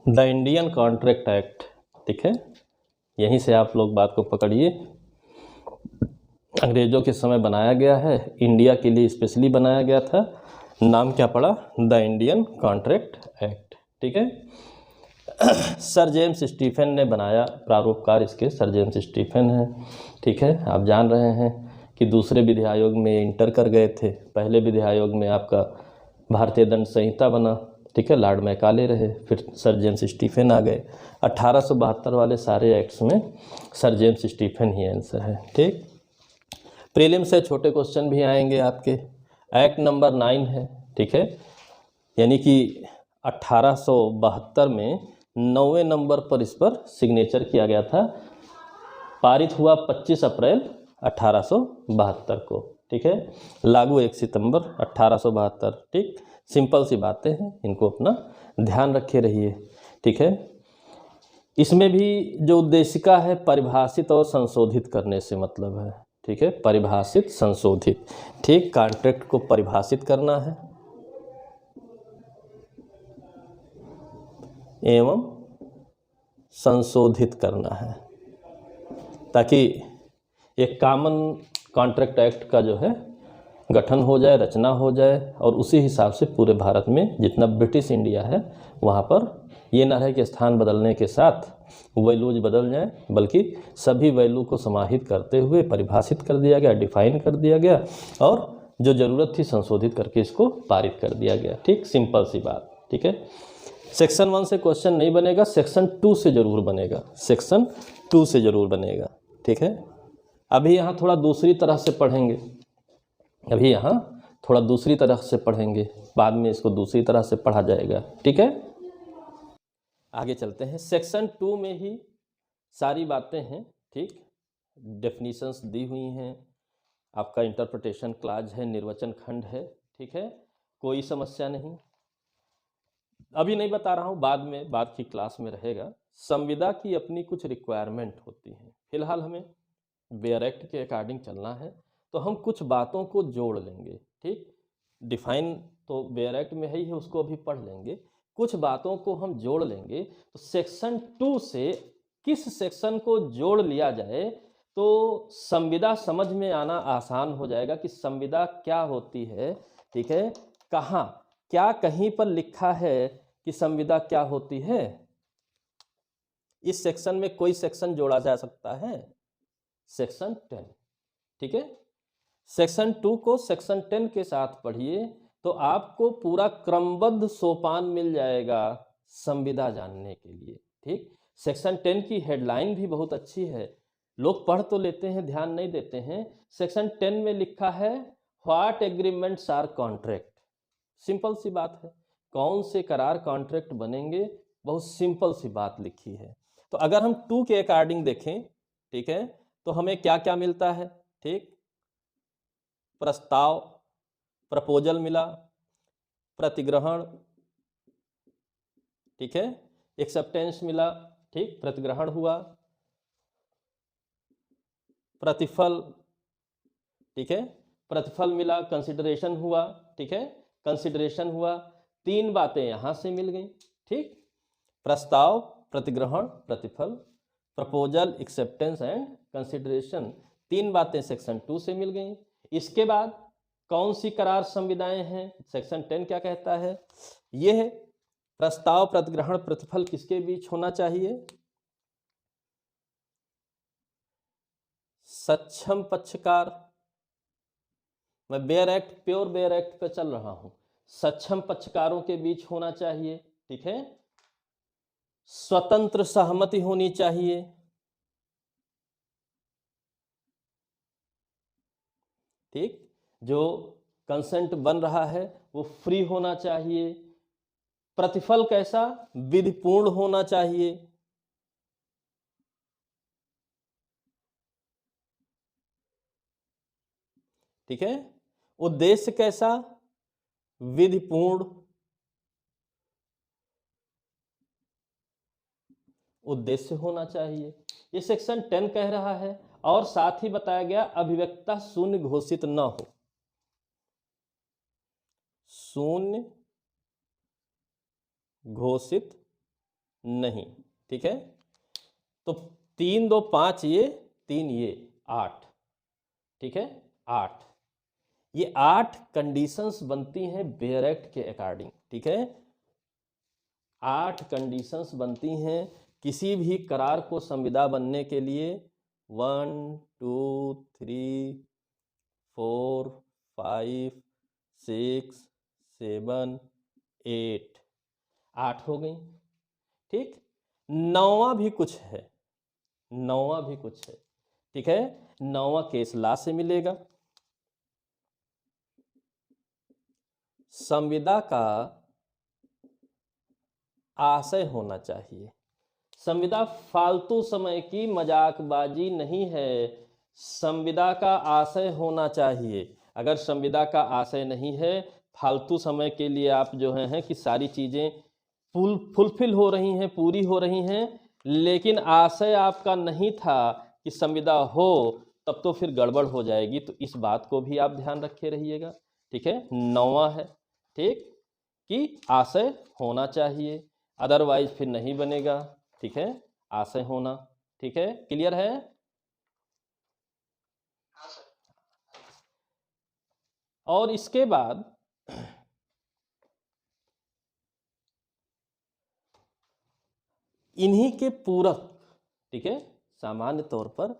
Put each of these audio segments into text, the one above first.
The Indian contract act, ठीक है, यहीं से आप लोग बात को पकड़िए। अंग्रेज़ों के समय बनाया गया है, इंडिया के लिए स्पेशली बनाया गया था। नाम क्या पड़ा? द इंडियन कॉन्ट्रैक्ट एक्ट, ठीक है। सर जेम्स स्टीफन ने बनाया, प्रारूपकार इसके सर जेम्स स्टीफन है, ठीक है। आप जान रहे हैं कि दूसरे विधि आयोग में इंटर कर गए थे। पहले विधि आयोग में आपका भारतीय दंड संहिता बना, ठीक है, लॉर्ड मैकाले रहे, फिर सर जेम्स स्टीफन आ गए। 1872 वाले सारे एक्ट्स में सर जेम्स स्टीफन ही आंसर है, ठीक। प्रीलिम से छोटे क्वेश्चन भी आएंगे आपके। एक्ट नंबर 9 है, ठीक है, यानी कि 1872 में 9वें नंबर पर इस पर सिग्नेचर किया गया था। पारित हुआ 25 अप्रैल 1872 को, ठीक है। लागू 1 सितंबर 1872, ठीक। सिंपल सी बातें हैं, इनको अपना ध्यान रखे रहिए, ठीक है। इसमें भी जो उद्देशिका है परिभाषित और संशोधित करने से मतलब है, ठीक है, परिभाषित संशोधित, ठीक। कॉन्ट्रैक्ट को परिभाषित करना है एवं संशोधित करना है, ताकि एक कॉमन कॉन्ट्रैक्ट एक्ट का जो है गठन हो जाए, रचना हो जाए, और उसी हिसाब से पूरे भारत में जितना ब्रिटिश इंडिया है वहाँ पर ये ना रहे कि स्थान बदलने के साथ वैल्यूज बदल जाएं, बल्कि सभी वैल्यू को समाहित करते हुए परिभाषित कर दिया गया, डिफाइन कर दिया गया, और जो ज़रूरत थी संशोधित करके इसको पारित कर दिया गया, ठीक। सिंपल सी बात, ठीक है। सेक्शन 1 से क्वेश्चन नहीं बनेगा, सेक्शन 2 से ज़रूर बनेगा, सेक्शन 2 से ज़रूर बनेगा, ठीक है। अभी यहाँ थोड़ा दूसरी तरह से पढ़ेंगे, अभी यहाँ थोड़ा दूसरी तरह से पढ़ेंगे, बाद में इसको दूसरी तरह से पढ़ा जाएगा, ठीक है। आगे चलते हैं। सेक्शन 2 में ही सारी बातें हैं, ठीक। डेफिनीशंस दी हुई हैं, आपका इंटरप्रिटेशन क्लाज है, निर्वचन खंड है, ठीक है, कोई समस्या नहीं। अभी नहीं बता रहा हूँ, बाद की क्लास में रहेगा। संविदा की अपनी कुछ रिक्वायरमेंट होती हैं, फिलहाल हमें बेयर एक्ट के अकॉर्डिंग चलना है, तो हम कुछ बातों को जोड़ लेंगे, ठीक। डिफाइन तो बेयर एक्ट में ही है, उसको अभी पढ़ लेंगे। कुछ बातों को हम जोड़ लेंगे, तो सेक्शन 2 से किस सेक्शन को जोड़ लिया जाए तो संविदा समझ में आना आसान हो जाएगा कि संविदा क्या होती है, ठीक है। कहाँ क्या कहीं पर लिखा है कि संविदा क्या होती है? इस सेक्शन में कोई सेक्शन जोड़ा जा सकता है? सेक्शन 10, ठीक है। सेक्शन 2 को सेक्शन 10 के साथ पढ़िए तो आपको पूरा क्रमबद्ध सोपान मिल जाएगा संविदा जानने के लिए, ठीक। सेक्शन 10 की हेडलाइन भी बहुत अच्छी है, लोग पढ़ तो लेते हैं, ध्यान नहीं देते हैं। सेक्शन 10 में लिखा है what agreements are contract. Simple सी बात है, कौन से करार कॉन्ट्रैक्ट बनेंगे, बहुत सिंपल सी बात लिखी है। तो अगर हम 2 के अकॉर्डिंग देखें, ठीक है, तो हमें क्या क्या मिलता है, ठीक। प्रस्ताव, प्रपोजल मिला, प्रतिग्रहण, ठीक है, एक्सेप्टेंस मिला, ठीक, प्रतिग्रहण हुआ, प्रतिफल, ठीक है, प्रतिफल मिला, कंसिडरेशन हुआ, ठीक है, कंसिडरेशन हुआ। 3 बातें यहां से मिल गई, ठीक। प्रस्ताव, प्रतिग्रहण, प्रतिफल, प्रपोजल, एक्सेप्टेंस एंड कंसिडरेशन, 3 बातें सेक्शन 2 से मिल गई। इसके बाद कौन सी करार संविदाएं हैं? सेक्शन 10 क्या कहता है? यह है प्रस्ताव, प्रतिग्रहण, प्रतिफल किसके बीच होना चाहिए? सक्षम पक्षकार, मैं bare act, pure bare act पे चल रहा हूं, सक्षम पक्षकारों के बीच होना चाहिए, ठीक है। स्वतंत्र सहमति होनी चाहिए, ठीक। जो कंसेंट बन रहा है वो फ्री होना चाहिए। प्रतिफल कैसा? विधिपूर्ण होना चाहिए, ठीक है। उद्देश्य कैसा? विधिपूर्ण उद्देश्य होना चाहिए, ये सेक्शन 10 कह रहा है। और साथ ही बताया गया अभिव्यक्ता शून्य घोषित न हो, शून्य घोषित नहीं। ठीक है, तो 3 2 5 ये 3 ये 8। ठीक है, 8, ये 8 कंडीशंस बनती हैं बेयर एक्ट के अकॉर्डिंग। ठीक है, 8 कंडीशंस बनती हैं किसी भी करार को संविदा बनने के लिए। 1 2 3 4 5 6 7 8, 8 हो गई। ठीक, 9वां भी कुछ है, 9वां भी कुछ है। ठीक है, 9वां केस ला से मिलेगा। संविदा का आशय होना चाहिए। संविदा फालतू समय की मजाकबाजी नहीं है, संविदा का आशय होना चाहिए। अगर संविदा का आशय नहीं है, फालतू समय के लिए आप जो हैं कि सारी चीज़ें फुलफिल हो रही हैं, पूरी हो रही हैं, लेकिन आशय आपका नहीं था कि संविदा हो, तब तो फिर गड़बड़ हो जाएगी। तो इस बात को भी आप ध्यान रखे रहिएगा। ठीक है, 9वां है, ठीक, कि आशय होना चाहिए, अदरवाइज फिर नहीं बनेगा। ठीक है, आशय होना। ठीक है, क्लियर है? और इसके बाद इन्हीं के पूरक, ठीक है, सामान्य तौर पर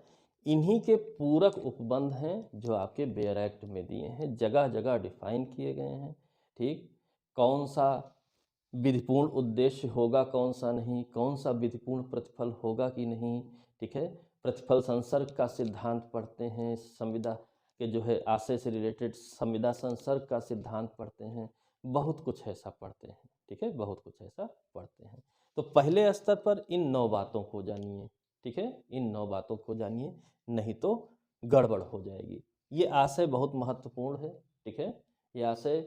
इन्हीं के पूरक उपबंध हैं जो आपके बेयर एक्ट में दिए हैं, जगह जगह डिफाइन किए गए हैं। ठीक, कौन सा विधिपूर्ण उद्देश्य होगा, कौन सा नहीं, कौन सा विधिपूर्ण प्रतिफल होगा कि नहीं। ठीक है, प्रतिफल संसर्ग का सिद्धांत पढ़ते हैं, संविदा के जो है आशय से रिलेटेड संविदा संसर्ग का सिद्धांत पढ़ते हैं, बहुत कुछ ऐसा पढ़ते हैं। ठीक है, बहुत कुछ ऐसा पढ़ते हैं। तो पहले स्तर पर इन 9 बातों को जानिए। ठीक है, इन 9 बातों को जानिए, नहीं तो गड़बड़ हो जाएगी। ये आशय बहुत महत्वपूर्ण है। ठीक है, ये आशय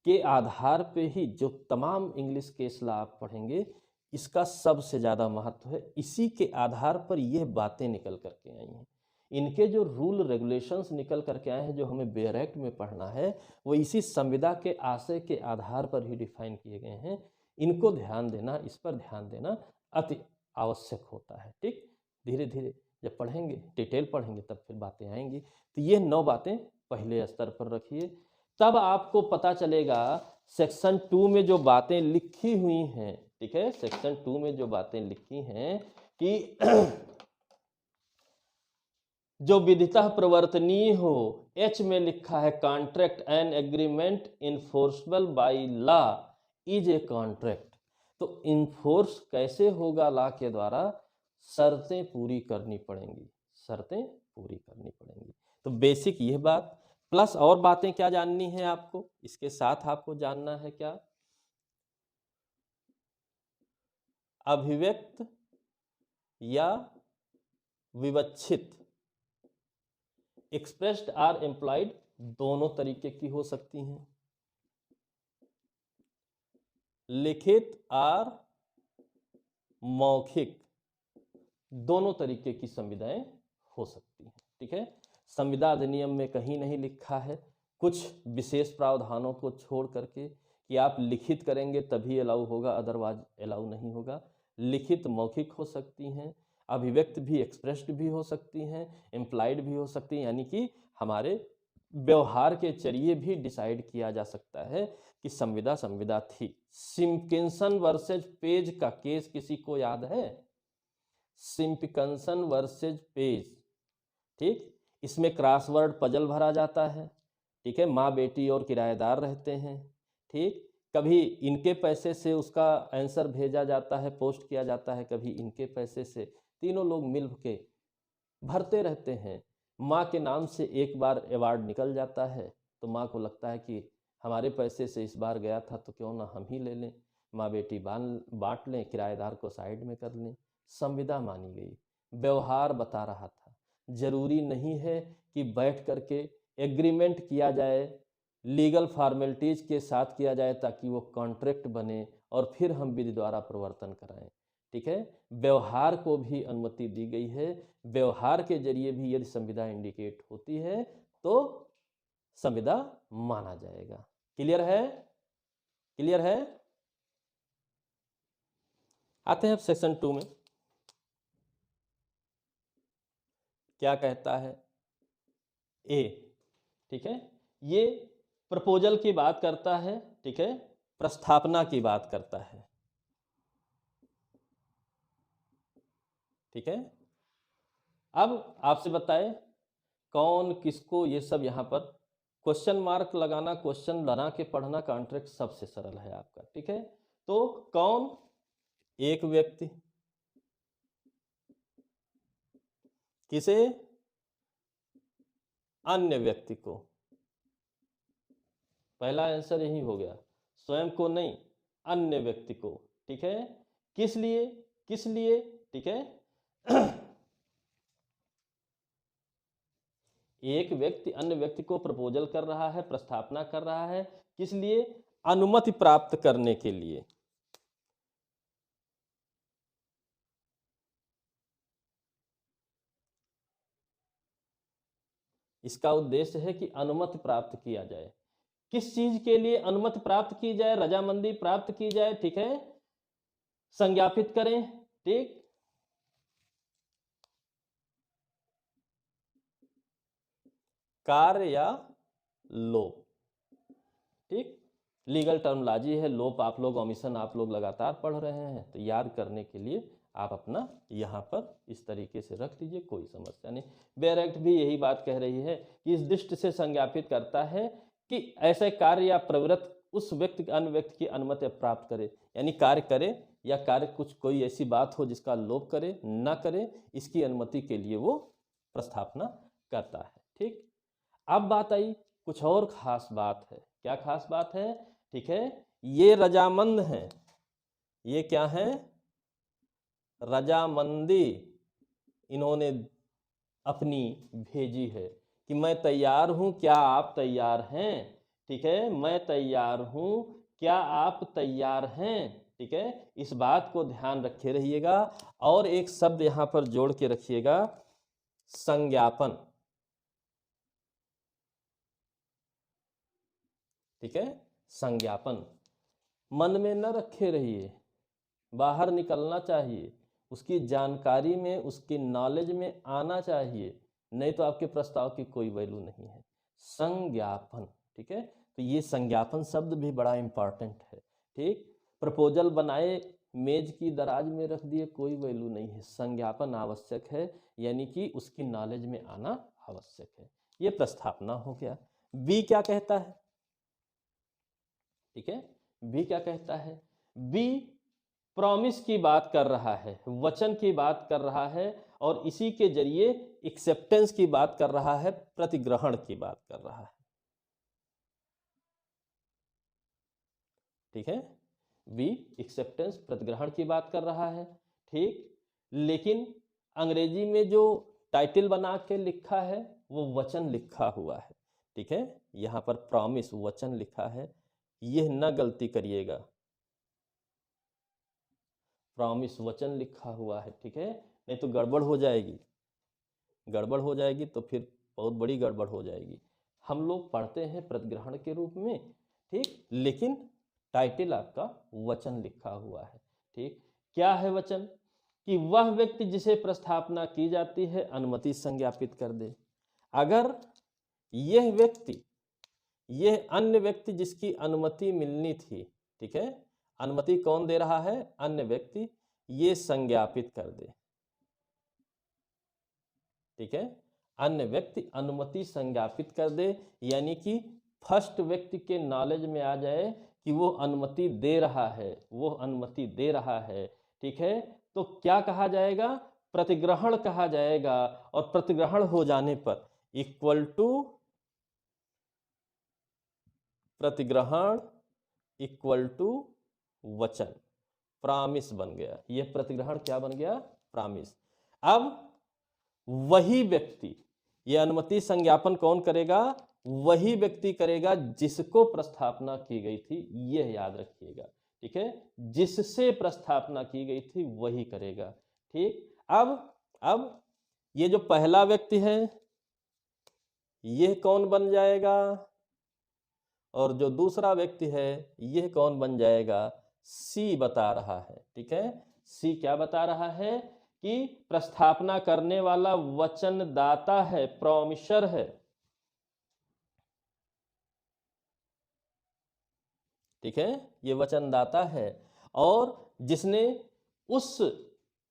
के आधार पे ही जो तमाम इंग्लिश केस लॉ आप पढ़ेंगे, इसका सबसे ज़्यादा महत्व है। इसी के आधार पर यह बातें निकल करके आई हैं। इनके जो रूल रेगुलेशंस निकल करके आए हैं, जो हमें बेयर एक्ट में पढ़ना है, वो इसी संविदा के आशय के आधार पर ही डिफाइन किए गए हैं। इनको ध्यान देना, इस पर ध्यान देना अति आवश्यक होता है। ठीक, धीरे धीरे जब पढ़ेंगे, डिटेल पढ़ेंगे, तब फिर बातें आएंगी। तो ये 9 बातें पहले स्तर पर रखिए, तब आपको पता चलेगा सेक्शन 2 में जो बातें लिखी हुई हैं। ठीक है, सेक्शन 2 में जो बातें लिखी हैं कि जो विधितः प्रवर्तनीय हो, एच में लिखा है contract and agreement enforceable by law is a contract. तो इन्फोर्स कैसे होगा लॉ के द्वारा? शर्तें पूरी करनी पड़ेंगी, शर्तें पूरी करनी पड़ेंगी। तो बेसिक यह बात, प्लस और बातें क्या जाननी है आपको, इसके साथ आपको जानना है क्या? अभिव्यक्त या विवक्षित, एक्सप्रेस्ड आर एम्प्लॉयड, दोनों तरीके की हो सकती हैं। लिखित और मौखिक, दोनों तरीके की संविदाएं हो सकती हैं। ठीक है, संविदा अधिनियम में कहीं नहीं लिखा है, कुछ विशेष प्रावधानों को छोड़ करके, कि आप लिखित करेंगे तभी अलाउ होगा, अदरवाइज अलाउ नहीं होगा। लिखित मौखिक हो सकती हैं, अभिव्यक्त भी एक्सप्रेस्ड भी हो सकती हैं, एम्प्लॉयड भी हो सकती हैं, यानी कि हमारे व्यवहार के जरिए भी डिसाइड किया जा सकता है कि संविदा संविदा थी। सिम्पकिंसन वर्सेज पेज का केस किसी को याद है? सिम्पकिंसन वर्सेज पेज, ठीक, इसमें क्रॉसवर्ड पजल भरा जाता है। ठीक है, माँ बेटी और किराएदार रहते हैं। ठीक, कभी इनके पैसे से उसका आंसर भेजा जाता है, पोस्ट किया जाता है, कभी इनके पैसे से, तीनों लोग मिल के भरते रहते हैं। माँ के नाम से एक बार अवार्ड निकल जाता है, तो माँ को लगता है कि हमारे पैसे से इस बार गया था, तो क्यों ना हम ही ले लें। माँ बेटी बांट लें, किराएदार को साइड में कर लें। संविदा मानी गई, व्यवहार बता रहा था। जरूरी नहीं है कि बैठ करके एग्रीमेंट किया जाए, लीगल फॉर्मेलिटीज के साथ किया जाए, ताकि वो कॉन्ट्रैक्ट बने और फिर हम विधि द्वारा प्रवर्तन कराएं। ठीक है, व्यवहार को भी अनुमति दी गई है। व्यवहार के जरिए भी यदि संविदा इंडिकेट होती है तो संविदा माना जाएगा। क्लियर है? क्लियर है? आते हैं अब सेक्शन 2 में। क्या कहता है? ए, ठीक है, ये प्रपोजल की बात करता है, ठीक है, प्रस्तावना की बात करता है, ठीक है। अब आपसे बताए कौन किसको, ये सब यहां पर क्वेश्चन मार्क लगाना, क्वेश्चन बना के पढ़ना, कॉन्ट्रैक्ट सबसे सरल है आपका, ठीक है। तो कौन? एक व्यक्ति किसे? अन्य व्यक्ति को। पहला आंसर यही हो गया, स्वयं को नहीं, अन्य व्यक्ति को, ठीक है। किस लिए? किस लिए, ठीक है। एक व्यक्ति अन्य व्यक्ति को प्रपोजल कर रहा है, प्रस्तावना कर रहा है, किस लिए? अनुमति प्राप्त करने के लिए। इसका उद्देश्य है कि अनुमति प्राप्त किया जाए। किस चीज के लिए अनुमति प्राप्त की जाए? रजामंदी प्राप्त की जाए, ठीक है, संज्ञापित करें, ठीक। कार्य या लोप, ठीक। लीगल टर्मोलॉजी है, लोप आप लोग, ओमिशन आप लोग लगातार पढ़ रहे हैं, तो याद करने के लिए आप अपना यहाँ पर इस तरीके से रख लीजिए, कोई समस्या नहीं। बेयर एक्ट भी यही बात कह रही है कि इस दृष्टि से संज्ञापित करता है कि ऐसे कार्य या प्रवृत्ति उस व्यक्ति अन्य व्यक्ति की अनुमति प्राप्त करे, यानी कार्य करे या कार्य कुछ कोई ऐसी बात हो जिसका लोप करे न करे, इसकी अनुमति के लिए वो प्रस्तावना करता है, ठीक। अब बात आई कुछ और खास बात है। क्या खास बात है? ठीक है, ये रजामंद हैं, ये क्या है? रजामंदी इन्होंने अपनी भेजी है कि मैं तैयार हूं, क्या आप तैयार हैं, ठीक है, मैं तैयार हूं, क्या आप तैयार हैं, ठीक है। इस बात को ध्यान रखे रहिएगा। और एक शब्द यहां पर जोड़ के रखिएगा, संज्ञापन, ठीक है, संज्ञापन। मन में न रखे रहिए, बाहर निकलना चाहिए, उसकी जानकारी में, उसकी नॉलेज में आना चाहिए, नहीं तो आपके प्रस्ताव की कोई वैल्यू नहीं है। संज्ञापन, ठीक है। तो ये संज्ञापन शब्द भी बड़ा इंपॉर्टेंट है, ठीक। प्रपोजल बनाए, मेज की दराज में रख दिए, कोई वैल्यू नहीं है, संज्ञापन आवश्यक है, यानी कि उसकी नॉलेज में आना आवश्यक है। ये प्रस्तावना हो गया। बी क्या कहता है? ठीक है, बी क्या कहता है? बी प्रॉमिस की बात कर रहा है, वचन की बात कर रहा है, और इसी के जरिए एक्सेप्टेंस की बात कर रहा है, प्रतिग्रहण की बात कर रहा है, ठीक है। बी एक्सेप्टेंस, प्रतिग्रहण की बात कर रहा है, ठीक। लेकिन अंग्रेजी में जो टाइटल बना के लिखा है वो वचन लिखा हुआ है, ठीक है। यहां पर प्रॉमिस वचन लिखा है, यह न गलती करिएगा, प्रॉमिस वचन लिखा हुआ है, ठीक है, नहीं तो गड़बड़ हो जाएगी, गड़बड़ हो जाएगी तो फिर बहुत बड़ी गड़बड़ हो जाएगी। हम लोग पढ़ते हैं प्रतिग्रहण के रूप में, ठीक, लेकिन टाइटल आपका वचन लिखा हुआ है, ठीक। क्या है वचन? कि वह व्यक्ति जिसे प्रस्तावना की जाती है अनुमति संज्ञापित कर दे। अगर यह व्यक्ति, यह अन्य व्यक्ति जिसकी अनुमति मिलनी थी, ठीक है, अनुमति कौन दे रहा है? अन्य व्यक्ति, ये संज्ञापित कर दे, ठीक है, अन्य व्यक्ति अनुमति संज्ञापित कर दे, यानी कि फर्स्ट व्यक्ति के नॉलेज में आ जाए कि वो अनुमति दे रहा है, वो अनुमति दे रहा है, ठीक है, तो क्या कहा जाएगा? प्रतिग्रहण कहा जाएगा। और प्रतिग्रहण हो जाने पर इक्वल टू प्रतिग्रहण इक्वल टू वचन, प्रॉमिस बन गया। यह प्रतिग्रहण क्या बन गया? प्रॉमिस। अब वही व्यक्ति, यह अनुमति संज्ञापन कौन करेगा? वही व्यक्ति करेगा जिसको प्रस्तावना की गई थी, यह याद रखिएगा, ठीक है, जिससे प्रस्तावना की गई थी वही करेगा, ठीक। अब ये जो पहला व्यक्ति है यह कौन बन जाएगा, और जो दूसरा व्यक्ति है यह कौन बन जाएगा? सी बता रहा है, ठीक है, सी क्या बता रहा है कि प्रस्थापना करने वाला वचनदाता है, प्रॉमिसर है। ठीक है, ये वचनदाता है और जिसने उस,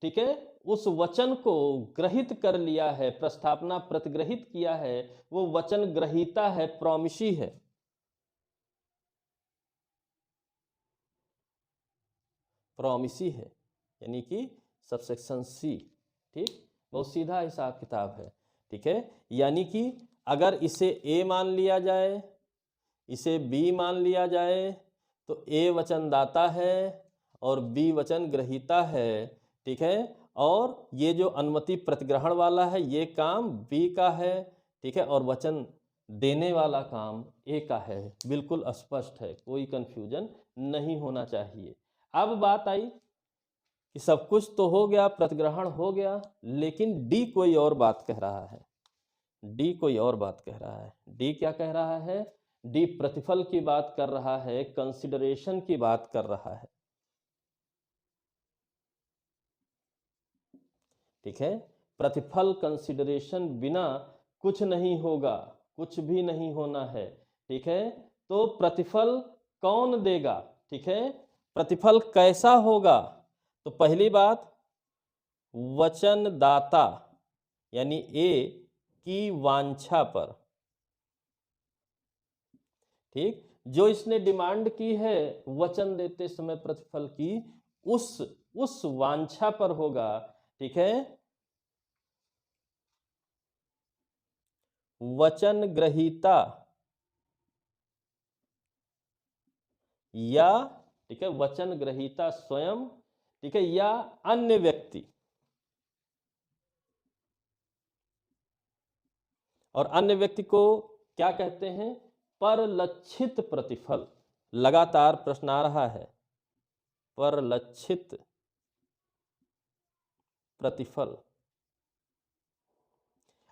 ठीक है, उस वचन को ग्रहित कर लिया है, प्रस्थापना प्रतिग्रहित किया है, वो वचन ग्रहीता है, प्रॉमिसी है। प्रॉमिसी है, यानी कि सबसेक्शन सी। ठीक, बहुत सीधा हिसाब किताब है। ठीक है, यानी कि अगर इसे ए मान लिया जाए, इसे बी मान लिया जाए, तो ए वचनदाता है और बी वचन ग्रहीता है। ठीक है, और ये जो अनुमति प्रतिग्रहण वाला है ये काम बी का है। ठीक है, और वचन देने वाला काम ए का है। बिल्कुल स्पष्ट है, कोई कंफ्यूजन नहीं होना चाहिए। अब बात आई कि सब कुछ तो हो गया, प्रतिग्रहण हो गया, लेकिन डी कोई और बात कह रहा है। डी कोई और बात कह रहा है। डी क्या कह रहा है? डी प्रतिफल की बात कर रहा है, कंसिडरेशन की बात कर रहा है। ठीक है, प्रतिफल कंसिडरेशन बिना कुछ नहीं होगा, कुछ भी नहीं होना है। ठीक है, तो प्रतिफल कौन देगा? ठीक है, प्रतिफल कैसा होगा? तो पहली बात, वचनदाता यानी ए की वांछा पर। ठीक, जो इसने डिमांड की है वचन देते समय प्रतिफल की, उस वांछा पर होगा। ठीक है, वचन ग्रहीता या, ठीक है, वचन ग्रहीता स्वयं, ठीक है, या अन्य व्यक्ति। और अन्य व्यक्ति को क्या कहते हैं? परलक्षित प्रतिफल। लगातार प्रश्न आ रहा है, परलक्षित प्रतिफल।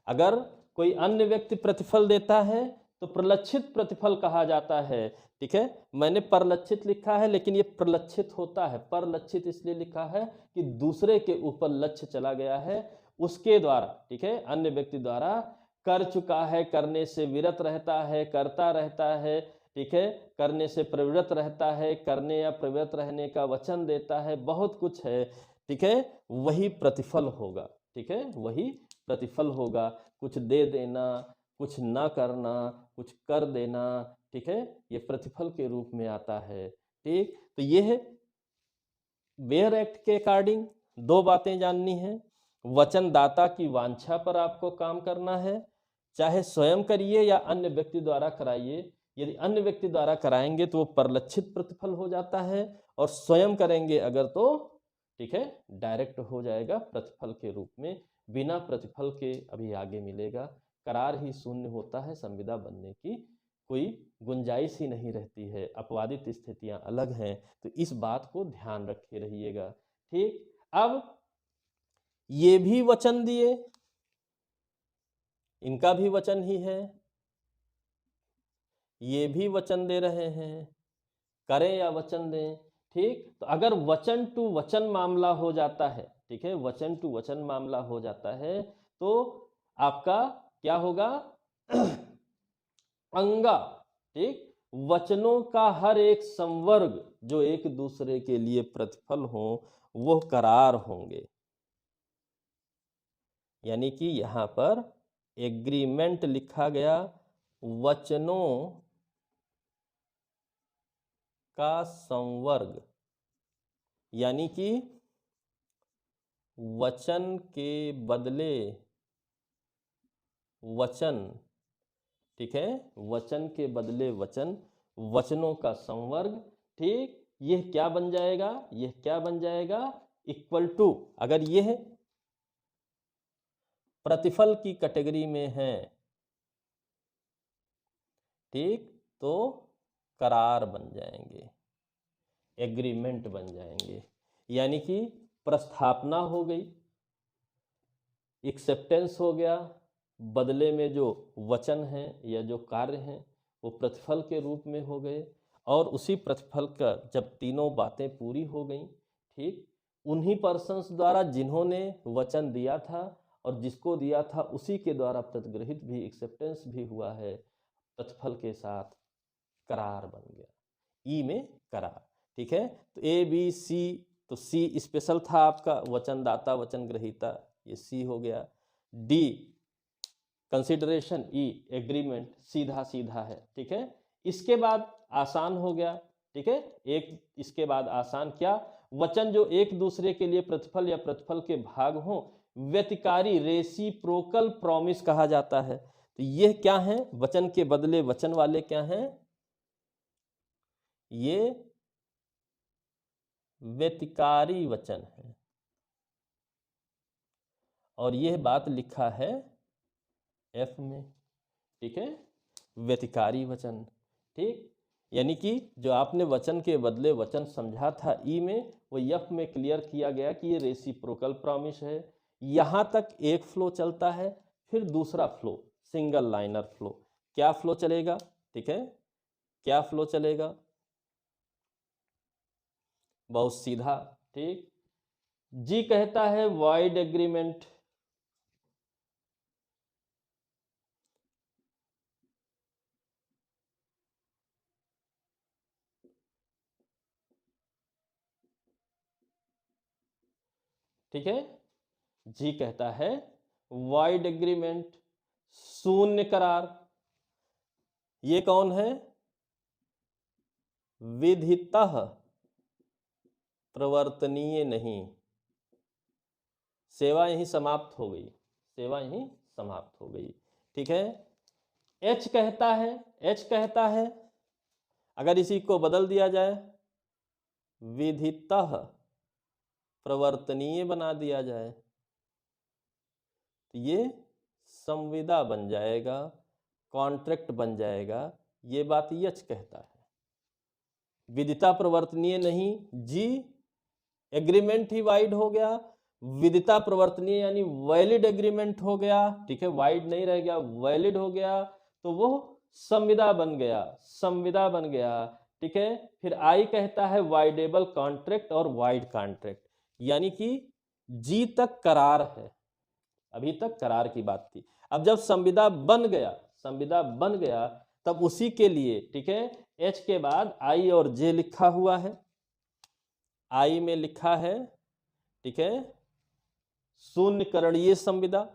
अगर कोई अन्य व्यक्ति प्रतिफल देता है तो प्रलक्षित प्रतिफल कहा जाता है। ठीक है, मैंने परलक्षित लिखा है लेकिन ये प्रलक्षित होता है। परलक्षित इसलिए लिखा है कि दूसरे के ऊपर लक्ष्य चला गया है, उसके द्वारा, ठीक है, अन्य व्यक्ति द्वारा कर चुका है, करने से विरत रहता है, करता रहता है। ठीक है, करने से प्रवृत्त रहता है, करने या प्रवृत्त रहने का वचन देता है, बहुत कुछ है। ठीक है, वही प्रतिफल होगा। ठीक है, वही प्रतिफल होगा। कुछ दे देना, कुछ ना करना, कुछ कर देना, ठीक है, ये प्रतिफल के रूप में आता है। ठीक, तो ये है वेयर एक्ट के अकॉर्डिंग दो बातें जाननी है। वचनदाता की वांछा पर आपको काम करना है, चाहे स्वयं करिए या अन्य व्यक्ति द्वारा कराइए। यदि अन्य व्यक्ति द्वारा कराएंगे तो वो परलक्षित प्रतिफल हो जाता है, और स्वयं करेंगे अगर तो, ठीक है, डायरेक्ट हो जाएगा प्रतिफल के रूप में। बिना प्रतिफल के अभी आगे मिलेगा, करार ही शून्य होता है, संविदा बनने की कोई गुंजाइश ही नहीं रहती है। अपवादित स्थितियां अलग हैं, तो इस बात को ध्यान रखे रहिएगा। ठीक, अब ये भी वचन दिए, इनका भी वचन ही है, ये भी वचन दे रहे हैं, करें या वचन दें। ठीक, तो अगर वचन टू वचन मामला हो जाता है, ठीक है, वचन टू वचन मामला हो जाता है, तो आपका क्या होगा? अंगा, ठीक, वचनों का हर एक संवर्ग जो एक दूसरे के लिए प्रतिफल हो, वो करार होंगे। यानी कि यहां पर एग्रीमेंट लिखा गया, वचनों का संवर्ग, यानी कि वचन के बदले वचन, ठीक है, वचन के बदले वचन, वचनों का संवर्ग। ठीक, यह क्या बन जाएगा? यह क्या बन जाएगा? इक्वल टू, अगर यह प्रतिफल की कैटेगरी में है, ठीक, तो करार बन जाएंगे, एग्रीमेंट बन जाएंगे। यानी कि प्रस्थापना हो गई, एक्सेप्टेंस हो गया, बदले में जो वचन हैं या जो कार्य हैं वो प्रतिफल के रूप में हो गए, और उसी प्रतिफल का जब तीनों बातें पूरी हो गई, ठीक, उन्हीं पर्सन्स द्वारा जिन्होंने वचन दिया था और जिसको दिया था उसी के द्वारा प्रतिग्रहित भी, एक्सेप्टेंस भी हुआ है, प्रतिफल के साथ करार बन गया। ई में करार। ठीक है, तो ए बी सी, तो सी स्पेशल था आपका, वचनदाता वचन ग्रहीता, ये सी हो गया। डी कंसिडरेशन, ई एग्रीमेंट, सीधा सीधा है। ठीक है, इसके बाद आसान हो गया। ठीक है, एक इसके बाद आसान क्या, वचन जो एक दूसरे के लिए प्रतिफल या प्रतिफल के भाग हो, व्यतिकारी रेसिप्रोकल प्रॉमिस कहा जाता है। तो ये क्या है, वचन के बदले वचन वाले क्या हैं, ये व्यतिकारी वचन है। और यह बात लिखा है एफ में। ठीक है, व्यतिकारी वचन। ठीक, यानी कि जो आपने वचन के बदले वचन समझा था ई में, वो एफ में क्लियर किया गया कि ये रेसिप्रोकल प्रॉमिस है। यहां तक एक फ्लो चलता है, फिर दूसरा फ्लो सिंगल लाइनर फ्लो। क्या फ्लो चलेगा, ठीक है, क्या फ्लो चलेगा, बहुत सीधा। ठीक, जी कहता है वाइड एग्रीमेंट, ठीक है, जी कहता है वाइड एग्रीमेंट, शून्य करार। ये कौन है, विधितः प्रवर्तनीय नहीं। सेवा यहीं समाप्त हो गई, सेवा यहीं समाप्त हो गई। ठीक है, एच कहता है, एच कहता है, अगर इसी को बदल दिया जाए, विधितः प्रवर्तनीय बना दिया जाए, तो ये संविदा बन जाएगा, कॉन्ट्रैक्ट बन जाएगा। ये बात यच कहता है। विदिता प्रवर्तनीय नहीं, जी एग्रीमेंट ही वाइड हो गया, विदिता प्रवर्तनीय यानी वैलिड एग्रीमेंट हो गया। ठीक है, वाइड नहीं रह गया, वैलिड हो गया, तो वो संविदा बन गया, संविदा बन गया। ठीक है, फिर आई कहता है वाइडेबल कॉन्ट्रैक्ट और वाइड कॉन्ट्रैक्ट, यानी कि जी तक करार है, अभी तक करार की बात थी। अब जब संविदा बन गया, संविदा बन गया, तब उसी के लिए, ठीक है, एच के बाद आई और जे लिखा हुआ है। आई में लिखा है, ठीक है, शून्यकरणीय संविदा,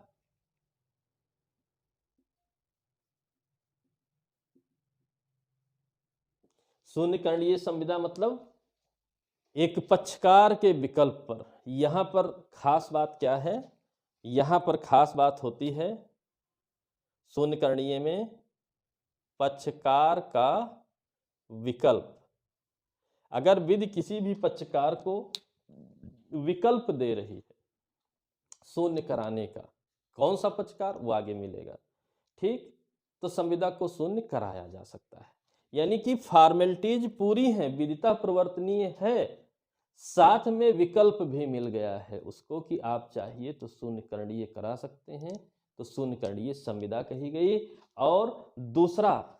शून्यकरणीय संविदा मतलब एक पक्षकार के विकल्प पर। यहां पर खास बात क्या है, यहां पर खास बात होती है शून्यकरणीय में पक्षकार का विकल्प। अगर विधि किसी भी पक्षकार को विकल्प दे रही है शून्य कराने का, कौन सा पक्षकार, वो आगे मिलेगा। ठीक, तो संविदा को शून्य कराया जा सकता है, यानी कि फॉर्मेलिटीज पूरी हैं, विदिता प्रवर्तनीय है, साथ में विकल्प भी मिल गया है उसको कि आप चाहिए तो शून्यकरणीय करा सकते हैं, तो शून्यकरणीय संविदा कही गई। और दूसरा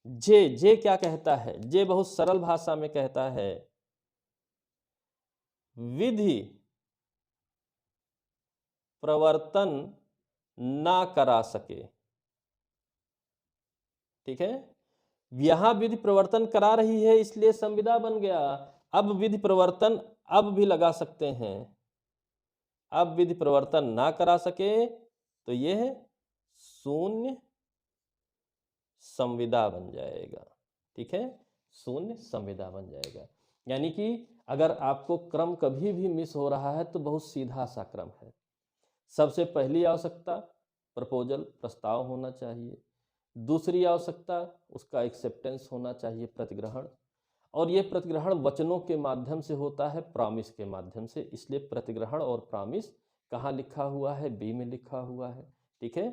जे, जे क्या कहता है, जे बहुत सरल भाषा में कहता है विधि प्रवर्तन ना करा सके। ठीक है, यहां विधि प्रवर्तन करा रही है इसलिए संविदा बन गया। अब विधि प्रवर्तन अब भी लगा सकते हैं, अब विधि प्रवर्तन ना करा सके तो यह शून्य संविदा बन जाएगा। ठीक है, शून्य संविदा बन जाएगा। यानी कि अगर आपको क्रम कभी भी मिस हो रहा है तो बहुत सीधा सा क्रम है। सबसे पहली आवश्यकता प्रपोजल, प्रस्ताव होना चाहिए। दूसरी आवश्यकता उसका एक्सेप्टेंस होना चाहिए, प्रतिग्रहण। और यह प्रतिग्रहण वचनों के माध्यम से होता है, प्रॉमिस के माध्यम से, इसलिए प्रतिग्रहण और प्रॉमिस कहाँ लिखा हुआ है, बी में लिखा हुआ है। ठीक है,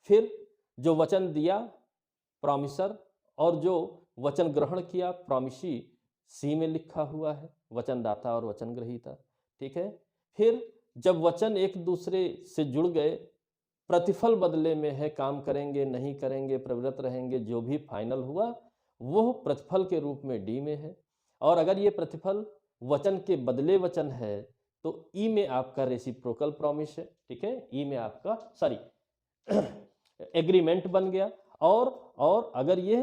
फिर जो वचन दिया प्रॉमिसर और जो वचन ग्रहण किया प्रॉमिसी, सी में लिखा हुआ है, वचनदाता और वचन ग्रहीता। ठीक है, फिर जब वचन एक दूसरे से जुड़ गए, प्रतिफल बदले में है, काम करेंगे नहीं करेंगे, प्रवृत्त रहेंगे, जो भी फाइनल हुआ वो प्रतिफल के रूप में डी में है। और अगर ये प्रतिफल वचन के बदले वचन है तो ई में आपका रेसिप्रोकल प्रॉमिस है, ठीक है, ई में आपका सॉरी एग्रीमेंट बन गया। और अगर ये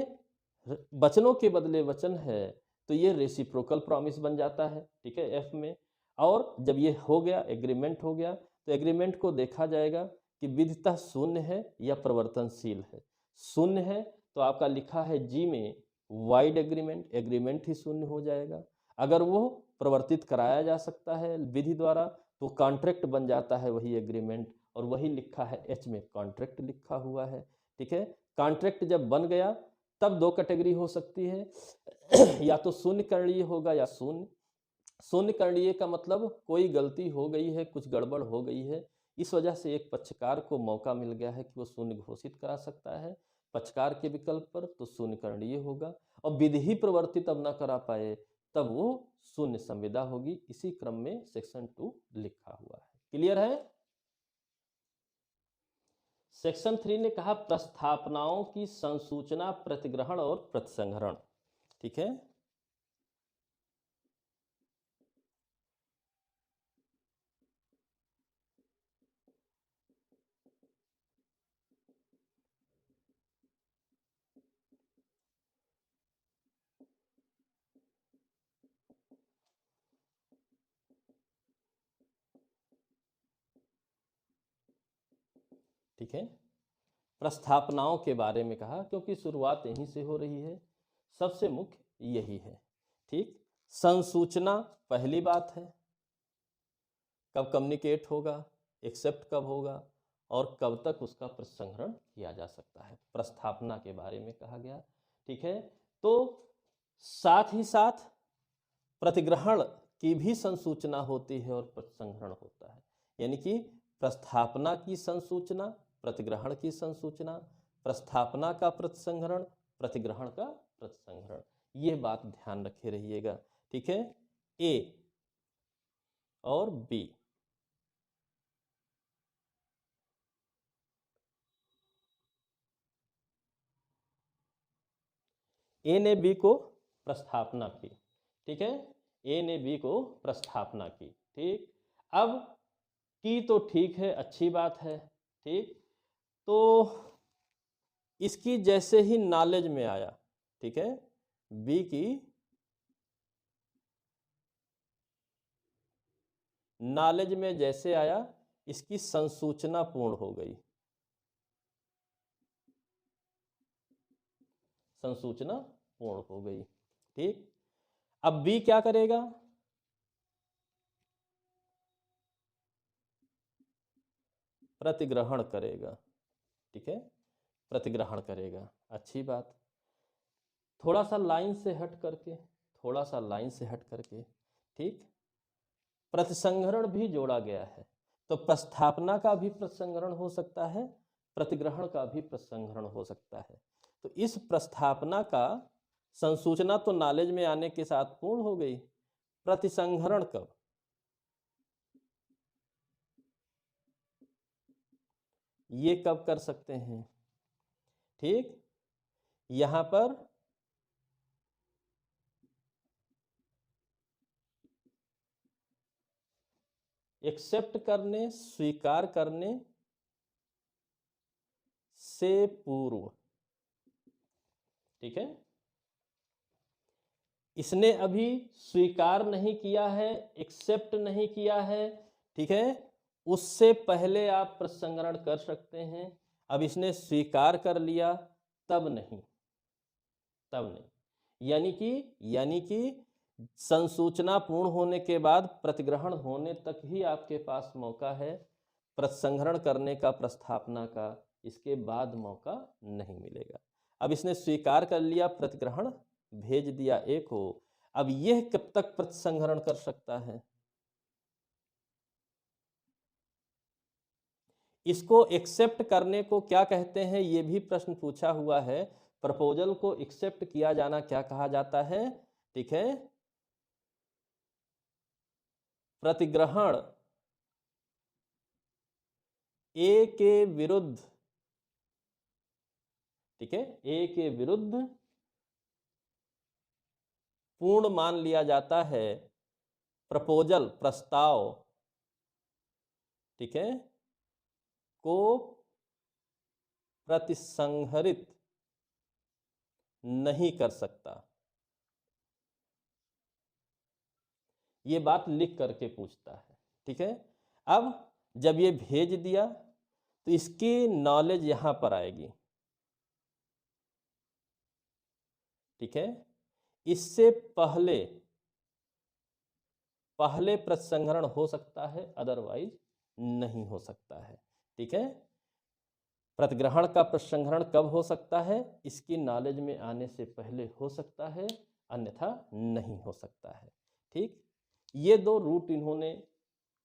वचनों के बदले वचन है तो ये रेसिप्रोकल प्रॉमिस बन जाता है, ठीक है, एफ में। और जब ये हो गया, एग्रीमेंट हो गया, तो एग्रीमेंट को देखा जाएगा कि विधितः शून्य है या परिवर्तनशील है। शून्य है तो आपका लिखा है जी में वाइड एग्रीमेंट, एग्रीमेंट ही शून्य हो जाएगा। अगर वो प्रवर्तित कराया जा सकता है विधि द्वारा तो कॉन्ट्रैक्ट बन जाता है वही एग्रीमेंट, और वही लिखा है एच में कॉन्ट्रैक्ट लिखा हुआ है, ठीक है। कॉन्ट्रैक्ट जब बन गया तब दो कैटेगरी हो सकती है या तो शून्य करणीय होगा या शून्य। शून्य करणीय का मतलब कोई गलती हो गई है, कुछ गड़बड़ हो गई है, इस वजह से एक पक्षकार को मौका मिल गया है कि वो शून्य घोषित करा सकता है पक्षकार के विकल्प पर, तो शून्य करणीय होगा। और विधि प्रवर्तित अब न करा पाए तब वो शून्य संविदा होगी। इसी क्रम में सेक्शन 2 लिखा हुआ है। क्लियर है? सेक्शन 3 ने कहा प्रस्थापनाओं की संसूचना, प्रतिग्रहण और प्रतिसंहरण, ठीक है। ठीक है, प्रस्थापनाओं के बारे में कहा क्योंकि शुरुआत यहीं से हो रही है, सबसे मुख्य यही है, ठीक। संसूचना पहली बात है, कब कम्युनिकेट होगा, एक्सेप्ट कब होगा और कब तक उसका प्रसंहरण किया जा सकता है, प्रस्थापना के बारे में कहा गया, ठीक है। तो साथ ही साथ प्रतिग्रहण की भी संसूचना होती है और प्रसंहरण होता है, यानी कि प्रस्थापना की संसूचना, प्रतिग्रहण की संसूचना, प्रस्थापना का प्रतिसंहरण, प्रतिग्रहण का प्रतिसंहरण, ये बात ध्यान रखे रहिएगा, ठीक है। ए और बी, ए ने बी को प्रस्थापना की, ठीक है, ए ने बी को प्रस्थापना की, ठीक। अब की तो ठीक है, अच्छी बात है, ठीक। तो इसकी जैसे ही नॉलेज में आया, ठीक है, बी की नॉलेज में जैसे आया इसकी संसूचना पूर्ण हो गई, संसूचना पूर्ण हो गई, ठीक। अब बी क्या करेगा, प्रतिग्रहण करेगा, ठीक है, प्रतिग्रहण करेगा, अच्छी बात। थोड़ा सा लाइन से हट करके, थोड़ा सा लाइन से हट करके, ठीक, प्रतिसंहरण भी जोड़ा गया है, तो प्रस्थापना का भी प्रतिसंहरण हो सकता है, प्रतिग्रहण का भी प्रतिसंहरण हो सकता है। तो इस प्रस्थापना का संसूचना तो नॉलेज में आने के साथ पूर्ण हो गई, प्रतिसंहरण कब, ये कब कर सकते हैं, ठीक। यहां पर एक्सेप्ट करने, स्वीकार करने से पूर्व, ठीक है। इसने अभी स्वीकार नहीं किया है, एक्सेप्ट नहीं किया है, ठीक है, उससे पहले आप प्रसंहरण कर सकते हैं। अब इसने स्वीकार कर लिया तब नहीं, तब नहीं, यानी कि संसूचना पूर्ण होने के बाद प्रतिग्रहण होने तक ही आपके पास मौका है प्रसंहरण करने का, प्रस्थापना का, इसके बाद मौका नहीं मिलेगा। अब इसने स्वीकार कर लिया, प्रतिग्रहण भेज दिया ए को, अब यह कब तक प्रतिसंहरण कर सकता है, इसको एक्सेप्ट करने को क्या कहते हैं, यह भी प्रश्न पूछा हुआ है। प्रपोजल को एक्सेप्ट किया जाना क्या कहा जाता है, ठीक है, प्रतिग्रहण ए के विरुद्ध, ठीक है, ए के विरुद्ध पूर्ण मान लिया जाता है प्रपोजल प्रस्ताव, ठीक है, को प्रतिसंहरित नहीं कर सकता। ये बात लिख करके पूछता है, ठीक है। अब जब ये भेज दिया तो इसकी नॉलेज यहां पर आएगी, ठीक है। इससे पहले प्रसंहरण हो सकता है, अदरवाइज नहीं हो सकता है, ठीक है। प्रतिग्रहण का प्रसंहरण कब हो सकता है? इसकी नॉलेज में आने से पहले हो सकता है, अन्यथा नहीं हो सकता है, ठीक। ये दो रूट इन्होंने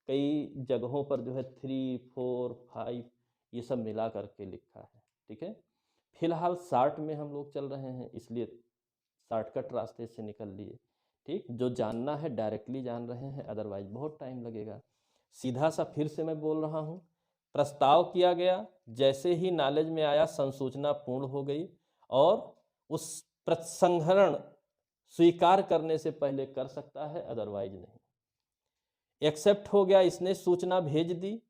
कई जगहों पर जो है 3, 4, 5 ये सब मिला करके लिखा है, ठीक है। फिलहाल शार्ट में हम लोग चल रहे हैं, इसलिए शॉर्टकट रास्ते से निकल लिए, ठीक। जो जानना है डायरेक्टली जान रहे हैं, अदरवाइज बहुत टाइम लगेगा। सीधा सा फिर से मैं बोल रहा हूँ, प्रस्ताव किया गया, जैसे ही नॉलेज में आया संसूचना पूर्ण हो गई, और उस प्रसंहरण स्वीकार करने से पहले कर सकता है, अदरवाइज नहीं। एक्सेप्ट हो गया, इसने सूचना भेज दी।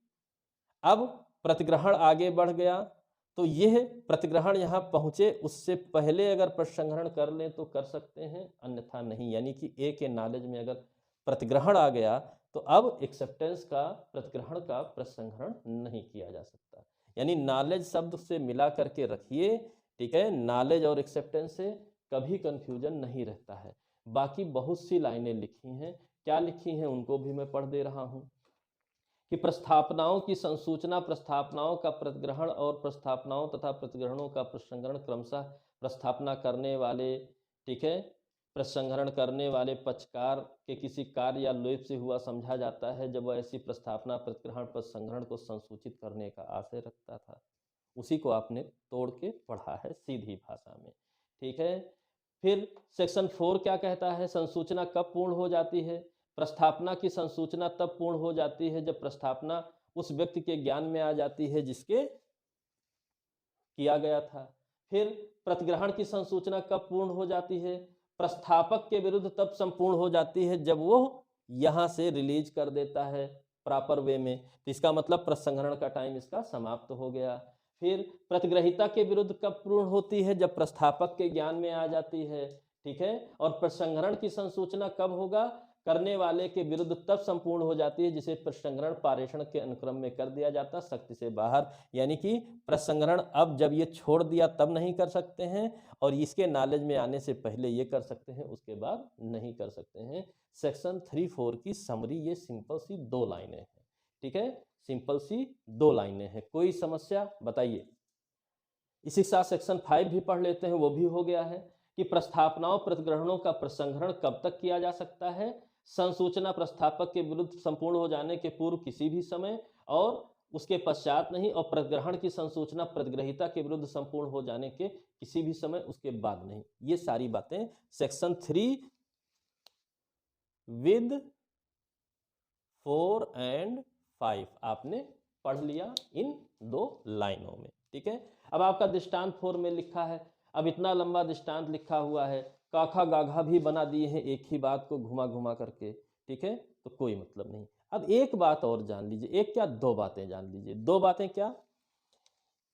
अब प्रतिग्रहण आगे बढ़ गया, तो यह प्रतिग्रहण यहाँ पहुंचे उससे पहले अगर प्रसंहरण कर लें तो कर सकते हैं, अन्यथा नहीं। यानी कि ए के नॉलेज में अगर प्रतिग्रहण आ गया तो अब एक्सेप्टेंस का, प्रतिग्रहण का प्रसंहरण नहीं किया जा सकता। यानी नॉलेज शब्द से मिला करके रखिए, ठीक है। नॉलेज और एक्सेप्टेंस से कभी कंफ्यूजन नहीं रहता है। बाकी बहुत सी लाइनें लिखी हैं, क्या लिखी हैं उनको भी मैं पढ़ दे रहा हूं कि प्रस्थापनाओं की संसूचना, प्रस्थापनाओं का प्रतिग्रहण और प्रस्थापनाओं तथा प्रतिग्रहणों का प्रसंहरण क्रमशः प्रस्थापना करने वाले, ठीक है, प्रसंहरण करने वाले पक्षकार के किसी कार्य या लोप से हुआ समझा जाता है, जब वह ऐसी प्रस्थापना, प्रतिग्रहण, प्रसंहरण को संसूचित करने का आशय रखता था। उसी को आपने तोड़ के पढ़ा है सीधी भाषा में, ठीक है। फिर सेक्शन 4 क्या कहता है? संसूचना कब पूर्ण हो जाती है? प्रस्थापना की संसूचना तब पूर्ण हो जाती है जब प्रस्थापना उस व्यक्ति के ज्ञान में आ जाती है जिसके किया गया था। फिर प्रतिग्रहण की संसूचना कब पूर्ण हो जाती है? प्रस्थापक के विरुद्ध तब संपूर्ण हो जाती है जब वो यहां से रिलीज कर देता है प्रॉपर वे में, तो इसका मतलब प्रसंहरण का टाइम इसका समाप्त हो गया। फिर प्रतिग्रहिता के विरुद्ध कब पूर्ण होती है? जब प्रस्थापक के ज्ञान में आ जाती है, ठीक है। और प्रसंहरण की संसूचना कब होगा? करने वाले के विरुद्ध तब संपूर्ण हो जाती है जिसे प्रसंहरण पारेषण के अनुक्रम में कर दिया जाता, शक्ति से बाहर। यानी कि प्रसंहरण अब जब ये छोड़ दिया तब नहीं कर सकते हैं, और इसके नॉलेज में आने से पहले ये कर सकते हैं, उसके बाद नहीं कर सकते हैं। सेक्शन 3-4 की समरी ये सिंपल सी 2 लाइनें हैं, ठीक है। सिंपल सी 2 लाइनें हैं, कोई समस्या बताइए। इसी के साथ सेक्शन 5 भी पढ़ लेते हैं, वो भी हो गया है कि प्रस्थापनाओं प्रतिग्रहणों का प्रसंहरण कब तक किया जा सकता है? संसूचना प्रस्थापक के विरुद्ध संपूर्ण हो जाने के पूर्व किसी भी समय, और उसके पश्चात नहीं। और प्रतिग्रहण की संसूचना प्रतिग्रहिता के विरुद्ध संपूर्ण हो जाने के किसी भी समय, उसके बाद नहीं। ये सारी बातें सेक्शन 3 विद 4 and 5 आपने पढ़ लिया इन 2 लाइनों में, ठीक है। अब आपका दृष्टांत 4 में लिखा है, अब इतना लंबा दृष्टांत लिखा हुआ है, काखा गाघा भी बना दिए हैं एक ही बात को घुमा घुमा करके, ठीक है। तो कोई मतलब नहीं। अब एक बात और जान लीजिए, एक क्या 2 बातें जान लीजिए। 2 बातें क्या?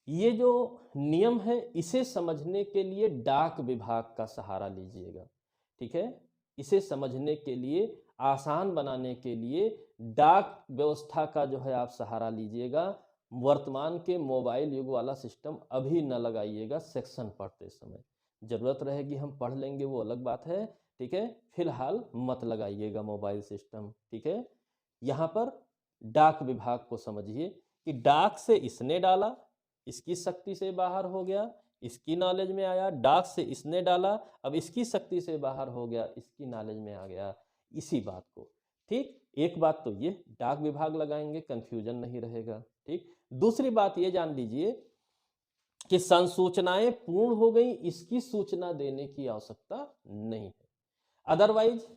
ये जो नियम है इसे समझने के लिए डाक विभाग का सहारा लीजिएगा, ठीक है। इसे समझने के लिए, आसान बनाने के लिए डाक व्यवस्था का जो है आप सहारा लीजिएगा। वर्तमान के मोबाइल युग वाला सिस्टम अभी न लगाइएगा सेक्शन पढ़ते समय। जरूरत रहेगी हम पढ़ लेंगे, वो अलग बात है, ठीक है। फिलहाल मत लगाइएगा मोबाइल सिस्टम, ठीक है। यहाँ पर डाक विभाग को समझिए कि डाक से इसने डाला, इसकी शक्ति से बाहर हो गया, इसकी नॉलेज में आया। डाक से इसने डाला, अब इसकी शक्ति से बाहर हो गया, इसकी नॉलेज में आ गया। इसी बात को, ठीक। एक बात तो ये डाक विभाग लगाएंगे, कंफ्यूजन नहीं रहेगा, ठीक। दूसरी बात ये जान लीजिए कि संसूचनाएं पूर्ण हो गई, इसकी सूचना देने की आवश्यकता नहीं है। अदरवाइज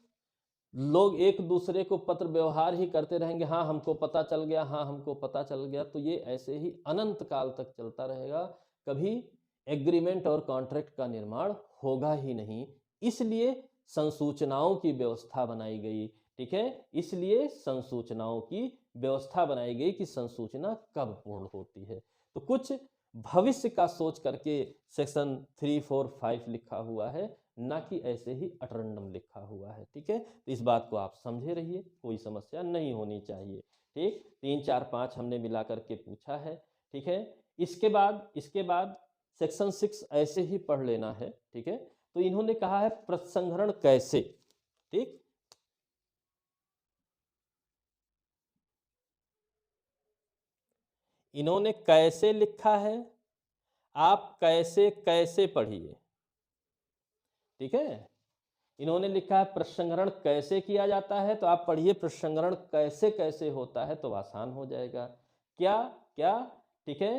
लोग एक दूसरे को पत्र व्यवहार ही करते रहेंगे, हाँ हमको पता चल गया, हाँ हमको पता चल गया, तो ये ऐसे ही अनंत काल तक चलता रहेगा। कभी एग्रीमेंट और कॉन्ट्रैक्ट का निर्माण होगा ही नहीं। इसलिए संसूचनाओं की व्यवस्था बनाई गई, ठीक है। इसलिए संसूचनाओं की व्यवस्था बनाई गई कि संसूचना कब पूर्ण होती है। तो कुछ भविष्य का सोच करके सेक्शन 3, 4, 5 लिखा हुआ है, ना कि ऐसे ही अटरंडम लिखा हुआ है। ठीक है, तो इस बात को आप समझे रहिए, कोई समस्या नहीं होनी चाहिए। ठीक, 3, 4, 5 हमने मिला करके पूछा है। ठीक है, इसके बाद सेक्शन 6 ऐसे ही पढ़ लेना है। ठीक है, तो इन्होंने कहा है प्रसंहरण कैसे। ठीक, इन्होंने कैसे लिखा है, आप कैसे कैसे पढ़िए। ठीक है, इन्होंने लिखा है प्रसंहरण कैसे किया जाता है, तो आप पढ़िए प्रसंहरण कैसे कैसे होता है, तो आसान हो जाएगा। क्या क्या, ठीक है,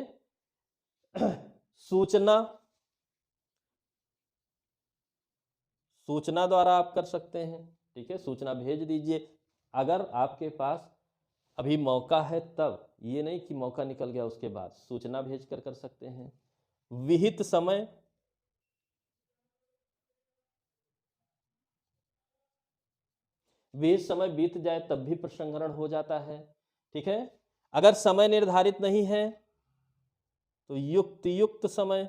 सूचना, सूचना द्वारा आप कर सकते हैं। ठीक है, सूचना भेज दीजिए। अगर आपके पास अभी मौका है तब, ये नहीं कि मौका निकल गया उसके बाद, सूचना भेज कर सकते हैं। विहित समय, विहित समय बीत जाए तब भी प्रसंहरण हो जाता है। ठीक है, अगर समय निर्धारित नहीं है तो युक्त युक्त समय,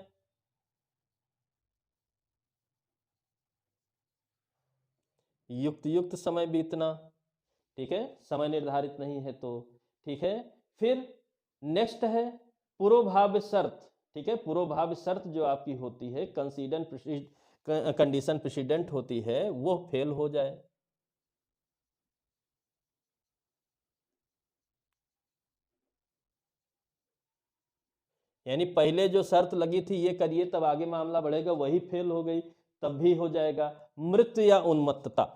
युक्त युक्त समय बीतना। ठीक है, समय निर्धारित नहीं है तो। ठीक है, फिर नेक्स्ट है पूर्वभाव्य शर्त। ठीक है, पूर्वभाव्य शर्त जो आपकी होती है, कंडीशन प्रेसिडेंट होती है, वो फेल हो जाए। यानी पहले जो शर्त लगी थी ये करिए तब आगे मामला बढ़ेगा, वही फेल हो गई, तब भी हो जाएगा। मृत्यु या उन्मत्तता,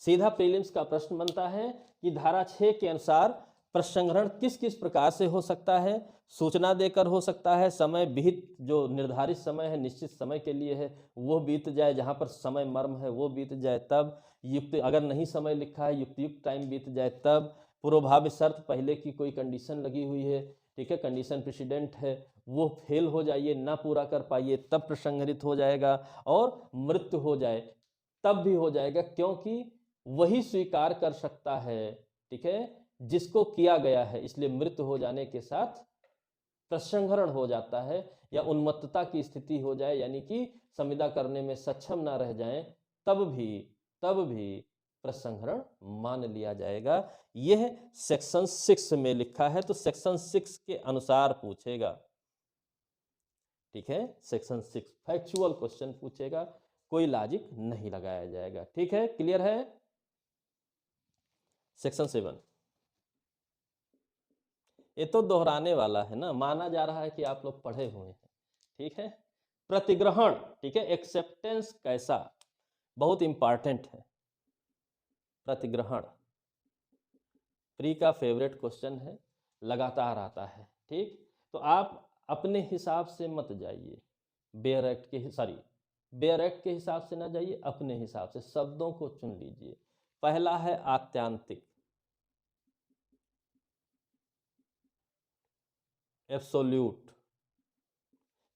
सीधा प्रीलिम्स का प्रश्न बनता है कि धारा 6 के अनुसार प्रसंहरण किस किस प्रकार से हो सकता है। सूचना देकर हो सकता है, समय विहित जो निर्धारित समय है, निश्चित समय के लिए है, वो बीत जाए, जहां पर समय मर्म है वो बीत जाए तब। युक्त, अगर नहीं समय लिखा है, युक्त युक्त टाइम बीत जाए तब। पूर्वभाव्य शर्त, पहले की कोई कंडीशन लगी हुई है, ठीक है, कंडीशन प्रेसिडेंट है, वो फेल हो जाइए, ना पूरा कर पाइए तब प्रसंहरित हो जाएगा। और मृत्यु हो जाए तब भी हो जाएगा, क्योंकि वही स्वीकार कर सकता है, ठीक है, जिसको किया गया है, इसलिए मृत्यु हो जाने के साथ प्रसंहरण हो जाता है। या उन्मत्तता की स्थिति हो जाए, यानी कि संविदा करने में सक्षम ना रह जाएं, तब भी प्रसंहरण मान लिया जाएगा। यह सेक्शन 6 में लिखा है, तो सेक्शन 6 के अनुसार पूछेगा। ठीक है, सेक्शन 6 फैक्चुअल क्वेश्चन पूछेगा, कोई लॉजिक नहीं लगाया जाएगा। ठीक है, क्लियर है। सेक्शन 7, ये तो दोहराने वाला है ना, माना जा रहा है कि आप लोग पढ़े हुए हैं। ठीक है, प्रतिग्रहण, ठीक है, एक्सेप्टेंस कैसा, बहुत इंपॉर्टेंट है। प्रतिग्रहण प्री का फेवरेट क्वेश्चन है, लगातार आता है। ठीक, तो आप अपने हिसाब से मत जाइए, बेयर एक्ट के, सॉरी, बेयर एक्ट के हिसाब से ना जाइए, अपने हिसाब से शब्दों को चुन लीजिए। पहला है आत्यांतिक, एब्सोल्यूट।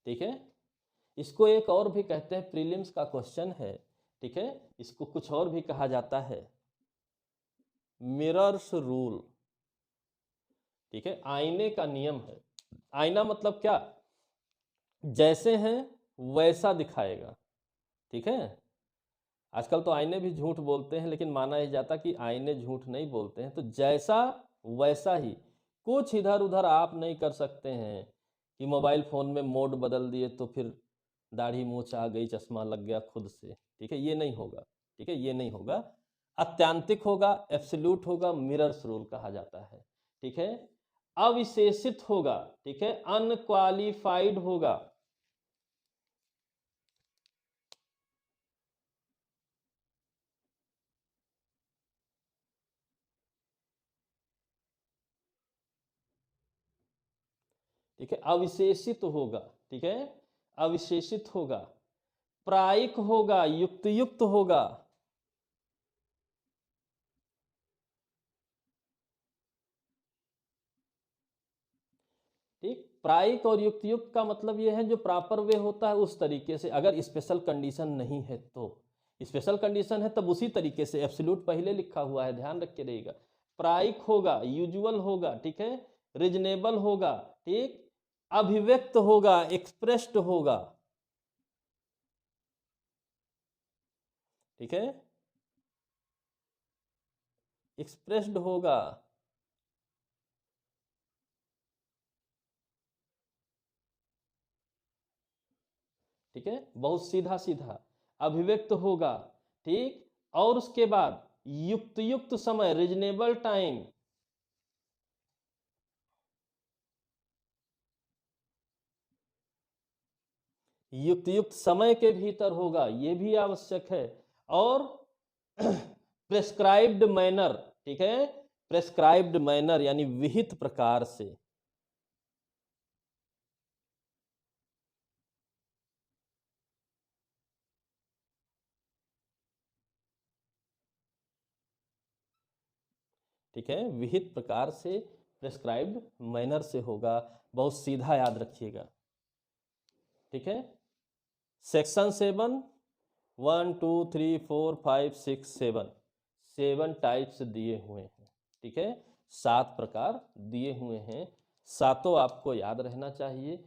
ठीक है, इसको एक और भी कहते हैं, प्रीलिम्स का क्वेश्चन है। ठीक है, इसको कुछ और भी कहा जाता है, मिरर्स रूल। ठीक है, आईने का नियम है। आईना मतलब क्या, जैसे हैं वैसा दिखाएगा। ठीक है, आजकल तो आईने भी झूठ बोलते हैं, लेकिन माना ही जाता कि आईने झूठ नहीं बोलते हैं। तो जैसा वैसा ही, कुछ इधर उधर आप नहीं कर सकते हैं कि मोबाइल फोन में मोड बदल दिए तो फिर दाढ़ी मूछ आ गई, चश्मा लग गया खुद से। ठीक है, ये नहीं होगा। ठीक है, ये नहीं होगा। अत्यांतिक होगा, एब्सोल्यूट होगा, मिरर्स रूल कहा जाता है। ठीक है, अविशेषित होगा, ठीक है, अनक्वालिफाइड होगा। ठीक है, अविशेषित होगा। ठीक है, अविशेषित होगा, प्रायिक होगा, युक्त युक्त होगा। ठीक, प्रायिक और युक्त युक्त का मतलब ये है जो प्रॉपर वे होता है उस तरीके से, अगर स्पेशल कंडीशन नहीं है तो। स्पेशल कंडीशन है तब उसी तरीके से, एब्सोल्यूट पहले लिखा हुआ है, ध्यान रख के रहिएगा। प्रायिक होगा, यूजुअल होगा, ठीक है, रीजनेबल होगा, ठीक, अभिव्यक्त होगा, एक्सप्रेस्ड होगा, ठीक है, एक्सप्रेस्ड होगा, ठीक है, बहुत सीधा सीधा अभिव्यक्त होगा, ठीक, और उसके बाद युक्त युक्त समय, रीजनेबल टाइम, युक्त युक्त समय के भीतर होगा, यह भी आवश्यक है, और प्रेस्क्राइब्ड मैनर, ठीक है, प्रेस्क्राइब्ड मैनर यानी विहित प्रकार से, ठीक है, विहित प्रकार से, प्रेस्क्राइब्ड मैनर से होगा, बहुत सीधा याद रखिएगा, ठीक है। सेक्शन 7, 1 2 3 4 5 6 7, 7 टाइप्स दिए हुए हैं, ठीक है, 7 प्रकार दिए हुए हैं, सातों आपको याद रहना चाहिए।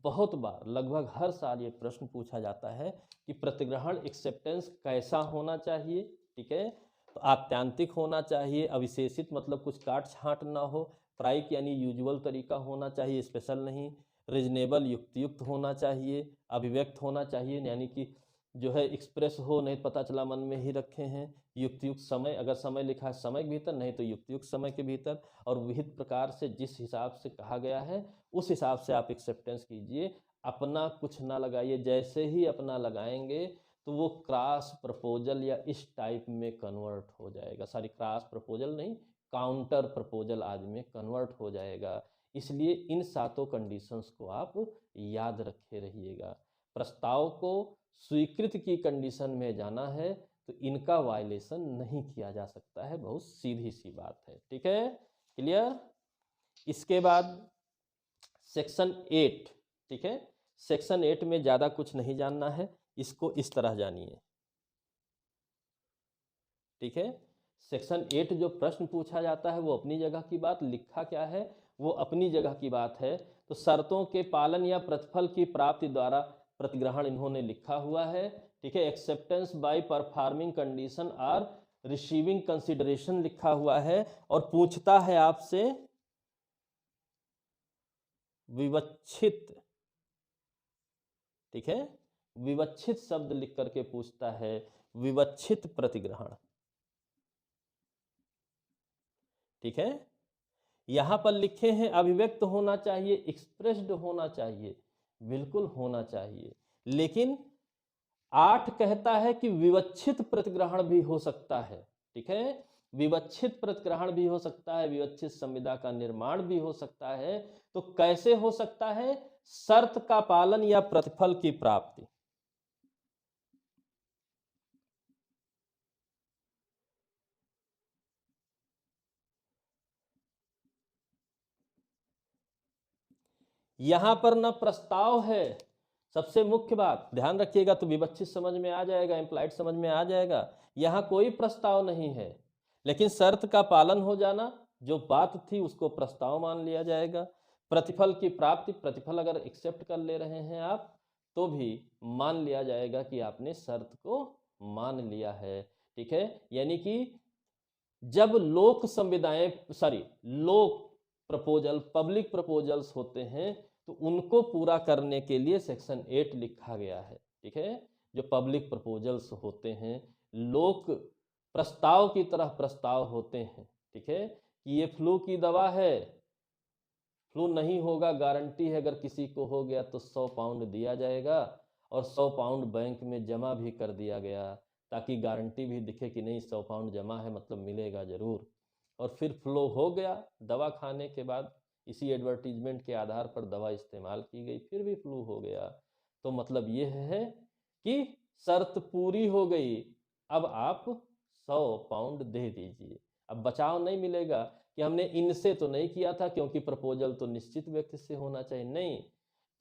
बहुत बार लगभग हर साल ये प्रश्न पूछा जाता है कि प्रतिग्रहण एक्सेप्टेंस कैसा होना चाहिए, ठीक है, तो आत्यांतिक होना चाहिए, अविशेषित मतलब कुछ काट छांट ना हो, प्रायिक यानी यूजुअल तरीका होना चाहिए, स्पेशल नहीं, रीजनेबल युक्त युक्त होना चाहिए, अभिव्यक्त होना चाहिए यानी कि जो है एक्सप्रेस हो, नहीं पता चला मन में ही रखे हैं, युक्त युक्त समय, अगर समय लिखा है समय के भीतर, नहीं तो युक्त युक्त समय के भीतर, और विहित प्रकार से जिस हिसाब से कहा गया है उस हिसाब से आप एक्सेप्टेंस कीजिए, अपना कुछ ना लगाइए, जैसे ही अपना लगाएंगे तो वो क्रॉस प्रपोजल या इस टाइप में कन्वर्ट हो जाएगा, सॉरी क्रॉस प्रपोजल नहीं, काउंटर प्रपोजल आज में कन्वर्ट हो जाएगा। इसलिए इन सातों कंडीशंस को आप याद रखे रहिएगा। प्रस्ताव को स्वीकृत की कंडीशन में जाना है तो इनका वायलेशन नहीं किया जा सकता है, बहुत सीधी सी बात है, ठीक है, क्लियर। इसके बाद सेक्शन 8, ठीक है, सेक्शन 8 में ज़्यादा कुछ नहीं जानना है, इसको इस तरह जानिए, ठीक है। सेक्शन 8 जो प्रश्न पूछा जाता है वो अपनी जगह की बात, लिखा क्या है वो अपनी जगह की बात है, तो शर्तों के पालन या प्रतिफल की प्राप्ति द्वारा प्रतिग्रहण इन्होंने लिखा हुआ है, ठीक है, एक्सेप्टेंस बाय परफॉर्मिंग कंडीशन और रिसीविंग कंसिडरेशन लिखा हुआ है, और पूछता है आपसे विवक्षित, ठीक है, विवक्षित शब्द लिख करके पूछता है, विवक्षित प्रतिग्रहण, ठीक है। यहां पर लिखे हैं अभिव्यक्त होना चाहिए, एक्सप्रेस्ड होना चाहिए, बिल्कुल होना चाहिए, लेकिन 8 कहता है कि विवक्षित प्रतिग्रहण भी हो सकता है, ठीक है, विवक्षित प्रतिग्रहण भी हो सकता है, विवक्षित संविदा का निर्माण भी हो सकता है, तो कैसे हो सकता है, शर्त का पालन या प्रतिफल की प्राप्ति, यहां पर ना प्रस्ताव है, सबसे मुख्य बात ध्यान रखिएगा, तो विवक्षित समझ में आ जाएगा, एम्प्लाइड समझ में आ जाएगा, यहां कोई प्रस्ताव नहीं है, लेकिन शर्त का पालन हो जाना जो बात थी उसको प्रस्ताव मान लिया जाएगा। प्रतिफल की प्राप्ति, प्रतिफल अगर एक्सेप्ट कर ले रहे हैं आप तो भी मान लिया जाएगा कि आपने शर्त को मान लिया है, ठीक है, यानी कि जब लोक संविदाएं, सॉरी लोक प्रपोजल, पब्लिक प्रपोजल्स होते हैं तो उनको पूरा करने के लिए सेक्शन 8 लिखा गया है, ठीक है, जो पब्लिक प्रपोजल्स होते हैं, लोक प्रस्ताव की तरह प्रस्ताव होते हैं, ठीक है, कि ये फ्लू की दवा है, फ्लू नहीं होगा गारंटी है, अगर किसी को हो गया तो 100 पाउंड दिया जाएगा, और 100 पाउंड बैंक में जमा भी कर दिया गया, ताकि गारंटी भी दिखे कि नहीं 100 पाउंड जमा है, मतलब मिलेगा जरूर, और फिर फ्लो हो गया, दवा खाने के बाद इसी एडवर्टीजमेंट के आधार पर दवा इस्तेमाल की गई, फिर भी फ्लू हो गया, तो मतलब ये है कि शर्त पूरी हो गई, अब आप 100 पाउंड दे दीजिए। अब बचाव नहीं मिलेगा कि हमने इनसे तो नहीं किया था क्योंकि प्रपोजल तो निश्चित व्यक्ति से होना चाहिए, नहीं,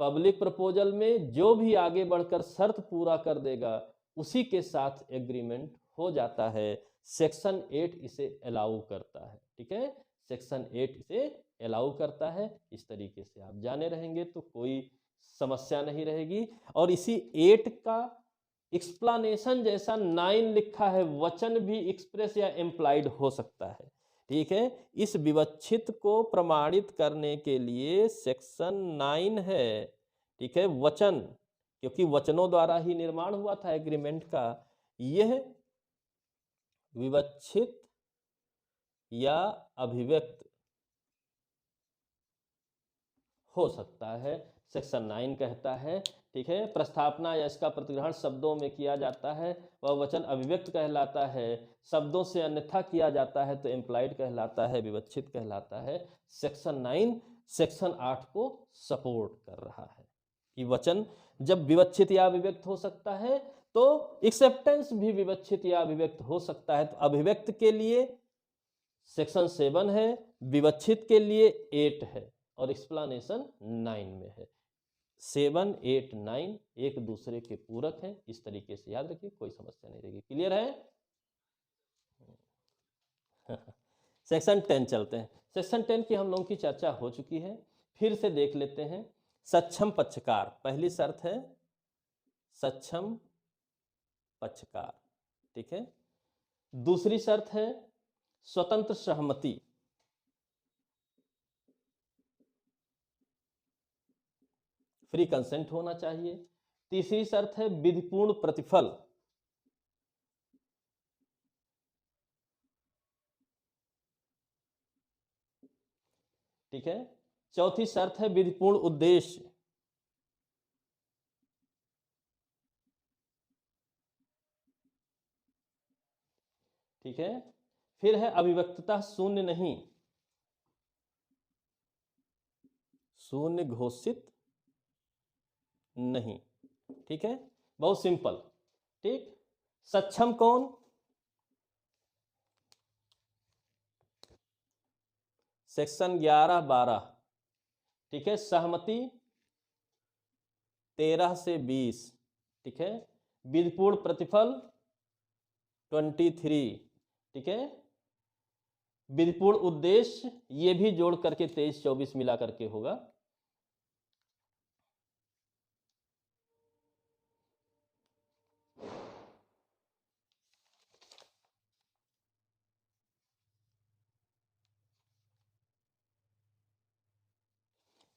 पब्लिक प्रपोजल में जो भी आगे बढ़कर शर्त पूरा कर देगा उसी के साथ एग्रीमेंट हो जाता है। सेक्शन 8 इसे अलाउ करता है, ठीक है, सेक्शन 8 इसे अलाउ करता है। इस तरीके से आप जाने रहेंगे तो कोई समस्या नहीं रहेगी। और इसी 8 का एक्सप्लानेशन जैसा 9 लिखा है, वचन भी एक्सप्रेस या एम्प्लाइड हो सकता है, ठीक है। इस विवक्षित को प्रमाणित करने के लिए सेक्शन 9 है, ठीक है, वचन, क्योंकि वचनों द्वारा ही निर्माण हुआ था एग्रीमेंट का। यह विवक्षित या अभिव्यक्त हो सकता है, सेक्शन 9 कहता है, ठीक है। प्रस्थापना या इसका प्रतिग्रहण शब्दों में किया जाता है, वह वचन अभिव्यक्त कहलाता है। शब्दों से अन्यथा किया जाता है तो एम्प्लाइड कहलाता है, विवक्षित कहलाता है। सेक्शन 9 सेक्शन 8 को सपोर्ट कर रहा है कि वचन जब विवक्षित या अभिव्यक्त हो सकता है तो एक्सेप्टेंस भी विवक्षित या अभिव्यक्त हो सकता है। तो अभिव्यक्त के लिए सेक्शन 7 है, विवक्षित के लिए 8 है और एक्सप्लेनेशन 9 में है। 7, 8, 9 एक दूसरे के पूरक हैं, इस तरीके से याद रखिए, कोई समस्या नहीं रहेगी। क्लियर है? सेक्शन 10 चलते हैं। सेक्शन 10 की हम लोगों की चर्चा हो चुकी है, फिर से देख लेते हैं। सक्षम पक्षकार, पहली शर्त है सक्षम पक्षकार, ठीक है। दूसरी शर्त है स्वतंत्र सहमति, फ्री कंसेंट होना चाहिए। तीसरी शर्त है विधिपूर्ण प्रतिफल, ठीक है। चौथी शर्त है विधिपूर्ण उद्देश्य, ठीक है। फिर है अभिव्यक्तता शून्य नहीं, शून्य घोषित नहीं, ठीक है, बहुत सिंपल, ठीक। सक्षम कौन? सेक्शन 11, 12, ठीक है। सहमति 13 से 20, ठीक है। विधिपूर्ण प्रतिफल 23, ठीक है। विधिपूर्ण उद्देश्य ये भी जोड़ करके 23, 24 मिला करके होगा।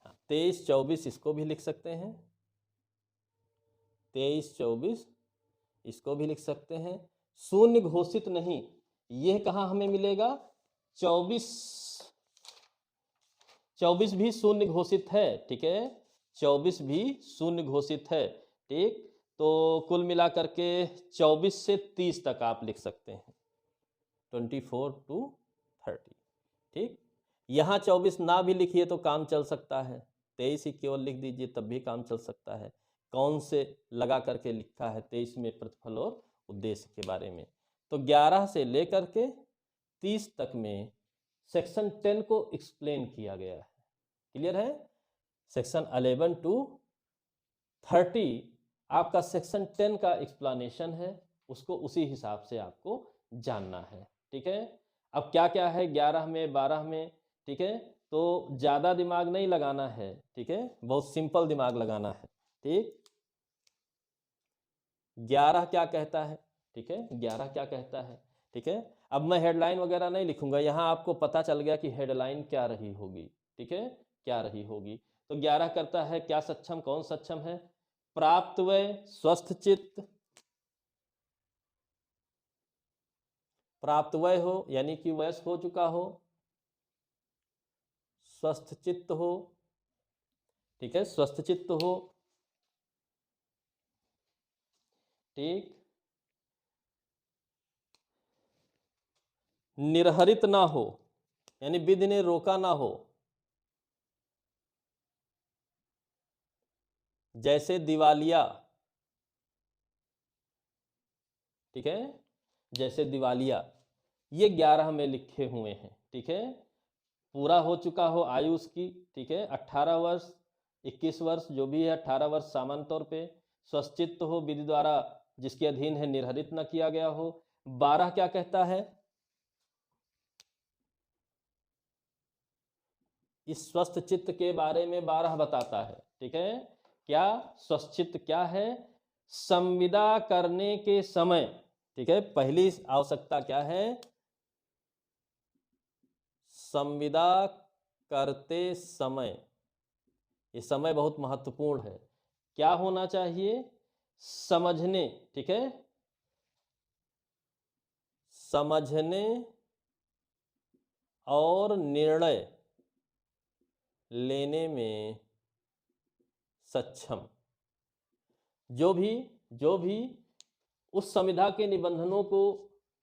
हाँ, 23, 24 इसको भी लिख सकते हैं, 23, 24 इसको भी लिख सकते हैं। शून्य घोषित नहीं, यह कहाँ हमें मिलेगा? 24, 24 भी शून्य घोषित है, ठीक है, 24 भी शून्य घोषित है, ठीक। तो कुल मिलाकर के 24 से 30 तक आप लिख सकते हैं, 24 to 30, ठीक। यहाँ 24 ना भी लिखिए तो काम चल सकता है, 23 ही केवल लिख दीजिए तब भी काम चल सकता है। कौन से लगा करके लिखा है 23 में प्रतिफल और उद्देश्य के बारे में। तो 11 से लेकर के 30 तक में सेक्शन 10 को एक्सप्लेन किया गया है। क्लियर है? सेक्शन 11 to 30 आपका सेक्शन 10 का एक्सप्लेनेशन है, उसको उसी हिसाब से आपको जानना है, ठीक है। अब क्या क्या है 11 में, 12 में, ठीक है, तो ज़्यादा दिमाग नहीं लगाना है, ठीक है, बहुत सिंपल दिमाग लगाना है, ठीक। 11 क्या कहता है, ठीक है, 11 क्या कहता है, ठीक है। अब मैं हेडलाइन वगैरह नहीं लिखूंगा, यहाँ आपको पता चल गया कि हेडलाइन क्या रही होगी, ठीक है, क्या रही होगी। तो 11 करता है क्या सक्षम, कौन सक्षम है? प्राप्त व स्वस्थ चित्त, प्राप्त वय हो यानी कि वयस्क हो चुका हो, स्वस्थ चित्त हो, ठीक है, स्वस्थ चित्त हो, ठीक। निर्हरित ना हो यानी विधि ने रोका ना हो, जैसे दिवालिया, ठीक है, जैसे दिवालिया, ये 11 में लिखे हुए हैं, ठीक है। पूरा हो चुका हो आयु उसकी, ठीक है, 18 वर्ष 21 वर्ष जो भी है, 18 वर्ष सामान्य तौर पे, स्वश्चित हो, विधि द्वारा जिसके अधीन है, निर्हरित न किया गया हो। 12 क्या कहता है, इस स्वस्थ चित्त के बारे में 12 बताता है, ठीक है। क्या स्वस्थ चित्त क्या है, संविदा करने के समय, ठीक है, पहली आवश्यकता क्या है, संविदा करते समय, ये समय बहुत महत्वपूर्ण है, क्या होना चाहिए, समझने, ठीक है, समझने और निर्णय लेने में सक्षम। जो भी उस संविदा के निबंधनों को,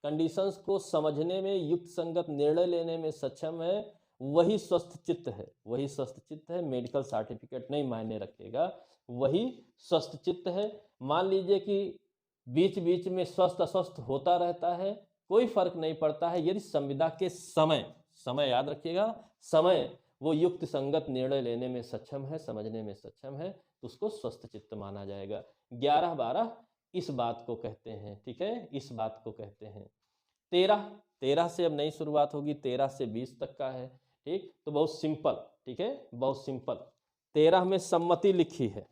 कंडीशंस को समझने में, युक्त संगत निर्णय लेने में सक्षम है, वही स्वस्थ चित्त है, वही स्वस्थ चित्त है। मेडिकल सर्टिफिकेट नहीं मायने रखेगा, वही स्वस्थ चित्त है। मान लीजिए कि बीच बीच में स्वस्थ अस्वस्थ होता रहता है, कोई फर्क नहीं पड़ता है, यदि संविदा के समय याद रखिएगा, समय वो युक्त संगत निर्णय लेने में सक्षम है, समझने में सक्षम है, तो उसको स्वस्थ चित्त माना जाएगा। 11 12 इस बात को कहते हैं, ठीक है, इस बात को कहते हैं। 13 से अब नई शुरुआत होगी, 13 से 20 तक का है, ठीक, तो बहुत सिंपल, ठीक है, बहुत सिंपल। 13 में सम्मति लिखी है,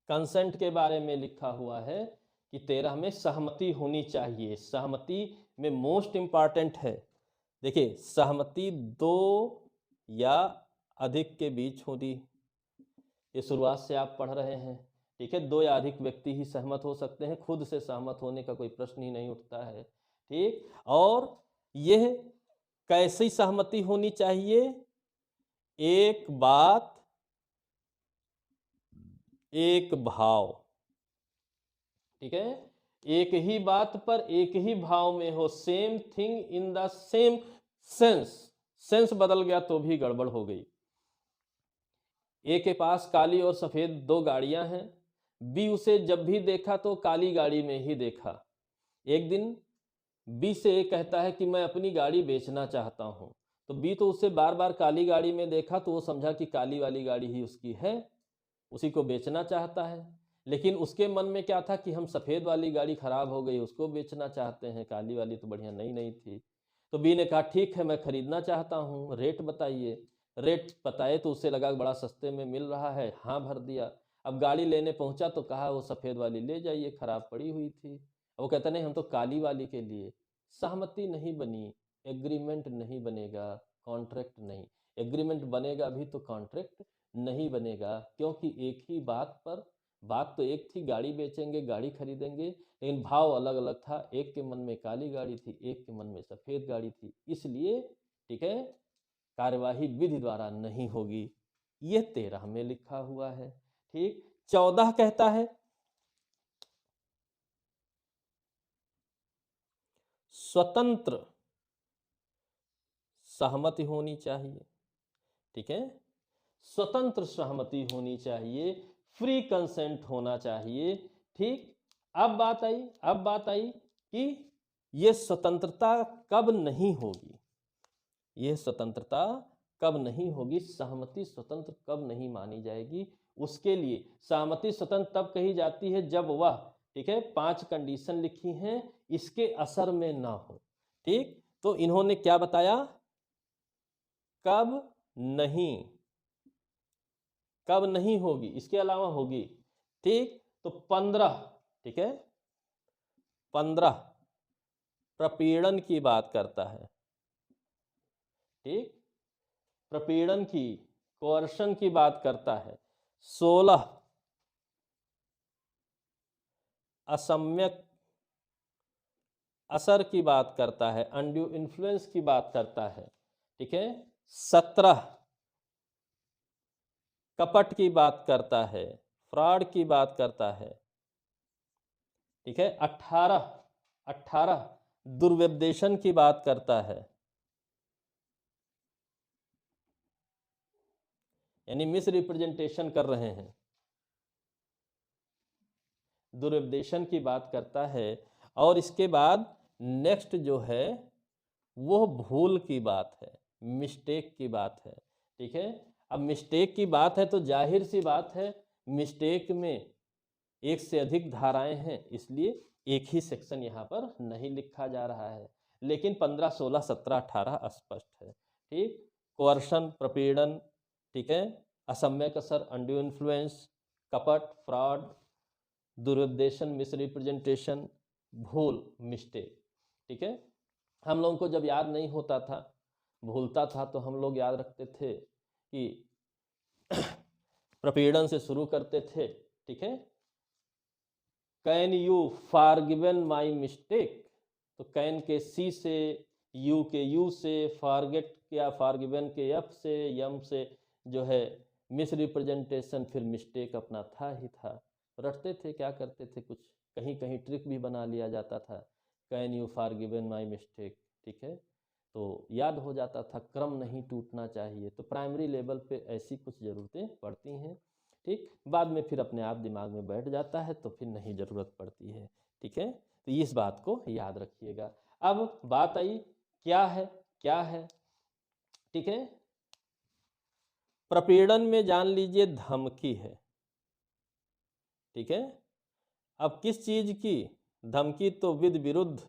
कंसेंट के बारे में लिखा हुआ है कि 13 में सहमति होनी चाहिए। सहमति में मोस्ट इंपॉर्टेंट है, देखिए, सहमति 2 या अधिक के बीच होगी, ये शुरुआत से आप पढ़ रहे हैं, ठीक है। 2 या अधिक व्यक्ति ही सहमत हो सकते हैं, खुद से सहमत होने का कोई प्रश्न ही नहीं उठता है, ठीक। और यह कैसी सहमति होनी चाहिए, एक बात एक भाव, ठीक है, एक ही बात पर एक ही भाव में हो, same thing in the same sense. Sense बदल गया तो भी गड़बड़ हो गई। ए के पास काली और सफेद 2 गाड़ियां हैं, बी उसे जब भी देखा तो काली गाड़ी में ही देखा। एक दिन बी से ए कहता है कि मैं अपनी गाड़ी बेचना चाहता हूं, तो बी तो उसे बार बार काली गाड़ी में देखा, तो वो समझा कि काली वाली गाड़ी ही उसकी है, उसी को बेचना चाहता है। लेकिन उसके मन में क्या था कि हम सफेद वाली गाड़ी खराब हो गई, उसको बेचना चाहते हैं, काली वाली तो बढ़िया नई नई थी। तो बी ने कहा ठीक है, मैं खरीदना चाहता हूँ, रेट बताइए। रेट बताए तो उसे लगा बड़ा सस्ते में मिल रहा है, हाँ भर दिया। अब गाड़ी लेने पहुंचा तो कहा वो सफेद वाली ले जाइए, खराब पड़ी हुई थी। वो कहता नहीं, हम तो काली वाली के लिए। सहमति नहीं बनी, एग्रीमेंट नहीं बनेगा, कॉन्ट्रैक्ट नहीं। एग्रीमेंट बनेगा भी तो कॉन्ट्रैक्ट नहीं बनेगा, क्योंकि एक ही बात पर, बात तो एक थी, गाड़ी बेचेंगे, गाड़ी खरीदेंगे, लेकिन भाव अलग अलग था। एक के मन में काली गाड़ी थी, एक के मन में सफेद गाड़ी थी, इसलिए, ठीक है, कार्यवाही विधि द्वारा नहीं होगी। ये 13 में लिखा हुआ है, ठीक। 14 कहता है स्वतंत्र सहमति होनी चाहिए, ठीक है, स्वतंत्र सहमति होनी चाहिए, फ्री कंसेंट होना चाहिए, ठीक। अब बात आई कि यह स्वतंत्रता कब नहीं होगी, यह स्वतंत्रता कब नहीं होगी, सहमति स्वतंत्र कब नहीं मानी जाएगी। उसके लिए सहमति स्वतंत्र तब कही जाती है जब वह, ठीक है, 5 कंडीशन लिखी हैं, इसके असर में ना हो, ठीक। तो इन्होंने क्या बताया, कब नहीं, कब नहीं होगी, इसके अलावा होगी, ठीक। तो 15, ठीक है, 15 प्रपीड़न की बात करता है, ठीक, प्रपीड़न की, कोर्शन की बात करता है। 16 असम्यक असर की बात करता है, अनड्यू इन्फ्लुएंस की बात करता है, ठीक है। 17 कपट की बात करता है, फ्रॉड की बात करता है, ठीक है। 18 दुर्व्यपदेशन की बात करता है, यानी मिस रिप्रेजेंटेशन कर रहे हैं, दुरुपदेशन की बात करता है। और इसके बाद नेक्स्ट जो है वो भूल की बात है, मिस्टेक की बात है। ठीक है, अब मिस्टेक की बात है तो जाहिर सी बात है मिस्टेक में एक से अधिक धाराएं हैं, इसलिए एक ही सेक्शन यहाँ पर नहीं लिखा जा रहा है। लेकिन 15, 16, 17, 18 स्पष्ट है। ठीक, कोअर्शन, प्रपीड़न, ठीक है, असम्यक असर, अनड्यू इन्फ्लुएंस, कपट, फ्रॉड, दुरुपदेशन, मिसरिप्रेजेंटेशन, भूल, मिस्टेक। ठीक है, हम लोगों को जब याद नहीं होता था, भूलता था, तो हम लोग याद रखते थे कि प्रपीड़न से शुरू करते थे। ठीक है, can you forgiven my mistake, तो कैन के सी से, यू के यू से, फॉरगेट या फॉरगिवन के एफ से, यम से जो है मिस रिप्रेजेंटेशन, फिर मिस्टेक अपना था ही था। रटते थे, क्या करते थे, कुछ कहीं कहीं ट्रिक भी बना लिया जाता था, can you forgiven my mistake. ठीक है, तो याद हो जाता था, क्रम नहीं टूटना चाहिए। तो प्राइमरी लेवल पे ऐसी कुछ ज़रूरतें पड़ती हैं। ठीक, बाद में फिर अपने आप दिमाग में बैठ जाता है तो फिर नहीं ज़रूरत पड़ती है। ठीक है, तो इस बात को याद रखिएगा। अब बात आई क्या है, क्या है। ठीक है, प्रपीड़न में जान लीजिए धमकी है। ठीक है, अब किस चीज की धमकी, तो विद विरुद्ध।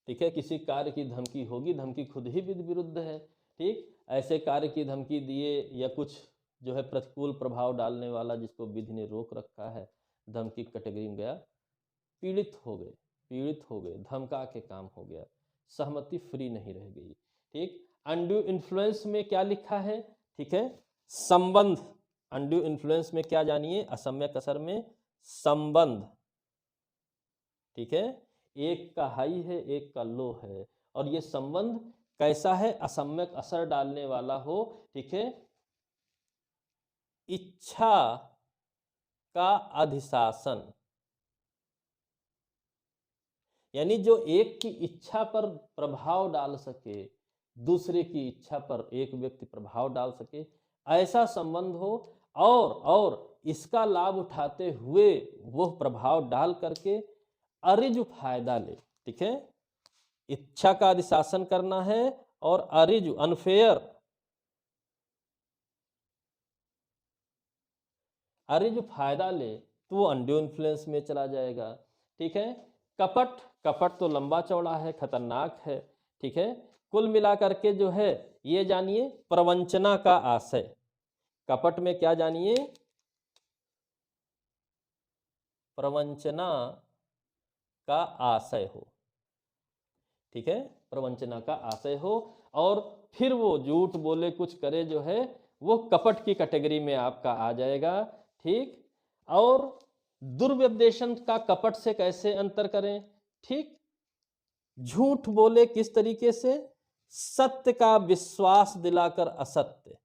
ठीक है, किसी कार्य की धमकी होगी, धमकी खुद ही विद विरुद्ध है। ठीक, ऐसे कार्य की धमकी दिए या कुछ जो है प्रतिकूल प्रभाव डालने वाला, जिसको विधि ने रोक रखा है, धमकी कैटेगरी में गया। पीड़ित हो गए, पीड़ित हो गए, धमका के काम हो गया, सहमति फ्री नहीं रह गई। ठीक, अनड्यू इन्फ्लुएंस में क्या लिखा है, ठीक है, संबंध। अनड्यू इन्फ्लुएंस में क्या जानिए, असम्यक असर में संबंध। ठीक है, एक का हाई है, एक का लो है, और ये संबंध कैसा है, असम्यक असर डालने वाला हो। ठीक है, इच्छा का अधिशासन, यानी जो एक की इच्छा पर प्रभाव डाल सके, दूसरे की इच्छा पर एक व्यक्ति प्रभाव डाल सके, ऐसा संबंध हो, और इसका लाभ उठाते हुए वो प्रभाव डाल करके अरिज फायदा ले। ठीक है, इच्छा का अधिशासन करना है और अरिज अनफेयर, अरिज फायदा ले तो वो अनड्यू इन्फ्लुएंस में चला जाएगा। ठीक है, कपट, कपट तो लंबा चौड़ा है, खतरनाक है। ठीक है, कुल मिलाकर के जो है ये जानिए प्रवंचना का आशय। कपट में क्या जानिए, प्रवंचना का आशय हो। ठीक है, प्रवंचना का आशय हो, और फिर वो झूठ बोले, कुछ करे, जो है वो कपट की कैटेगरी में आपका आ जाएगा। ठीक, और दुर्व्यपदेशन का कपट से कैसे अंतर करें। ठीक, झूठ बोले किस तरीके से, सत्य का विश्वास दिलाकर असत्य,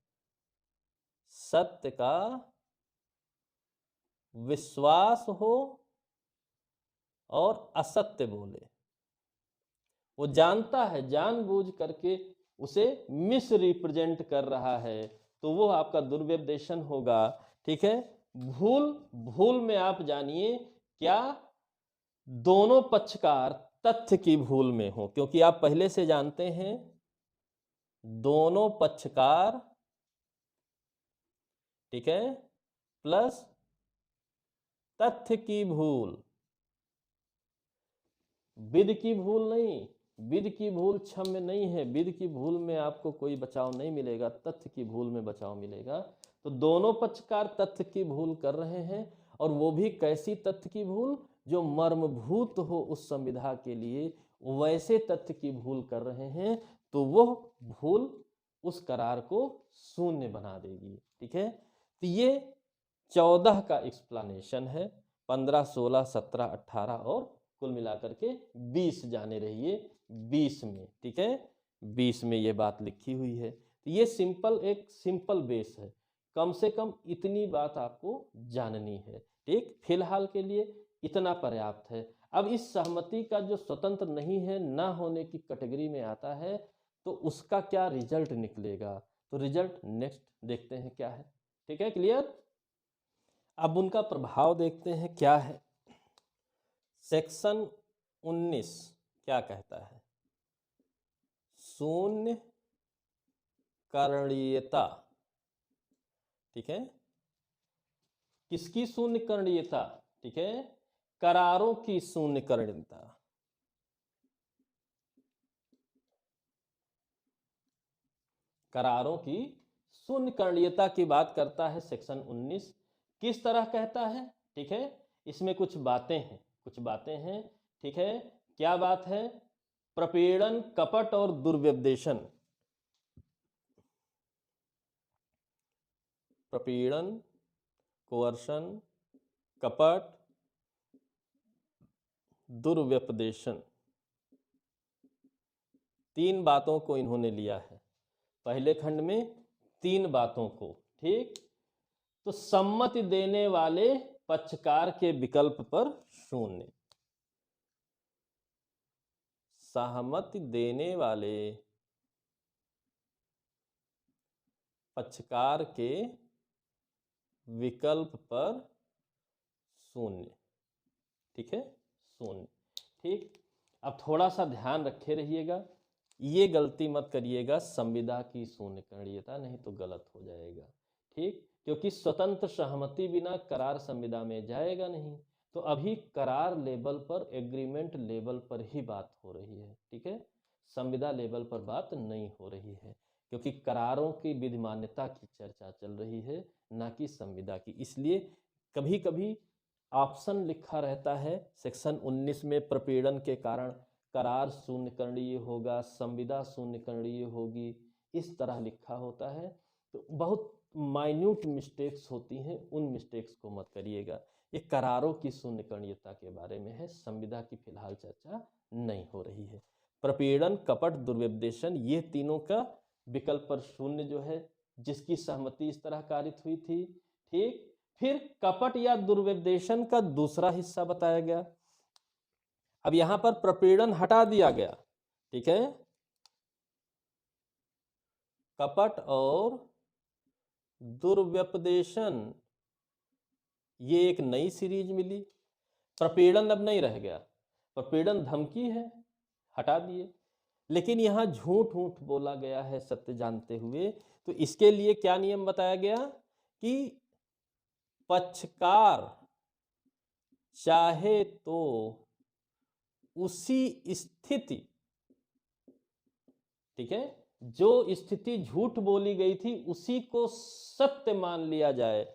सत्य का विश्वास हो और असत्य बोले। वो जानता है, जानबूझ करके उसे मिस रिप्रेजेंट कर रहा है, तो वो आपका दुर्व्यपदेशन होगा। ठीक है, भूल, भूल में आप जानिए क्या, दोनों पक्षकार तथ्य की भूल में हो, क्योंकि आप पहले से जानते हैं दोनों पक्षकार, ठीक है, प्लस तथ्य की भूल, विधि की भूल नहीं। विधि की भूल क्षम्य नहीं है, विधि की भूल में आपको कोई बचाव नहीं मिलेगा, तथ्य की भूल में बचाव मिलेगा। तो दोनों पक्षकार तथ्य की भूल कर रहे हैं, और वो भी कैसी तथ्य की भूल, जो मर्मभूत हो उस संविधा के लिए, वैसे तथ्य की भूल कर रहे हैं, तो वो भूल उस करार को शून्य बना देगी। ठीक है, तो ये 14 का एक्सप्लेनेशन है, 15, 16, 17, 18 और कुल मिलाकर के 20 जाने रहिए 20 में। ठीक है, 20 में ये बात लिखी हुई है। तो ये सिंपल, एक सिंपल बेस है, कम से कम इतनी बात आपको जाननी है। ठीक, फिलहाल के लिए इतना पर्याप्त है। अब इस सहमति का जो स्वतंत्र नहीं है, ना होने की कैटेगरी में आता है, तो उसका क्या रिजल्ट निकलेगा, तो रिजल्ट नेक्स्ट देखते हैं क्या है। ठीक है, क्लियर। अब उनका प्रभाव देखते हैं क्या है। सेक्शन 19 क्या कहता है? शून्य करणीयता। ठीक है, किसकी शून्य करणीयता? ठीक है, करारों की शून्य करणीयता। करारों की शून्य करणीयता की बात करता है सेक्शन 19। किस तरह कहता है? ठीक है, इसमें कुछ बातें हैं। ठीक है, क्या बात है? प्रपीड़न, कपट और दुर्व्यपदेशन। प्रपीड़न, कोअर्शन, कपट, दुर्व्यपदेशन, तीन बातों को इन्होंने लिया है पहले खंड में, तीन बातों को। ठीक, तो सम्मति देने वाले पक्षकार के विकल्प पर शून्य, सहमति देने वाले पक्षकार के विकल्प पर शून्य। ठीक है, शून्य। ठीक, अब थोड़ा सा ध्यान रखे रहिएगा, ये गलती मत करिएगा संविदा की शून्य करणीयता, नहीं तो गलत हो जाएगा। ठीक, क्योंकि स्वतंत्र सहमति बिना करार संविदा में जाएगा नहीं। तो अभी करार लेवल पर, एग्रीमेंट लेवल पर ही बात हो रही है। ठीक है, संविदा लेवल पर बात नहीं हो रही है, क्योंकि करारों की विधिमान्यता की चर्चा चल रही है, ना कि संविदा की। इसलिए कभी कभी ऑप्शन लिखा रहता है सेक्शन 19 में, प्रपीड़न के कारण करार शून्य करणीय होगा, संविदा शून्य करणीय होगी, इस तरह लिखा होता है। तो बहुत माइन्यूट मिस्टेक्स होती हैं, उन मिस्टेक्स को मत करिएगा। ये करारों की शून्य करणीयता के बारे में है, संविदा की फिलहाल चर्चा नहीं हो रही है। प्रपीड़न, कपट, दुर्व्यपदेशन, ये तीनों का विकल्प पर शून्य जो है, जिसकी सहमति इस तरह कारित हुई थी। ठीक, फिर कपट या दुर्व्यपदेशन का दूसरा हिस्सा बताया गया। अब यहां पर प्रपीड़न हटा दिया गया। ठीक है, कपट और दुर्व्यपदेशन, ये एक नई सीरीज मिली। प्रपीड़न अब नहीं रह गया, प्रपीड़न धमकी है, हटा दिए। लेकिन यहां झूठ ऊठ बोला गया है सत्य जानते हुए, तो इसके लिए क्या नियम बताया गया कि पक्षकार चाहे तो उसी स्थिति, ठीक है, जो स्थिति झूठ बोली गई थी उसी को सत्य मान लिया जाए।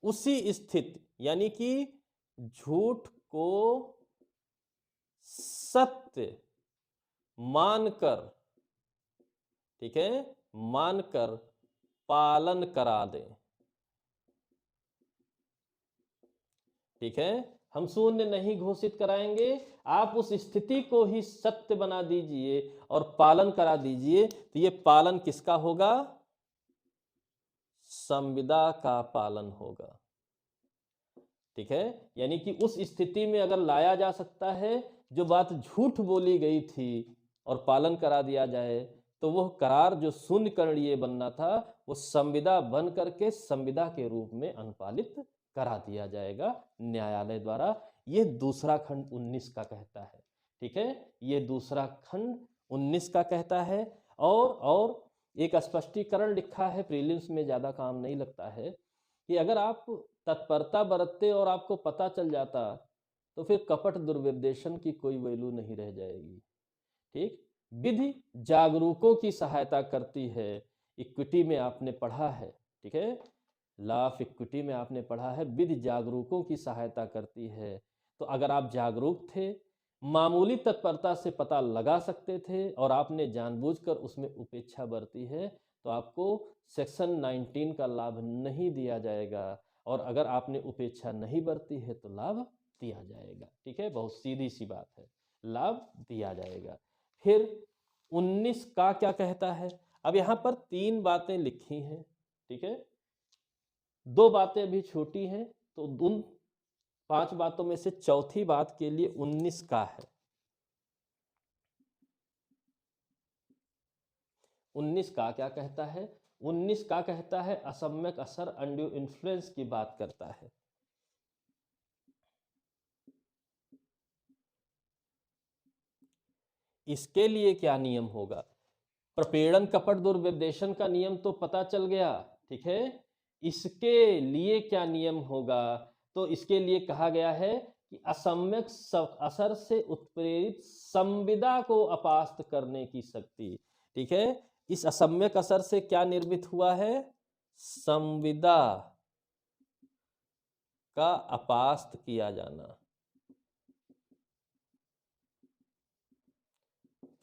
उसी स्थिति यानी कि झूठ को सत्य मानकर, ठीक है, मानकर पालन करा दें। ठीक है, हम शून्य नहीं घोषित कराएंगे, आप उस स्थिति को ही सत्य बना दीजिए और पालन करा दीजिए। तो ये पालन किसका होगा? संविदा का पालन होगा। ठीक है, यानी कि उस स्थिति में अगर लाया जा सकता है, जो बात झूठ बोली गई थी और पालन करा दिया जाए, तो वह करार जो शून्य करणीय बनना था, वो संविदा बन करके संविदा के रूप में अनुपालित करा दिया जाएगा न्यायालय द्वारा। ये दूसरा खंड 19 का कहता है। ठीक है, ये दूसरा खंड 19 का कहता है। और एक स्पष्टीकरण लिखा है, प्रीलिम्स में ज़्यादा काम नहीं लगता है, कि अगर आप तत्परता बरतते और आपको पता चल जाता, तो फिर कपट दुर्व्यपदेशन की कोई वैल्यू नहीं रह जाएगी। ठीक, विधि जागरूकों की सहायता करती है। इक्विटी में आपने पढ़ा है, ठीक है, लॉ ऑफ इक्विटी में आपने पढ़ा है, विधि जागरूकों की सहायता करती है। तो अगर आप जागरूक थे, मामूली तत्परता से पता लगा सकते थे और आपने जानबूझकर उसमें उपेक्षा बरती है, तो आपको सेक्शन 19 का लाभ नहीं दिया जाएगा। और अगर आपने उपेक्षा नहीं बरती है तो लाभ दिया जाएगा। ठीक है, बहुत सीधी सी बात है, लाभ दिया जाएगा। फिर 19 का क्या कहता है? अब यहां पर तीन बातें लिखी हैं। ठीक है, दो बातें अभी छोटी हैं, तो उन 5 बातों में से चौथी बात के लिए 19 का है। 19 का क्या कहता है? 19 का कहता है असम्यक असर, अनड्यू इन्फ्लुएंस की बात करता है। इसके लिए क्या नियम होगा? प्रपीड़न कपट दुर्व्यवदेशन का नियम तो पता चल गया, ठीक है। इसके लिए क्या नियम होगा? तो इसके लिए कहा गया है कि असम्यक असर से उत्प्रेरित संविदा को अपास्त करने की शक्ति, ठीक है। इस असम्यक असर से क्या निर्मित हुआ है? संविदा का अपास्त किया जाना।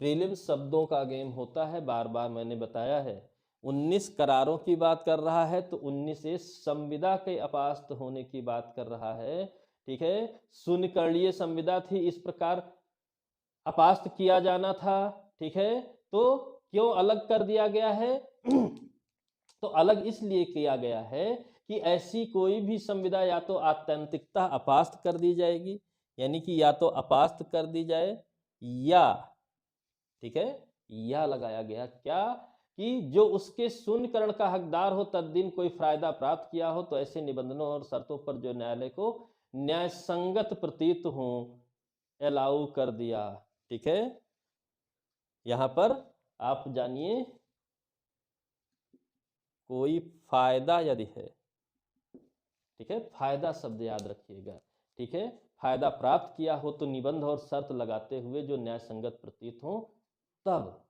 प्रीलिम्स शब्दों का गेम होता है, बार बार मैंने बताया है। 19 करारों की बात कर रहा है तो 19 संविदा के अपास्त होने की बात कर रहा है, ठीक है। शून्यकर्णीय संविदा थी, इस प्रकार अपास्त किया जाना था, ठीक है। तो क्यों अलग कर दिया गया है? तो अलग इसलिए किया गया है कि ऐसी कोई भी संविदा या तो आत्यंतिकता अपास्त कर दी जाएगी, यानी कि या तो अपास्त कर दी जाए, या, ठीक है, यह लगाया गया क्या कि जो उसके शून्यकरण का हकदार हो तद्दिन कोई फायदा प्राप्त किया हो तो ऐसे निबंधनों और शर्तों पर जो न्यायालय को न्यायसंगत प्रतीत हो अलाउ कर दिया, ठीक है। यहां पर आप जानिए, कोई फायदा यदि है, ठीक है, फायदा शब्द याद रखिएगा, ठीक है। फायदा प्राप्त किया हो तो निबंध और शर्त लगाते हुए जो न्याय संगत प्रतीत हो तब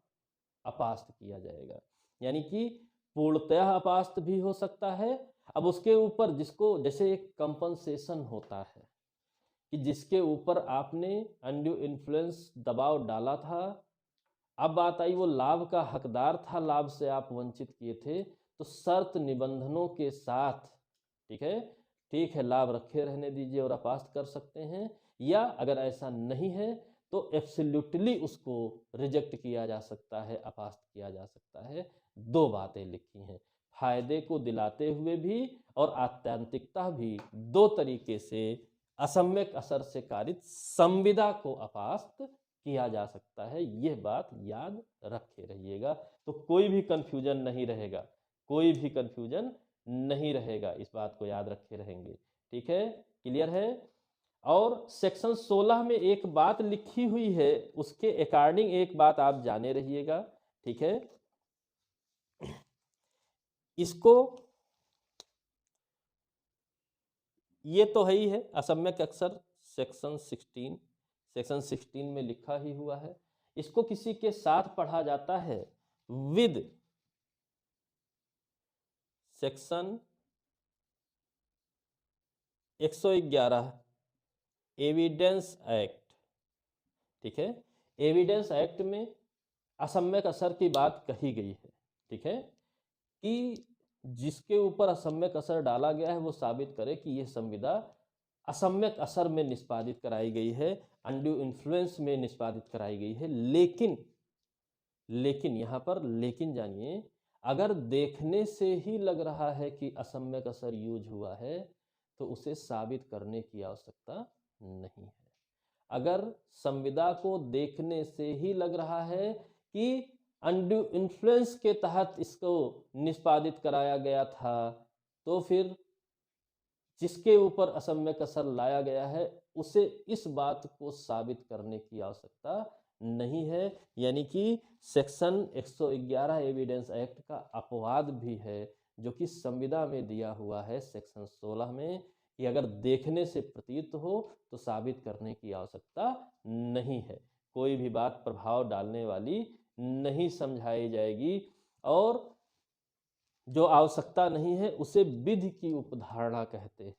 अपास्त किया जाएगा, यानी कि पूर्णतः अपास्त भी हो सकता है। अब उसके ऊपर जिसको, जैसे एक कंपनसेशन होता है कि जिसके ऊपर आपने अनड्यू इन्फ्लुएंस दबाव डाला था, अब बात आई वो लाभ का हकदार था, लाभ से आप वंचित किए थे, तो शर्त निबंधनों के साथ, ठीक है, ठीक है, लाभ रखे रहने दीजिए और अपास्त कर सकते हैं, या अगर ऐसा नहीं है तो एब्सोल्युटली उसको रिजेक्ट किया जा सकता है, अपास्त किया जा सकता है। दो बातें लिखी हैं, फायदे को दिलाते हुए भी और आत्यंतिकता भी, दो तरीके से असम्यक असर से कारित संविदा को अपास्त किया जा सकता है। यह बात याद रखे रहिएगा, तो कोई भी कंफ्यूजन नहीं रहेगा, कोई भी कंफ्यूजन नहीं रहेगा, इस बात को याद रखे रहेंगे, ठीक है, क्लियर है। और सेक्शन 16 में एक बात लिखी हुई है, उसके अकॉर्डिंग एक बात आप जाने रहिएगा, ठीक है। इसको, ये तो है ही है असम्यक अक्षर, सेक्शन 16 में लिखा ही हुआ है। इसको किसी के साथ पढ़ा जाता है विद सेक्शन 111 एविडेंस एक्ट, ठीक है। एविडेंस एक्ट में असम्यक असर की बात कही गई है, ठीक है, कि जिसके ऊपर असम्यक असर डाला गया है वो साबित करे कि यह संविदा असम्यक असर में निष्पादित कराई गई है, अनड्यू इन्फ्लुएंस में निष्पादित कराई गई है। लेकिन यहां पर लेकिन जानिए, अगर देखने से ही लग रहा है कि असम्यक असर यूज हुआ है तो उसे साबित करने की आवश्यकता नहीं है। अगर संविदा को देखने से ही लग रहा है कि अनड्यू इन्फ्लुएंस के तहत इसको निष्पादित कराया गया था, तो फिर जिसके ऊपर असम्यक असर लाया गया है उसे इस बात को साबित करने की आवश्यकता नहीं है, यानी कि सेक्शन 111 एविडेंस एक्ट का अपवाद भी है जो कि संविदा में दिया हुआ है सेक्शन 16 में, कि अगर देखने से प्रतीत हो तो साबित करने की आवश्यकता नहीं है, कोई भी बात प्रभाव डालने वाली नहीं समझाई जाएगी, और जो आवश्यकता नहीं है उसे विधि की उपधारणा कहते हैं,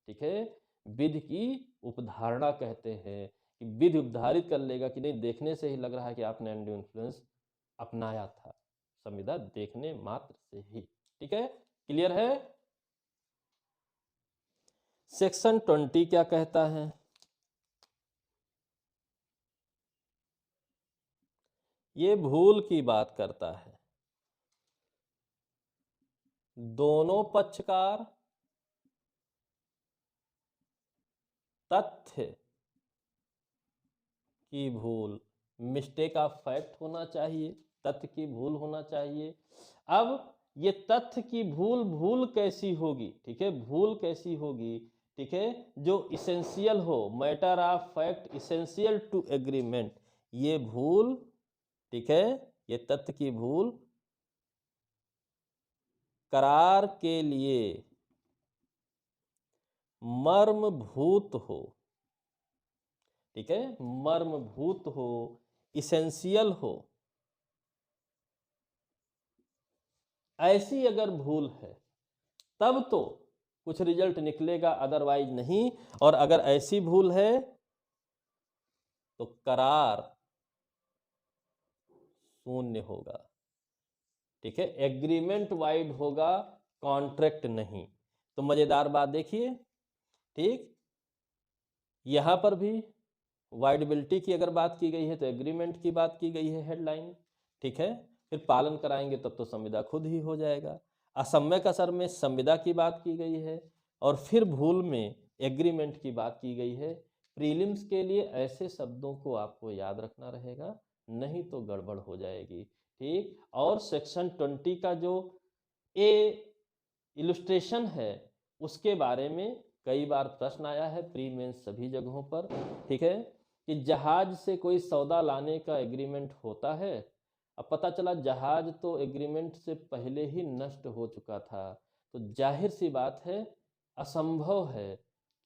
ठीक है। विधि की उपधारणा कहते हैं कि विधि उपधारित कर लेगा कि नहीं, देखने से ही लग रहा है कि आपने अनड्यू इन्फ्लुएंस अपनाया था, संविदा देखने मात्र से ही, ठीक है, क्लियर है। सेक्शन 20 क्या कहता है? ये भूल की बात करता है। दोनों पक्षकार तथ्य की भूल, मिस्टेक ऑफ फैक्ट होना चाहिए, तथ्य की भूल होना चाहिए। अब ये तथ्य की भूल भूल कैसी होगी, ठीक है, भूल कैसी होगी, ठीक है, जो इसेंशियल हो, matter of fact essential to agreement, ये भूल, ठीक है, ये तथ्य की भूल करार के लिए मर्मभूत हो, ठीक है, मर्मभूत हो, इसेंशियल हो, ऐसी अगर भूल है तब तो कुछ रिजल्ट निकलेगा, अदरवाइज नहीं। और अगर ऐसी भूल है तो करार शून्य होगा, ठीक है, एग्रीमेंट वाइड होगा, कॉन्ट्रैक्ट नहीं। तो मजेदार बात देखिए, ठीक, यहां पर भी वाइडेबिलिटी की अगर बात की गई है तो एग्रीमेंट की बात की गई है, हेडलाइन, ठीक है, फिर पालन कराएंगे तब तो संविदा खुद ही हो जाएगा। असम्यक असर में संविदा की बात की गई है और फिर भूल में एग्रीमेंट की बात की गई है। प्रीलिम्स के लिए ऐसे शब्दों को आपको याद रखना रहेगा, नहीं तो गड़बड़ हो जाएगी, ठीक। और सेक्शन 20 का जो ए इलस्ट्रेशन है उसके बारे में कई बार प्रश्न आया है प्री मेंस सभी जगहों पर, ठीक है, कि जहाज से कोई सौदा लाने का एग्रीमेंट होता है। अब पता चला जहाज तो एग्रीमेंट से पहले ही नष्ट हो चुका था, तो जाहिर सी बात है, असंभव है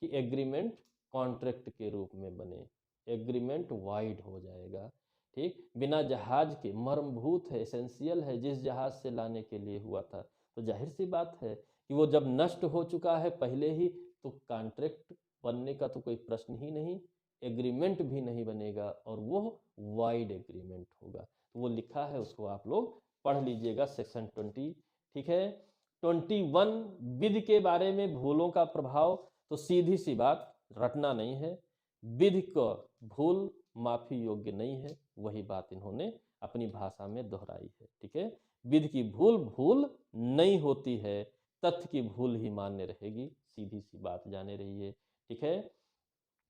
कि एग्रीमेंट कॉन्ट्रैक्ट के रूप में बने, एग्रीमेंट वाइड हो जाएगा, ठीक। बिना जहाज के मर्मभूत है, एसेंशियल है, जिस जहाज से लाने के लिए हुआ था, तो जाहिर सी बात है कि वो जब नष्ट हो चुका है पहले ही, तो कॉन्ट्रैक्ट बनने का तो कोई प्रश्न ही नहीं, एग्रीमेंट भी नहीं बनेगा और वो वाइड एग्रीमेंट होगा। तो वो लिखा है, उसको आप लोग पढ़ लीजिएगा, सेक्शन 20, ठीक है। 21 विधि के बारे में भूलों का प्रभाव, तो सीधी सी बात, रटना नहीं है, विधि को भूल माफी योग्य नहीं है, वही बात इन्होंने अपनी भाषा में दोहराई है, ठीक है। विधि की भूल भूल नहीं होती है, तथ्य की भूल ही मान्य रहेगी, सीधी सी बात जाने रही है, ठीक है।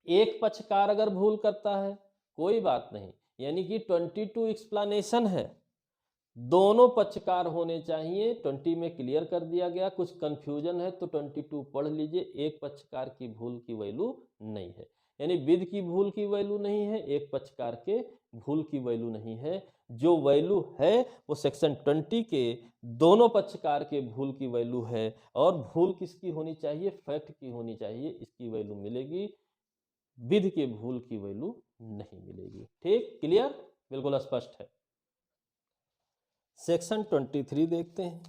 एक पक्षकार अगर भूल करता है कोई बात नहीं, यानी कि 22 एक्सप्लेनेशन है, दोनों पक्षकार होने चाहिए, 20 में क्लियर कर दिया गया। कुछ कंफ्यूजन है तो 22 पढ़ लीजिए, एक पक्षकार की भूल की वैल्यू नहीं है, यानी विधि की भूल की वैल्यू नहीं है, एक पक्षकार के भूल की वैल्यू नहीं है। जो वैल्यू है वो सेक्शन 20 के दोनों पक्षकार के भूल की वैल्यू है, और भूल किसकी होनी चाहिए, फैक्ट की होनी चाहिए, इसकी वैल्यू मिलेगी, विधि के भूल की वैल्यू नहीं मिलेगी, ठीक, क्लियर, बिल्कुल स्पष्ट है। सेक्शन 23 देखते हैं।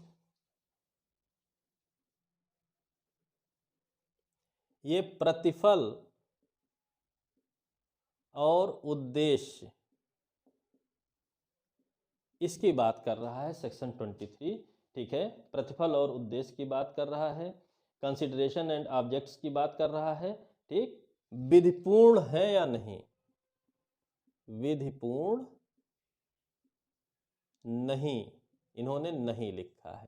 ये प्रतिफल और उद्देश्य, इसकी बात कर रहा है सेक्शन 23, ठीक है, प्रतिफल और उद्देश्य की बात कर रहा है, कंसिडरेशन एंड ऑब्जेक्ट्स की बात कर रहा है, ठीक। विधिपूर्ण है या नहीं, विधिपूर्ण नहीं, इन्होंने नहीं लिखा है,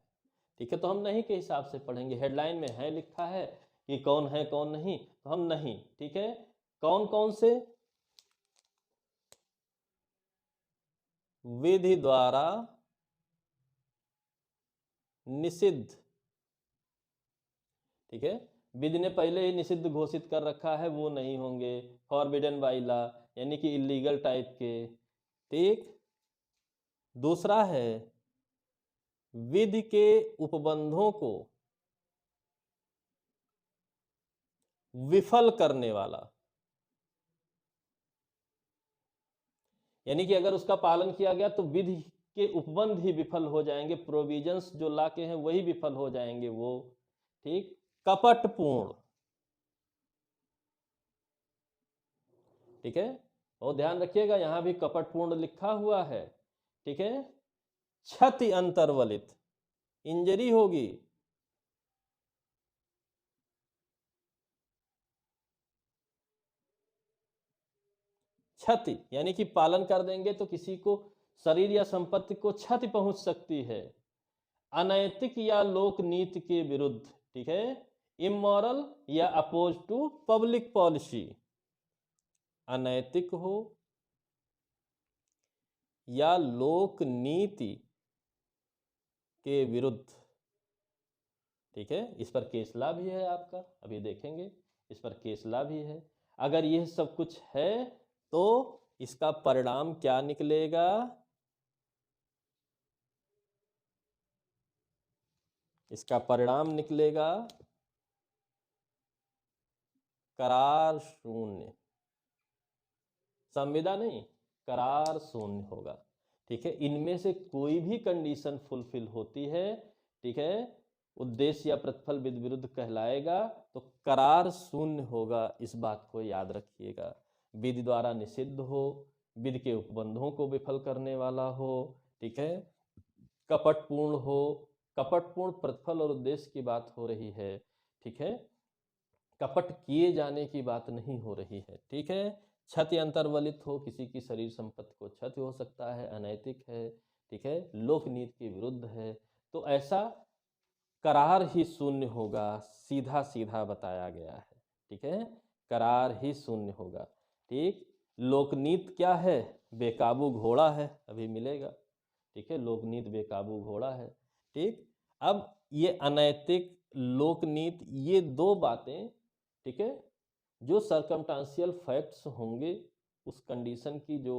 ठीक है, तो हम नहीं के हिसाब से पढ़ेंगे। हेडलाइन में है लिखा है कि कौन है कौन नहीं, तो हम नहीं, ठीक है। कौन कौन से, विधि द्वारा निषिद्ध, ठीक है, विधि ने पहले ही निषिद्ध घोषित कर रखा है, वो नहीं होंगे, फॉरबिडन बाय लॉ, यानी कि इलीगल टाइप के, ठीक। दूसरा है विधि के उपबंधों को विफल करने वाला, यानी कि अगर उसका पालन किया गया तो विधि के उपबंध ही विफल हो जाएंगे, प्रोविजंस जो ला के हैं वही विफल हो जाएंगे वो, ठीक। कपटपूर्ण, ठीक है, और ध्यान रखिएगा यहां भी कपटपूर्ण लिखा हुआ है, ठीक है। क्षति अंतर्वलित, इंजरी होगी, क्षति यानी कि पालन कर देंगे तो किसी को शरीर या संपत्ति को क्षति पहुंच सकती है, अनैतिक या लोक नीति के विरुद्ध, ठीक है, इमोरल या अपोज टू पब्लिक पॉलिसी, अनैतिक हो या लोक नीति के विरुद्ध, ठीक है। इस पर केस लॉ भी है आपका, अभी देखेंगे, इस पर केस लॉ भी है। अगर यह सब कुछ है तो इसका परिणाम क्या निकलेगा? इसका परिणाम निकलेगा करार शून्य। संविदा नहीं, करार शून्य होगा, ठीक है। इनमें से कोई भी कंडीशन फुलफिल होती है, ठीक है, उद्देश्य या प्रतिफल विधि विरुद्ध कहलाएगा, तो करार शून्य होगा। इस बात को याद रखिएगा। विधि द्वारा निषिद्ध हो, विधि के उपबंधों को विफल करने वाला हो, ठीक है, कपटपूर्ण हो, कपटपूर्ण प्रतिफल और उद्देश्य की बात हो रही है, ठीक है, कपट किए जाने की बात नहीं हो रही है, ठीक है। क्षति अंतर्वलित हो, किसी की शरीर संपत्ति को क्षति हो सकता है, अनैतिक है, ठीक है, लोकनीति के विरुद्ध है, तो ऐसा करार ही शून्य होगा। सीधा सीधा बताया गया है, ठीक है, करार ही शून्य होगा, ठीक। लोकनीति क्या है? बेकाबू घोड़ा है, अभी मिलेगा, ठीक है, लोकनीति बेकाबू घोड़ा है, ठीक। अब ये अनैतिक, लोकनीति, ये दो बातें, ठीक है, जो सर्कमस्टांशियल फैक्ट्स होंगे उस कंडीशन की जो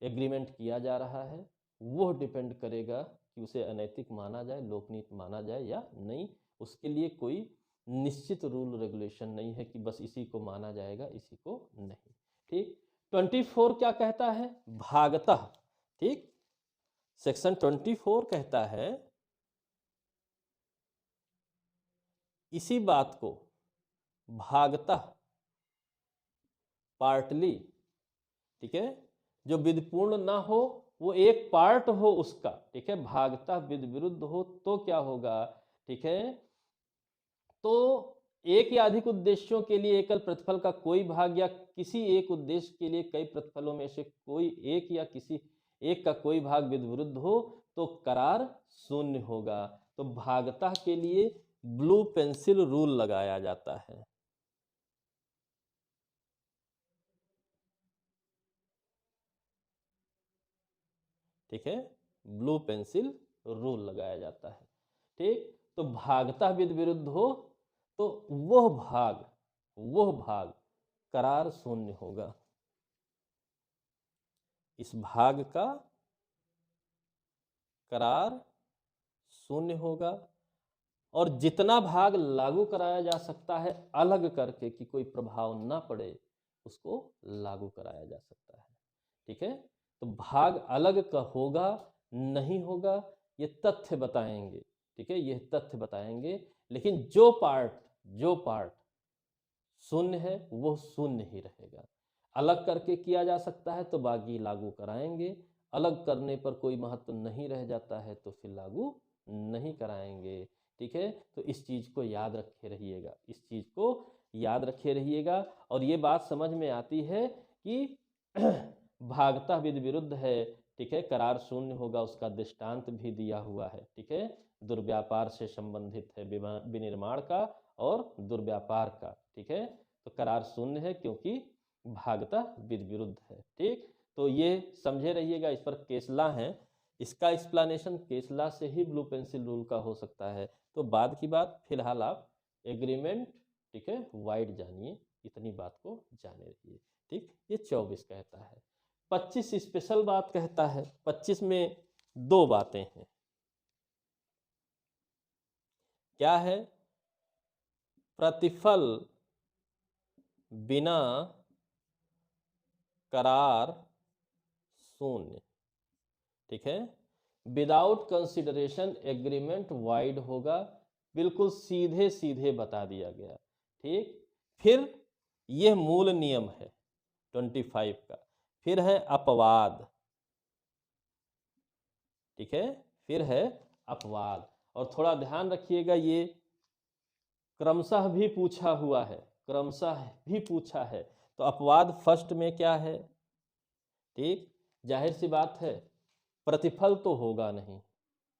एग्रीमेंट किया जा रहा है, वो डिपेंड करेगा कि उसे अनैतिक माना जाए, लोकनीति माना जाए या नहीं। उसके लिए कोई निश्चित रूल रेगुलेशन नहीं है कि बस इसी को माना जाएगा, इसी को नहीं, ठीक। 24 क्या कहता है? भागतः, ठीक। सेक्शन 24 कहता है इसी बात को, भागतः, पार्टली, ठीक है, जो विधिपूर्ण ना हो, वो एक पार्ट हो उसका, ठीक है, भागतः विधि विरुद्ध हो तो क्या होगा, ठीक है, तो एक या अधिक उद्देश्यों के लिए एकल प्रतिफल का कोई भाग या किसी एक उद्देश्य के लिए कई प्रतिफलों में से कोई एक या किसी एक का कोई भाग विधि विरुद्ध हो तो करार शून्य होगा। तो भागतः के लिए ब्लू पेंसिल रूल लगाया जाता है, ठीक है, ब्लू पेंसिल रूल लगाया जाता है, ठीक। तो भागतः विधि विरुद्ध हो तो वह भाग करार शून्य होगा। इस भाग का करार शून्य होगा, और जितना भाग लागू कराया जा सकता है अलग करके कि कोई प्रभाव ना पड़े, उसको लागू कराया जा सकता है, ठीक है। तो भाग अलग का होगा नहीं होगा ये तथ्य बताएंगे, ठीक है, ये तथ्य बताएंगे, लेकिन जो पार्ट शून्य है वो शून्य ही रहेगा। अलग करके किया जा सकता है तो बाकी लागू कराएंगे, अलग करने पर कोई महत्व नहीं रह जाता है तो फिर लागू नहीं कराएंगे, ठीक है। तो इस चीज को याद रखे रहिएगा, इस चीज को याद रखे रहिएगा। और ये बात समझ में आती है कि भागता विधि विरुद्ध है, ठीक है, करार शून्य होगा, उसका दृष्टांत भी दिया हुआ है, ठीक है, दुर्व्यापार से संबंधित है, विनिर्माण का और दुर्व्यापार का, ठीक है। तो करार शून्य है क्योंकि भागता विधि विरुद्ध है, ठीक। तो ये समझे रहिएगा, इस पर केस लॉ है, इसका एक्सप्लेनेशन केस लॉ से ही ब्लू पेंसिल रूल का हो सकता है। तो बाद की बात, फिलहाल आप एग्रीमेंट, ठीक है, वाइड जानिए, इतनी बात को जाने रहिए, ठीक। ये 24 कहता है। 25 स्पेशल बात कहता है। 25 में दो बातें हैं। क्या है? प्रतिफल बिना करार शून्य, ठीक है, विदाउट कंसिडरेशन एग्रीमेंट वाइड होगा, बिल्कुल सीधे सीधे बता दिया गया, ठीक। फिर यह मूल नियम है 25 का। फिर है अपवाद, ठीक है, फिर है अपवाद। और थोड़ा ध्यान रखिएगा, ये क्रमशः भी पूछा हुआ है, क्रमशः भी पूछा है। तो अपवाद फर्स्ट में क्या है, ठीक, जाहिर सी बात है, प्रतिफल तो होगा नहीं,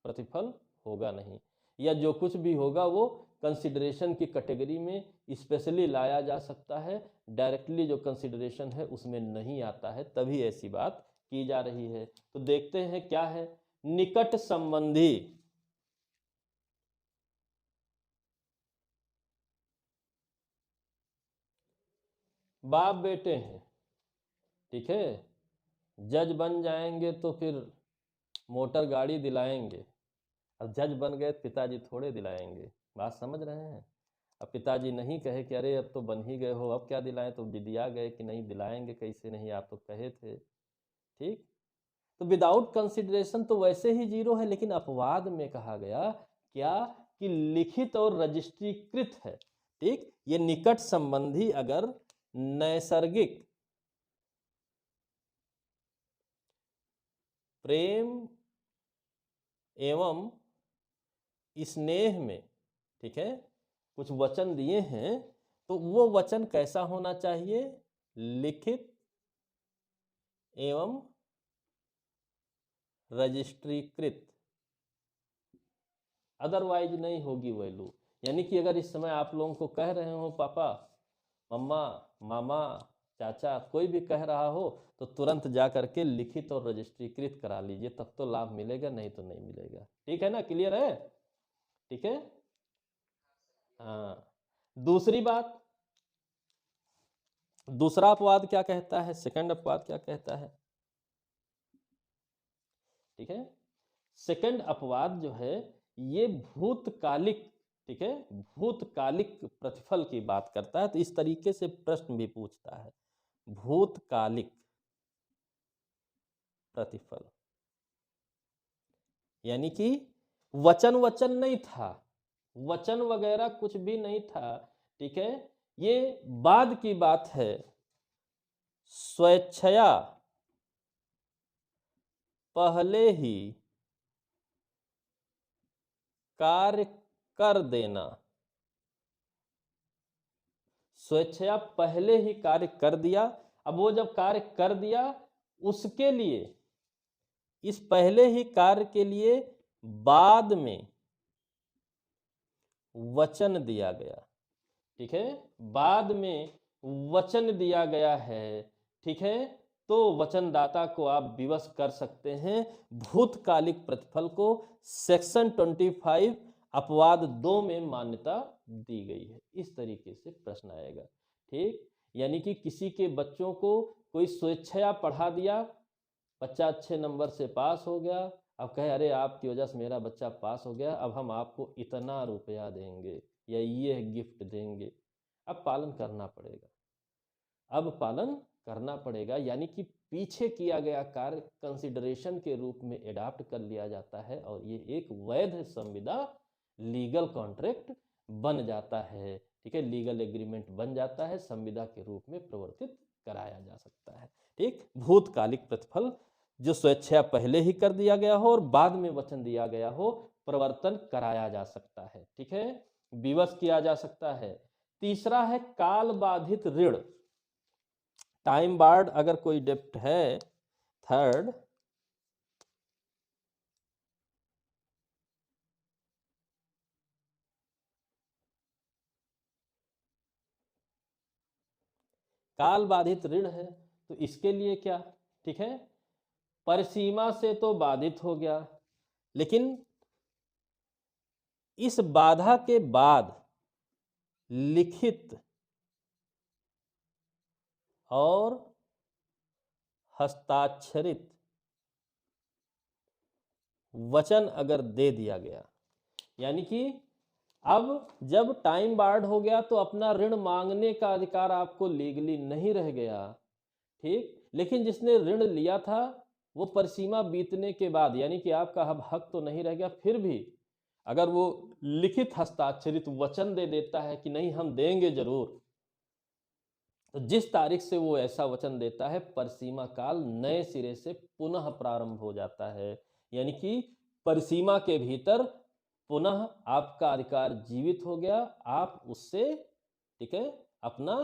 प्रतिफल होगा नहीं, या जो कुछ भी होगा वो कंसिडरेशन की कैटेगरी में स्पेशली लाया जा सकता है, डायरेक्टली जो कंसिडरेशन है उसमें नहीं आता है, तभी ऐसी बात की जा रही है। तो देखते हैं क्या है। निकट संबंधी, बाप बेटे हैं, ठीक है, जज बन जाएंगे तो फिर मोटर गाड़ी दिलाएंगे, अब जज बन गए पिताजी थोड़े दिलाएंगे, बात समझ रहे हैं। अब पिताजी नहीं कहे कि अरे अब तो बन ही गए हो अब क्या दिलाएं, तो दिया गए कि नहीं दिलाएंगे, कैसे नहीं आप तो कहे थे, ठीक। तो विदाउट कंसिडरेशन तो वैसे ही जीरो है, लेकिन अपवाद में कहा गया क्या कि लिखित और रजिस्ट्रीकृत है, ठीक। ये निकट संबंधी अगर नैसर्गिक प्रेम एवं स्नेह में, ठीक है, कुछ वचन दिए हैं, तो वो वचन कैसा होना चाहिए, लिखित एवं रजिस्ट्रीकृत, अदरवाइज नहीं होगी वैल्यू। यानी कि अगर इस समय आप लोगों को कह रहे हो पापा, मम्मा, मामा, चाचा, कोई भी कह रहा हो तो तुरंत जा करके लिखित और रजिस्ट्रीकृत करा लीजिए, तब तो लाभ मिलेगा, नहीं तो नहीं मिलेगा, ठीक है ना, क्लियर है, ठीक है। हाँ, दूसरी बात, दूसरा अपवाद क्या कहता है, सेकंड अपवाद क्या कहता है, ठीक है। सेकंड अपवाद जो है ये भूतकालिक, ठीक है, भूतकालिक प्रतिफल की बात करता है। तो इस तरीके से प्रश्न भी पूछता है, भूतकालिक प्रतिफल, यानी कि वचन वचन नहीं था, वचन वगैरह कुछ भी नहीं था, ठीक है, ये बाद की बात है, स्वेच्छया पहले ही कार्य कर देना, स्वेच्छया पहले ही कार्य कर दिया। अब वो जब कार्य कर दिया उसके लिए, इस पहले ही कार्य के लिए बाद में वचन दिया गया, ठीक है, बाद में वचन दिया गया है, ठीक है, तो वचनदाता को आप विवश कर सकते हैं। भूतकालिक प्रतिफल को सेक्शन 25 अपवाद 2 में मान्यता दी गई है। इस तरीके से प्रश्न आएगा, ठीक। यानी कि किसी के बच्चों को कोई स्वेच्छया पढ़ा दिया, बच्चा अच्छे नंबर से पास हो गया, अब कहे अरे आपकी वजह से मेरा बच्चा पास हो गया, अब हम आपको इतना रुपया देंगे या ये गिफ्ट देंगे, अब पालन करना पड़ेगा, अब पालन करना पड़ेगा। यानी कि पीछे किया गया कार्य कंसिडरेशन के रूप में एडाप्ट कर लिया जाता है और ये एक वैध संविदा लीगल कॉन्ट्रैक्ट बन जाता है, ठीक है, लीगल एग्रीमेंट बन जाता है, संविदा के रूप में प्रवर्तित कराया जा सकता है, ठीक। भूतकालिक प्रतिफल जो स्वेच्छा पहले ही कर दिया गया हो और बाद में वचन दिया गया हो, प्रवर्तन कराया जा सकता है, ठीक है, विवश किया जा सकता है। तीसरा है काल बाधित ऋण, टाइम बार्ड अगर कोई डेप्ट है। थर्ड, काल बाधित ऋण है तो इसके लिए क्या, ठीक है, परिसीमा से तो बाधित हो गया, लेकिन इस बाधा के बाद लिखित और हस्ताक्षरित वचन अगर दे दिया गया, यानी कि अब जब टाइम बार्ड हो गया तो अपना ऋण मांगने का अधिकार आपको लीगली नहीं रह गया, ठीक, लेकिन जिसने ऋण लिया था वो परिसीमा बीतने के बाद, यानी कि आपका अब हक तो नहीं रह गया, फिर भी अगर वो लिखित हस्ताक्षरित वचन दे देता है कि नहीं हम देंगे जरूर, तो जिस तारीख से वो ऐसा वचन देता है परिसीमा काल नए सिरे से पुनः प्रारंभ हो जाता है, यानी कि परिसीमा के भीतर पुनः आपका अधिकार जीवित हो गया, आप उससे, ठीक है, अपना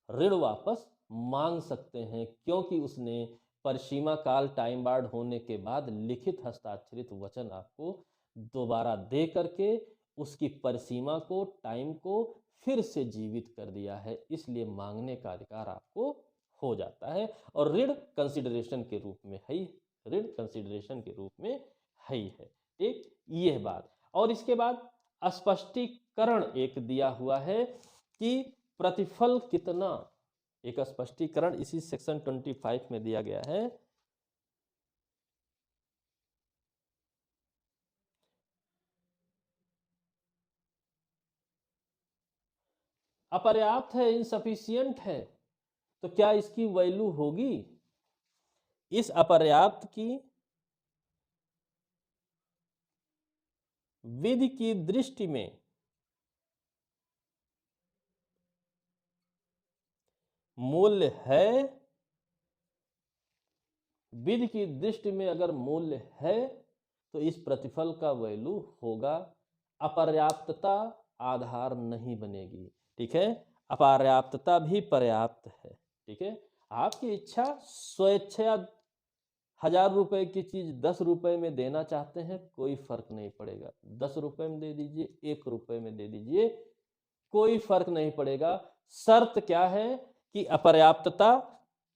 ऋण वापस मांग सकते हैं, क्योंकि उसने परिसीमा काल टाइम बार्ड होने के बाद लिखित हस्ताक्षरित वचन आपको दोबारा दे करके उसकी परिसीमा को, टाइम को फिर से जीवित कर दिया है, इसलिए मांगने का अधिकार आपको हो जाता है। और ऋण कंसिडरेशन के रूप में है, ऋण कंसिडरेशन के रूप में है, ठीक, यह बात। और इसके बाद स्पष्टीकरण एक दिया हुआ है कि प्रतिफल कितना एक स्पष्टीकरण इसी सेक्शन 25 में दिया गया है। अपर्याप्त है, इनसफिशियंट है, तो क्या इसकी वैल्यू होगी? इस अपर्याप्त की विधि की दृष्टि में मूल्य है, विधि की दृष्टि में अगर मूल्य है तो इस प्रतिफल का वैल्यू होगा। अपर्याप्तता आधार नहीं बनेगी, ठीक है। अपर्याप्तता भी पर्याप्त है, ठीक है। आपकी इच्छा, स्वेच्छा 1000 रुपए की चीज 10 रुपए में देना चाहते हैं, कोई फर्क नहीं पड़ेगा। 10 रुपए में दे दीजिए, 1 रुपए में दे दीजिए, कोई फर्क नहीं पड़ेगा। शर्त क्या है कि अपर्याप्तता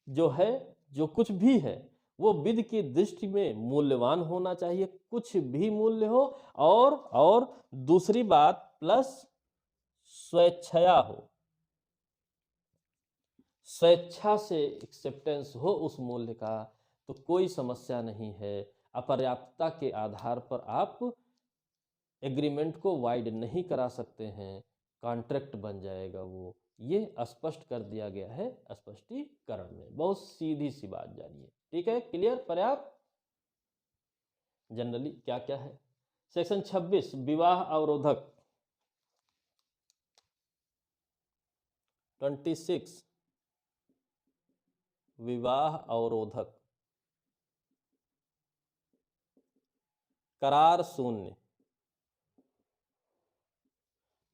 जो है, जो कुछ भी है, वो विधि की दृष्टि में मूल्यवान होना चाहिए, कुछ भी मूल्य हो। और दूसरी बात प्लस स्वेच्छया हो, स्वेच्छा से एक्सेप्टेंस हो उस मूल्य का, तो कोई समस्या नहीं है। अपर्याप्तता के आधार पर आप एग्रीमेंट को वाइड नहीं करा सकते हैं, कॉन्ट्रैक्ट बन जाएगा वो। ये स्पष्ट कर दिया गया है स्पष्टीकरण में। बहुत सीधी सी बात जानिए, ठीक है, क्लियर, पर्याप्त। जनरली क्या क्या है? सेक्शन 26 विवाह अवरोधक, 26 विवाह अवरोधक, करार शून्य,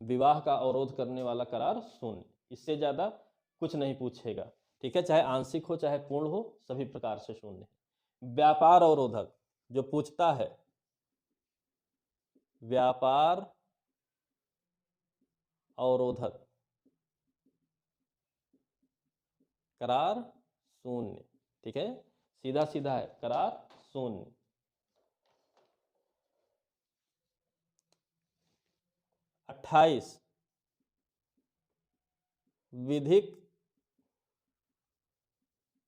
विवाह का अवरोध करने वाला करार शून्य, इससे ज्यादा कुछ नहीं पूछेगा, ठीक है। चाहे आंशिक हो चाहे पूर्ण हो, सभी प्रकार से शून्य है। व्यापार अवरोधक जो पूछता है, व्यापार अवरोधक, करार शून्य, ठीक है, सीधा सीधा है, करार शून्य। 28 विधिक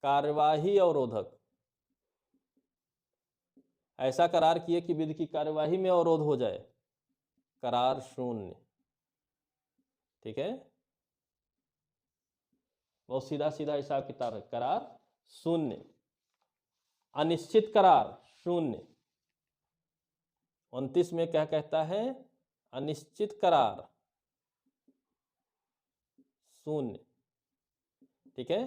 कार्यवाही अवरोधक, ऐसा करार किए कि विधि की कार्यवाही में अवरोध हो जाए, करार शून्य, ठीक है। बहुत सीधा सीधा हिसाब किताब है, करार शून्य। अनिश्चित करार शून्य, 29 में क्या कहता है? अनिश्चित करार शून्य, ठीक है।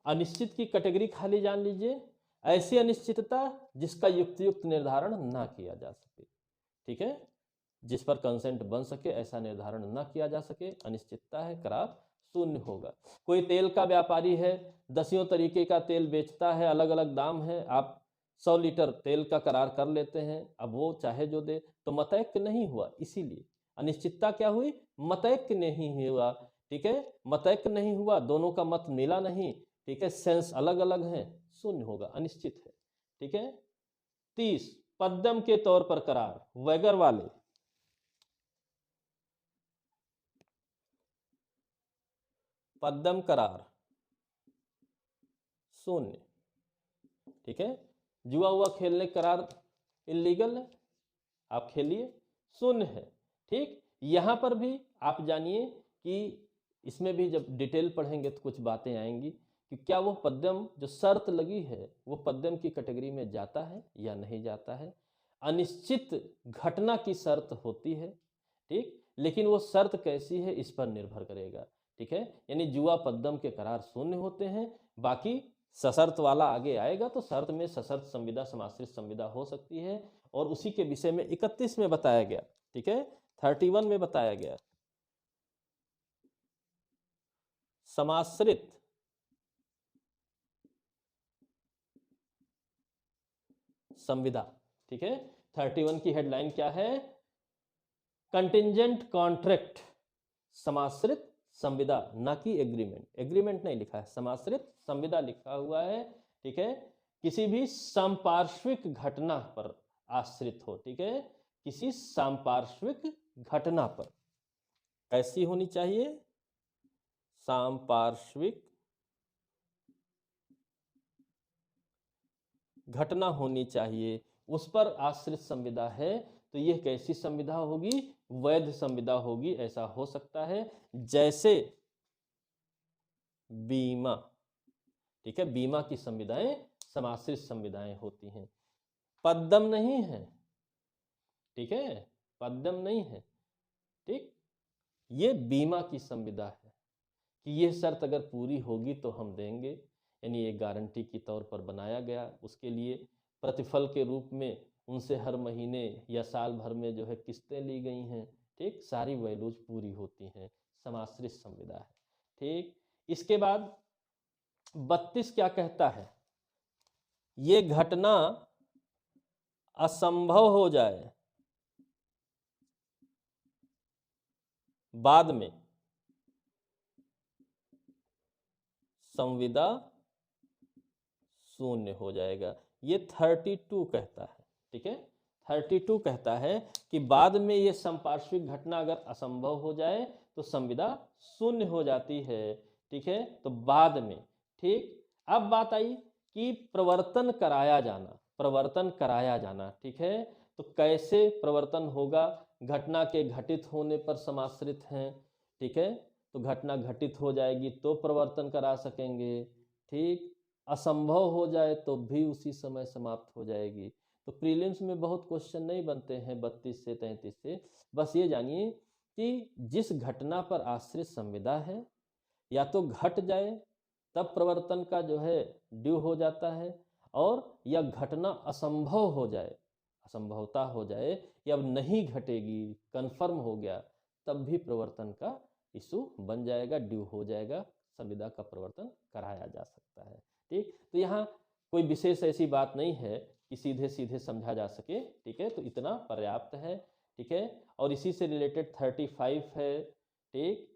अनिश्चित की कैटेगरी खाली जान लीजिए, ऐसी अनिश्चितता जिसका युक्त निर्धारण ना किया जा सके, ठीक है, जिस पर कंसेंट बन सके ऐसा निर्धारण ना किया जा सके, अनिश्चितता है, करार शून्य होगा। कोई तेल का व्यापारी है, 10 तरीके का तेल बेचता है, अलग अलग दाम है, आप 100 लीटर तेल का करार कर लेते हैं, अब वो चाहे जो दे, तो मतैक्य नहीं हुआ। इसीलिए अनिश्चितता क्या हुई? मतैक्य नहीं हुआ, ठीक है, मतैक्य नहीं हुआ, दोनों का मत मिला नहीं, ठीक है, सेंस अलग अलग है, शून्य होगा, अनिश्चित है, ठीक है। 30 पद्यम के तौर पर करार, वैगर वाले, पद्यम करार शून्य, ठीक है। जुआ हुआ खेलने करार इलीगल है, आप खेलिए, शून्य है, ठीक। यहां पर भी आप जानिए कि इसमें भी जब डिटेल पढ़ेंगे तो कुछ बातें आएंगी कि क्या वो पद्यम जो शर्त लगी है वो पद्यम की कैटेगरी में जाता है या नहीं जाता है। अनिश्चित घटना की शर्त होती है, ठीक, लेकिन वो शर्त कैसी है इस पर निर्भर करेगा, ठीक है। यानी जुआ पद्यम के करार शून्य होते हैं, बाकी सशर्त वाला आगे आएगा, तो शर्त में सशर्त संविदा, समाश्रित संविदा हो सकती है, और उसी के विषय में 31 में बताया गया, ठीक है, 31 में बताया गया समाश्रित संविदा, ठीक है। 31 की हेडलाइन क्या है? कंटिंजेंट कॉन्ट्रैक्ट, समाश्रित संविदा, ना कि एग्रीमेंट, एग्रीमेंट नहीं लिखा है, समाश्रित संविदा लिखा हुआ है, ठीक है। किसी भी संपार्श्विक घटना पर आश्रित हो, ठीक है, किसी संपार्श्विक घटना पर, कैसी होनी चाहिए? संपार्श्विक घटना होनी चाहिए, उस पर आश्रित संविदा है, तो यह कैसी संविदा होगी? वैध संविदा होगी। ऐसा हो सकता है जैसे बीमा, ठीक है, बीमा की संविदाएं समाश्रित संविदाएं होती हैं। पद्दम नहीं है, ठीक है, पद्दम नहीं है, ठीक, ये बीमा की संविदा है कि यह शर्त अगर पूरी होगी तो हम देंगे, यानी एक गारंटी के तौर पर बनाया गया। उसके लिए प्रतिफल के रूप में उनसे हर महीने या साल भर में जो है किस्तें ली गई हैं, ठीक, सारी वैल्यूज पूरी होती हैं, समाश्रित संविदा है, ठीक। इसके बाद 32 क्या कहता है? ये घटना असंभव हो जाए बाद में संविदा शून्य हो जाएगा, ये 32 कहता है, ठीक है। 32 कहता है कि बाद में ये संपार्श्विक घटना अगर असंभव हो जाए तो संविदा शून्य हो जाती है, ठीक है, तो बाद में, ठीक। अब बात आई कि प्रवर्तन कराया जाना, प्रवर्तन कराया जाना, ठीक है, तो कैसे प्रवर्तन होगा? घटना के घटित होने पर समाश्रित हैं, ठीक है, तो घटना घटित हो जाएगी तो प्रवर्तन करा सकेंगे, ठीक। असंभव हो जाए तो भी उसी समय समाप्त हो जाएगी। तो प्रीलिम्स में बहुत क्वेश्चन नहीं बनते हैं 32 से 33 से, बस ये जानिए कि जिस घटना पर आश्रित संविदा है या तो घट जाए तब प्रवर्तन का जो है ड्यू हो जाता है, और या घटना असंभव हो जाए, असंभवता हो जाए कि अब नहीं घटेगी, कन्फर्म हो गया, तब भी प्रवर्तन का इशू बन जाएगा, ड्यू हो जाएगा, संविदा का प्रवर्तन कराया जा सकता है, ठीक। तो यहाँ कोई विशेष ऐसी बात नहीं है कि सीधे सीधे समझा जा सके, ठीक है, तो इतना पर्याप्त है, ठीक है। और इसी से रिलेटेड 35 है, ठीक।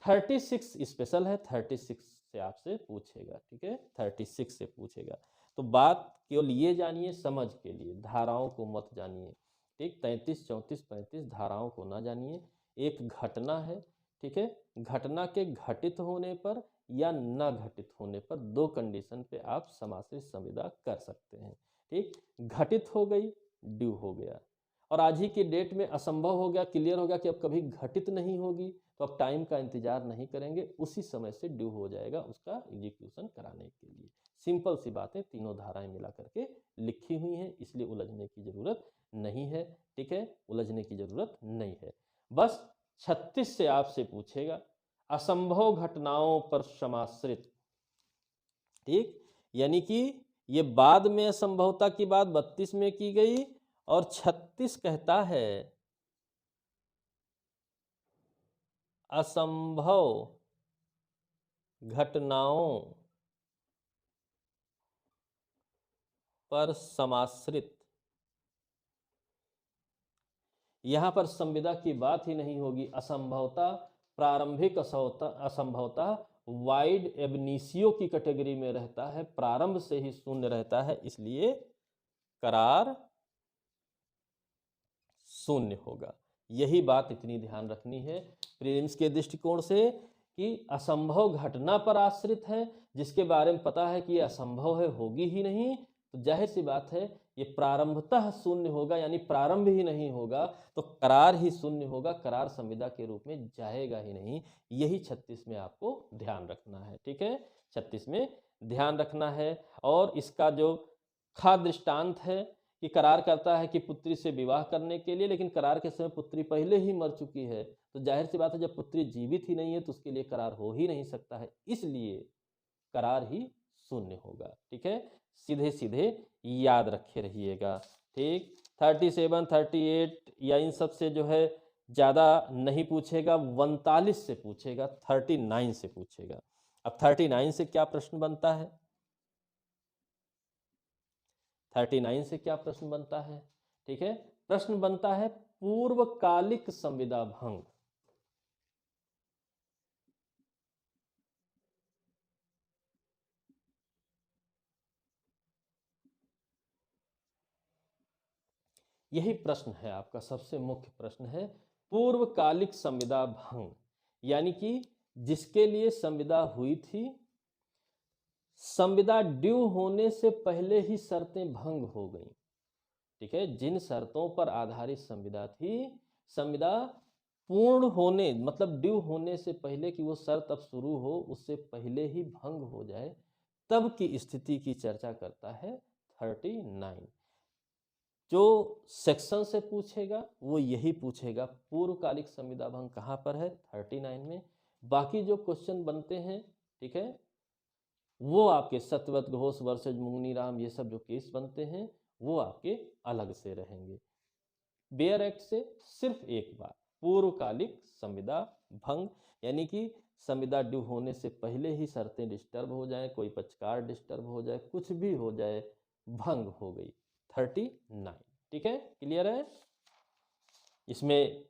36 स्पेशल है, 36 से आपसे पूछेगा, ठीक है, 36 से पूछेगा। तो बात केवल ये जानिए समझ के लिए, धाराओं को मत जानिए, ठीक। 33, 34, 35 धाराओं को ना जानिए। एक घटना है, ठीक है, घटना के घटित होने पर या न घटित होने पर दो कंडीशन पे आप समाश्रित संविदा कर सकते हैं, ठीक। घटित हो गई, ड्यू हो गया, और आज ही की डेट में असंभव हो गया, क्लियर हो गया कि अब कभी घटित नहीं होगी, तो अब टाइम का इंतजार नहीं करेंगे, उसी समय से ड्यू हो जाएगा उसका एग्जीक्यूशन कराने के लिए। सिंपल सी बातें तीनों धाराएं मिला करके लिखी हुई हैं, इसलिए उलझने की जरूरत नहीं है, ठीक है, उलझने की जरूरत नहीं है। बस 36 से आपसे पूछेगा असंभव घटनाओं पर समाश्रित, ठीक, यानी कि ये बाद में असंभवता की बात 32 में की गई, और 36 कहता है असंभव घटनाओं पर समाश्रित। यहां पर संविदा की बात ही नहीं होगी, असंभवता, प्रारंभिक असंभवता वाइड एबनीसियो की कैटेगरी में रहता है, प्रारंभ से ही शून्य रहता है, इसलिए करार शून्य होगा। यही बात इतनी ध्यान रखनी है प्रीलिम्स के दृष्टिकोण से कि असंभव घटना पर आश्रित है, जिसके बारे में पता है कि यह असंभव है, होगी ही नहीं, तो जाहिर सी बात है ये प्रारंभतः शून्य होगा, यानी प्रारंभ ही नहीं होगा तो करार ही शून्य होगा, करार संविदा के रूप में जाएगा ही नहीं। यही 36 में आपको ध्यान रखना है, ठीक है, 36 में ध्यान रखना है। और इसका जो खा दृष्टांत है कि करार करता है कि पुत्री से विवाह करने के लिए, लेकिन करार के समय पुत्री पहले ही मर चुकी है, तो जाहिर सी बात है जब पुत्री जीवित ही नहीं है तो उसके लिए करार हो ही नहीं सकता है, इसलिए करार ही शून्य होगा, ठीक है, सीधे सीधे याद रखे रहिएगा, ठीक। 37, 38 या इन सब से जो है ज्यादा नहीं पूछेगा, 39 से पूछेगा, 39 से पूछेगा। अब 39 से क्या प्रश्न बनता है? 39 से क्या प्रश्न बनता है? ठीक है, प्रश्न बनता है पूर्वकालिक संविदा भंग। यही प्रश्न है आपका, सबसे मुख्य प्रश्न है पूर्वकालिक संविदा भंग, यानी कि जिसके लिए संविदा हुई थी संविदा ड्यू होने से पहले ही शर्तें भंग हो गई। ठीक है, जिन शर्तों पर आधारित संविदा थी, संविदा पूर्ण होने मतलब ड्यू होने से पहले कि वो शर्त अब शुरू हो उससे पहले ही भंग हो जाए, तब की स्थिति की चर्चा करता है 39। जो सेक्शन से पूछेगा वो यही पूछेगा, पूर्वकालिक संविदा भंग कहाँ पर है, 39 में। बाकी जो क्वेश्चन बनते हैं, ठीक है, वो आपके सत्यव्रत घोष वर्सेज मुंगनीराम, ये सब जो केस बनते हैं वो आपके अलग से रहेंगे। बेयर एक्ट से सिर्फ एक बार, पूर्वकालिक संविदा भंग, यानी कि संविदा ड्यू होने से पहले ही शर्तें डिस्टर्ब हो जाए, कोई पक्षकार डिस्टर्ब हो जाए, कुछ भी हो जाए, भंग हो गई, 39। ठीक है, क्लियर है। इसमें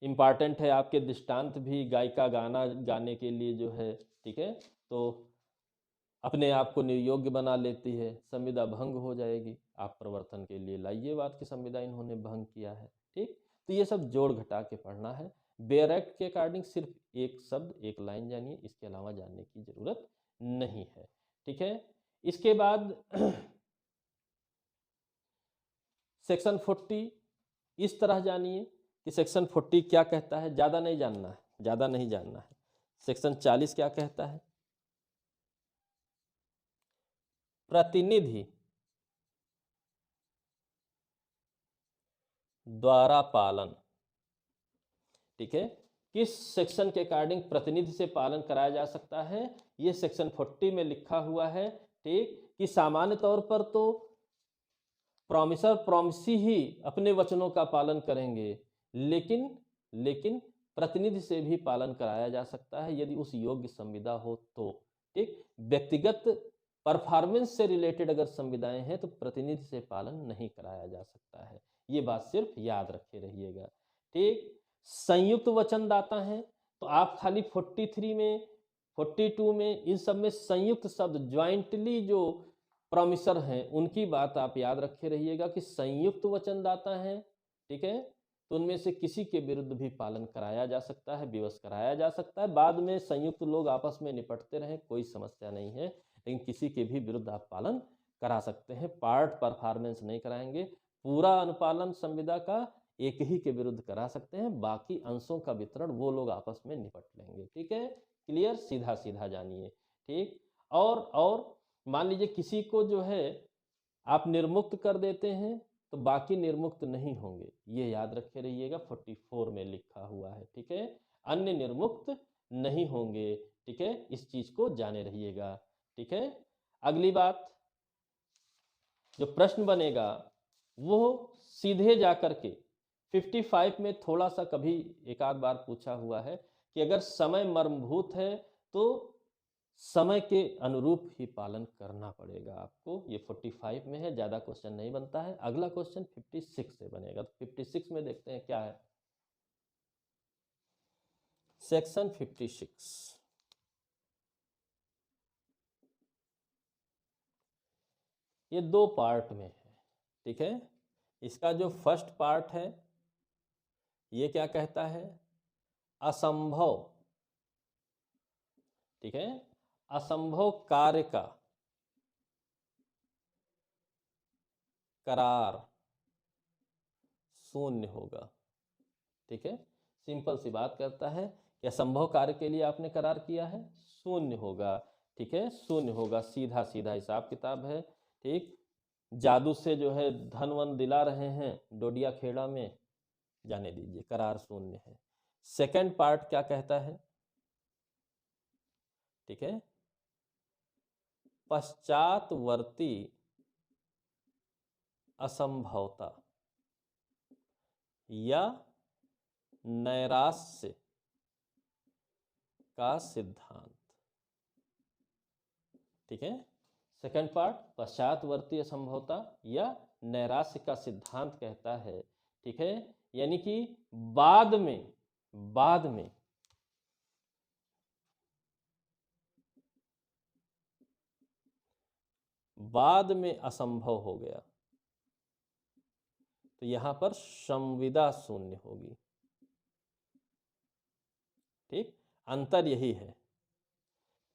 इम्पॉर्टेंट है आपके दृष्टांत भी, गायिका गाना गाने के लिए जो है, ठीक है, तो अपने आप को निर्योग्य बना लेती है, संविदा भंग हो जाएगी, आप प्रवर्तन के लिए लाइए बात की संविदा इन्होंने भंग किया है। ठीक, तो ये सब जोड़ घटा के पढ़ना है। बेयर एक्ट के अकॉर्डिंग सिर्फ एक शब्द एक लाइन जानिए, इसके अलावा जानने की जरूरत नहीं है। ठीक है, इसके बाद सेक्शन 40 इस तरह जानिए कि सेक्शन 40 क्या कहता है, ज़्यादा नहीं जानना है, ज़्यादा नहीं जानना है। सेक्शन 40 क्या कहता है, प्रतिनिधि द्वारा पालन। ठीक है, किस सेक्शन के अकॉर्डिंग प्रतिनिधि से पालन कराया जा सकता है, ये सेक्शन 40 में लिखा हुआ है। ठीक, कि सामान्य तौर पर तो प्रॉमिसर प्रॉमिसी ही अपने वचनों का पालन करेंगे, लेकिन लेकिन प्रतिनिधि से भी पालन कराया जा सकता है यदि उस योग्य संविदा हो तो। ठीक, व्यक्तिगत परफॉर्मेंस से रिलेटेड अगर संविदाएं हैं तो प्रतिनिधि से पालन नहीं कराया जा सकता है, ये बात सिर्फ याद रखे रहिएगा। ठीक, संयुक्त वचनदाता हैं तो आप खाली 43 में 42 में इन सब में संयुक्त शब्द ज्वाइंटली जो प्रॉमिसर हैं उनकी बात आप याद रखे रहिएगा कि संयुक्त वचनदाता हैं। ठीक है, तो उनमें से किसी के विरुद्ध भी पालन कराया जा सकता है, विवश कराया जा सकता है, बाद में संयुक्त लोग आपस में निपटते रहें, कोई समस्या नहीं है, लेकिन किसी के भी विरुद्ध आप पालन करा सकते हैं। पार्ट परफॉर्मेंस नहीं कराएंगे, पूरा अनुपालन संविदा का एक ही के विरुद्ध करा सकते हैं, बाकी अंशों का वितरण वो लोग आपस में निपट लेंगे। ठीक है, क्लियर, सीधा सीधा जानिए। ठीक, और मान लीजिए किसी को जो है आप निर्मुक्त कर देते हैं तो बाकी निर्मुक्त नहीं होंगे, ये याद रखे रहिएगा, 44 में लिखा हुआ है। ठीक है, अन्य निर्मुक्त नहीं होंगे। ठीक है, इस चीज को जाने रहिएगा। ठीक है, अगली बात जो प्रश्न बनेगा वो सीधे जाकर के 55 में थोड़ा सा कभी एक आध बार पूछा हुआ है कि अगर समय मर्मभूत है तो समय के अनुरूप ही पालन करना पड़ेगा आपको। ये 45 में है, ज़्यादा क्वेश्चन नहीं बनता है। अगला क्वेश्चन 56 से बनेगा, तो 56 में देखते हैं क्या है। सेक्शन 56 ये दो पार्ट में है। ठीक है, इसका जो फर्स्ट पार्ट है ये क्या कहता है, असंभव। ठीक है, असंभव कार्य का करार शून्य होगा। ठीक है, सिंपल सी बात करता है कि असंभव कार्य के लिए आपने करार किया है, शून्य होगा। ठीक है, शून्य होगा, सीधा सीधा हिसाब किताब है। ठीक, जादू से जो है धन वन दिला रहे हैं डोडिया खेड़ा में, जाने दीजिए, करार शून्य है। सेकंड पार्ट क्या कहता है, ठीक है, पश्चातवर्ती असंभवता या नैराश्य का सिद्धांत। ठीक है, सेकंड पार्ट पश्चातवर्ती असंभवता या नैराश्य का सिद्धांत कहता है। ठीक है, यानी कि बाद में असंभव हो गया तो यहां पर संविदा शून्य होगी। ठीक, अंतर यही है,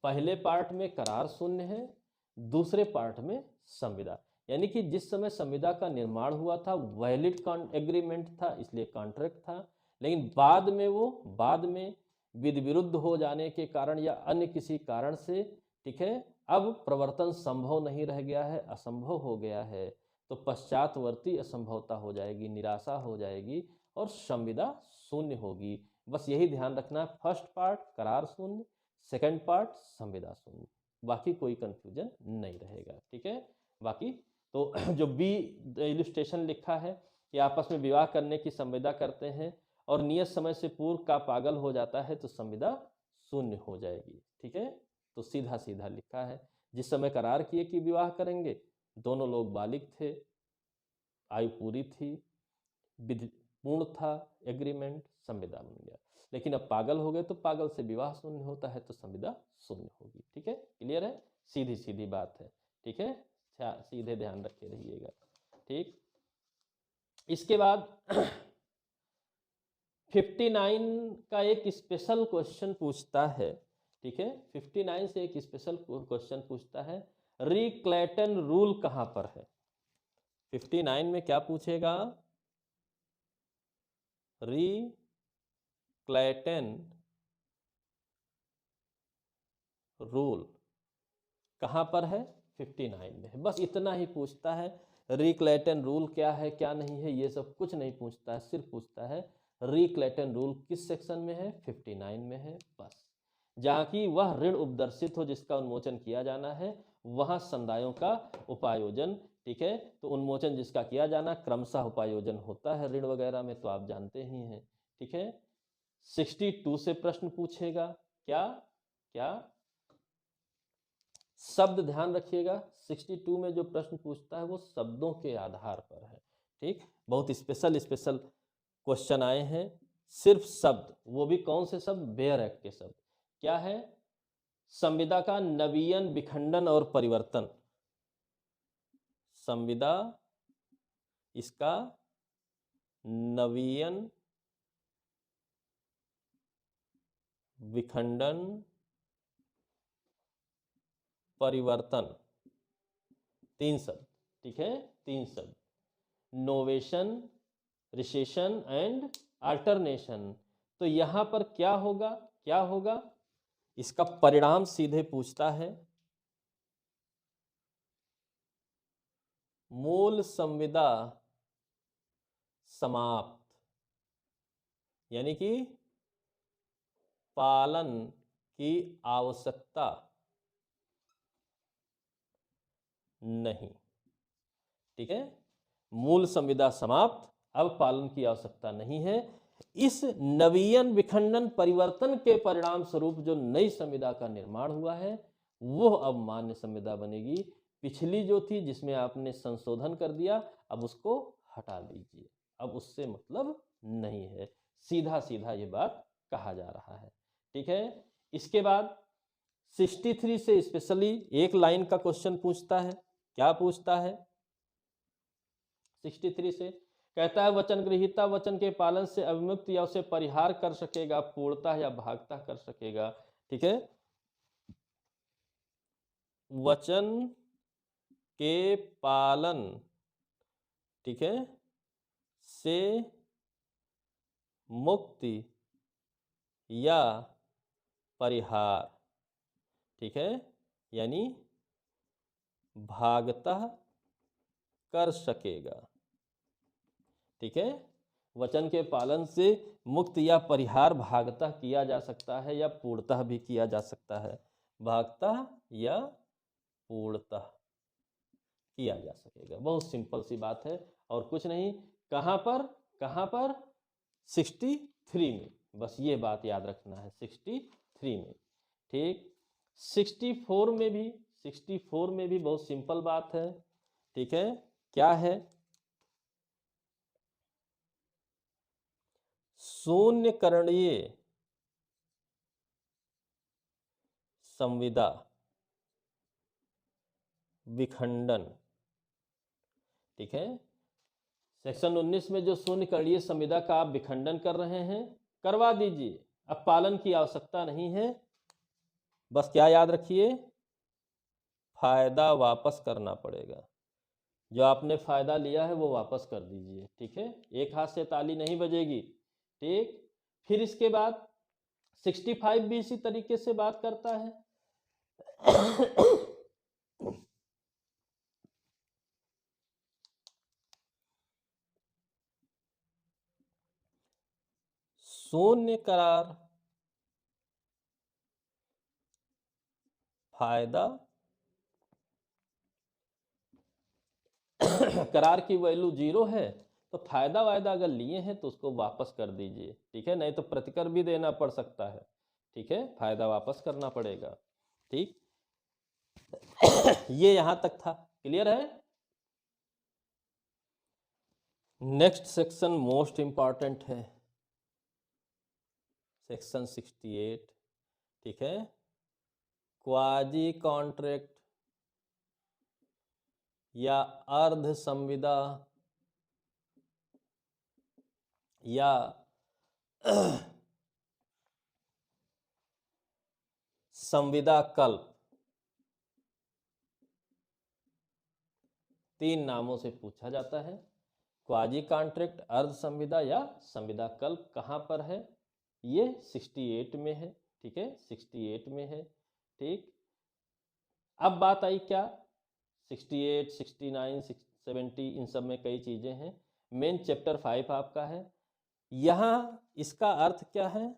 पहले पार्ट में करार शून्य है, दूसरे पार्ट में संविदा। यानी कि जिस समय संविदा का निर्माण हुआ था वैलिड एग्रीमेंट था, इसलिए कॉन्ट्रैक्ट था, लेकिन बाद में विधि विरुद्ध हो जाने के कारण या अन्य किसी कारण से, ठीक है, अब प्रवर्तन संभव नहीं रह गया है, असंभव हो गया है, तो पश्चातवर्ती असंभवता हो जाएगी, निराशा हो जाएगी और संविदा शून्य होगी। बस यही ध्यान रखना, फर्स्ट पार्ट करार शून्य, सेकंड पार्ट संविदा शून्य, बाकी कोई कंफ्यूजन नहीं रहेगा, ठीक है। बाकी तो जो बी इलस्ट्रेशन लिखा है कि आपस में विवाह करने की संविदा करते हैं और नियत समय से पूर्व का पागल हो जाता है तो संविदा शून्य हो जाएगी, ठीक है। तो सीधा सीधा लिखा है, जिस समय करार किए कि विवाह करेंगे दोनों लोग बालिग थे, आयु पूरी थी, विधि पूर्ण था एग्रीमेंट, संविदा बन गया। लेकिन अब पागल हो गए तो पागल से विवाह शून्य होता है तो संविदा शून्य होगी, ठीक है। क्लियर है, सीधी सीधी बात है, ठीक है। अच्छा, सीधे ध्यान रखे रहिएगा, ठीक। इसके बाद 59 का एक स्पेशल क्वेश्चन पूछता है, ठीक है। 59 से एक स्पेशल क्वेश्चन पूछता है, री-क्लैटन रूल कहां पर है। 59 में क्या पूछेगा, री-क्लैटन रूल कहां पर है, 59 में है। बस इतना ही पूछता है, री-क्लैटन रूल क्या है क्या नहीं है ये सब कुछ नहीं पूछता है, सिर्फ पूछता है री-क्लैटन रूल किस सेक्शन में है, 59 में है। बस जहाँ की वह ऋण उपदर्शित हो जिसका उन्मोचन किया जाना है, वहाँ संदायों का उपायोजन, ठीक है। तो उन्मोचन जिसका किया जाना क्रमशः उपायोजन होता है ऋण वगैरह में, तो आप जानते ही हैं, ठीक है। 62 से प्रश्न पूछेगा, क्या क्या शब्द ध्यान रखिएगा, 62 में जो प्रश्न पूछता है वो शब्दों के आधार पर है, ठीक। बहुत स्पेशल स्पेशल क्वेश्चन आए हैं, सिर्फ शब्द, वो भी कौन से शब्द, बेयर एक्ट के शब्द। क्या है, संविदा का नवीन, विखंडन और परिवर्तन, संविदा इसका नवीन, विखंडन, परिवर्तन, 3 शब्द, ठीक है, 3 शब्द, नोवेशन, रिसेशन एंड अल्टरनेशन। तो यहां पर क्या होगा, क्या होगा, इसका परिणाम सीधे पूछता है, मूल संविदा समाप्त, यानी कि पालन की आवश्यकता नहीं, ठीक है। मूल संविदा समाप्त, अब पालन की आवश्यकता नहीं है। इस नवीन, विखंडन, परिवर्तन के परिणाम स्वरूप जो नई संविदा का निर्माण हुआ है वो अब मान्य संविदा बनेगी। पिछली जो थी जिसमें आपने संशोधन कर दिया, अब उसको हटा दीजिए, अब उससे मतलब नहीं है, सीधा सीधा ये बात कहा जा रहा है, ठीक है। इसके बाद 63 से स्पेशली एक लाइन का क्वेश्चन पूछता है, क्या पूछता है, 63 से कहता है वचन ग्रहीता वचन के पालन से अविमुक्त या उसे परिहार कर सकेगा, पूर्णतः या भागतः कर सकेगा, ठीक है। वचन के पालन, ठीक है, से मुक्ति या परिहार, ठीक है, यानी भागतः कर सकेगा, ठीक है। वचन के पालन से मुक्त या परिहार भागतः किया जा सकता है या पूर्णतः भी किया जा सकता है, भागतः या पूर्णतः किया जा सकेगा। बहुत सिंपल सी बात है और कुछ नहीं। कहां पर, कहां पर, 63 में, बस ये बात याद रखना है, 63 में, ठीक। 64 में भी, 64 में भी बहुत सिंपल बात है, ठीक है। क्या है, शून्य करणीय संविदा विखंडन, ठीक है। सेक्शन 19 में जो शून्य करणीय संविदा का आप विखंडन कर रहे हैं, करवा दीजिए, अब पालन की आवश्यकता नहीं है, बस क्या याद रखिए, फायदा वापस करना पड़ेगा। जो आपने फायदा लिया है वो वापस कर दीजिए, ठीक है। एक हाथ से ताली नहीं बजेगी, ठीक। फिर इसके बाद 65 भी इसी तरीके से बात करता है। शून्य करार फायदा करार की वैल्यू 0 है तो फायदा वायदा अगर लिए हैं तो उसको वापस कर दीजिए, ठीक है। नहीं तो प्रतिकर भी देना पड़ सकता है, ठीक है। फायदा वापस करना पड़ेगा, ठीक। ये यहां तक था, क्लियर है। नेक्स्ट सेक्शन मोस्ट इंपॉर्टेंट है, सेक्शन 68, ठीक है। क्वाजी कॉन्ट्रैक्ट या अर्ध संविदा या संविदा कल्प, 3 नामों से पूछा जाता है। क्वाजी कॉन्ट्रैक्ट, अर्ध संविदा या संविदा कल्प कहाँ पर है? ये 68 में है, ठीक है, 68 में है, ठीक। अब बात आई क्या, 68, 69, 70, इन सब में कई चीजें हैं। मेन चैप्टर 5 आपका है। यहां इसका अर्थ क्या है?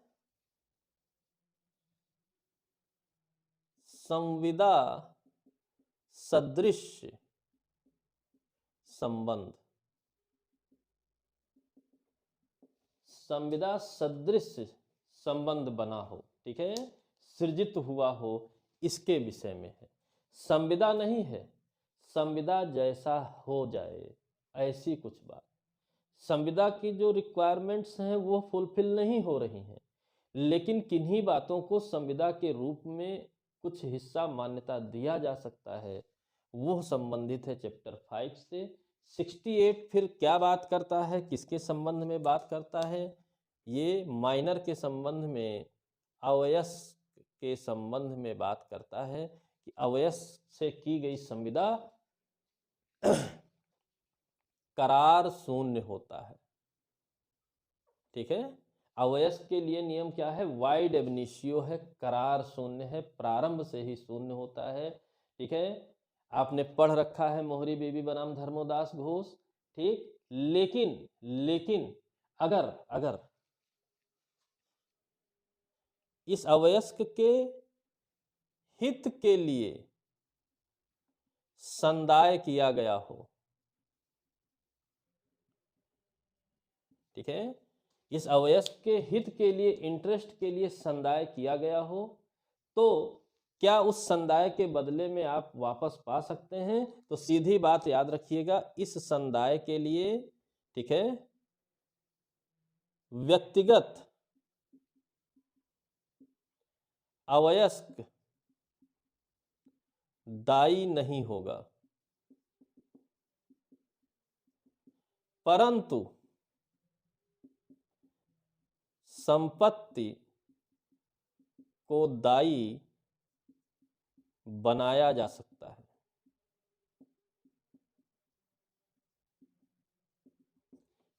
संविदा सदृश संबंध, संविदा सदृश संबंध बना हो, ठीक है, सृजित हुआ हो, इसके विषय में है। संविदा नहीं है, संविदा जैसा हो जाए ऐसी कुछ बात। संविदा की जो रिक्वायरमेंट्स हैं वो फुलफिल नहीं हो रही हैं, लेकिन किन्हीं बातों को संविदा के रूप में कुछ हिस्सा मान्यता दिया जा सकता है, वो संबंधित है चैप्टर 5 से। 68 फिर क्या बात करता है, किसके संबंध में बात करता है? ये माइनर के संबंध में, अवयस्क के संबंध में बात करता है कि अवयस्क से की गई संविदा करार शून्य होता है, ठीक है। अवयस्क के लिए नियम क्या है? वाइड एबनिशियो है, करार शून्य है, प्रारंभ से ही शून्य होता है, ठीक है। आपने पढ़ रखा है मोहरी बीबी बनाम धर्मोदास घोष, ठीक। लेकिन अगर अगर इस अवयस्क के हित के लिए संदाय किया गया हो, ठीक है, इस अवयस्क के हित के लिए, इंटरेस्ट के लिए संदाय किया गया हो, तो क्या उस संदाय के बदले में आप वापस पा सकते हैं? तो सीधी बात याद रखिएगा, इस संदाय के लिए, ठीक है, व्यक्तिगत अवयस्क दायी नहीं होगा, परंतु संपत्ति को दायी बनाया जा सकता है,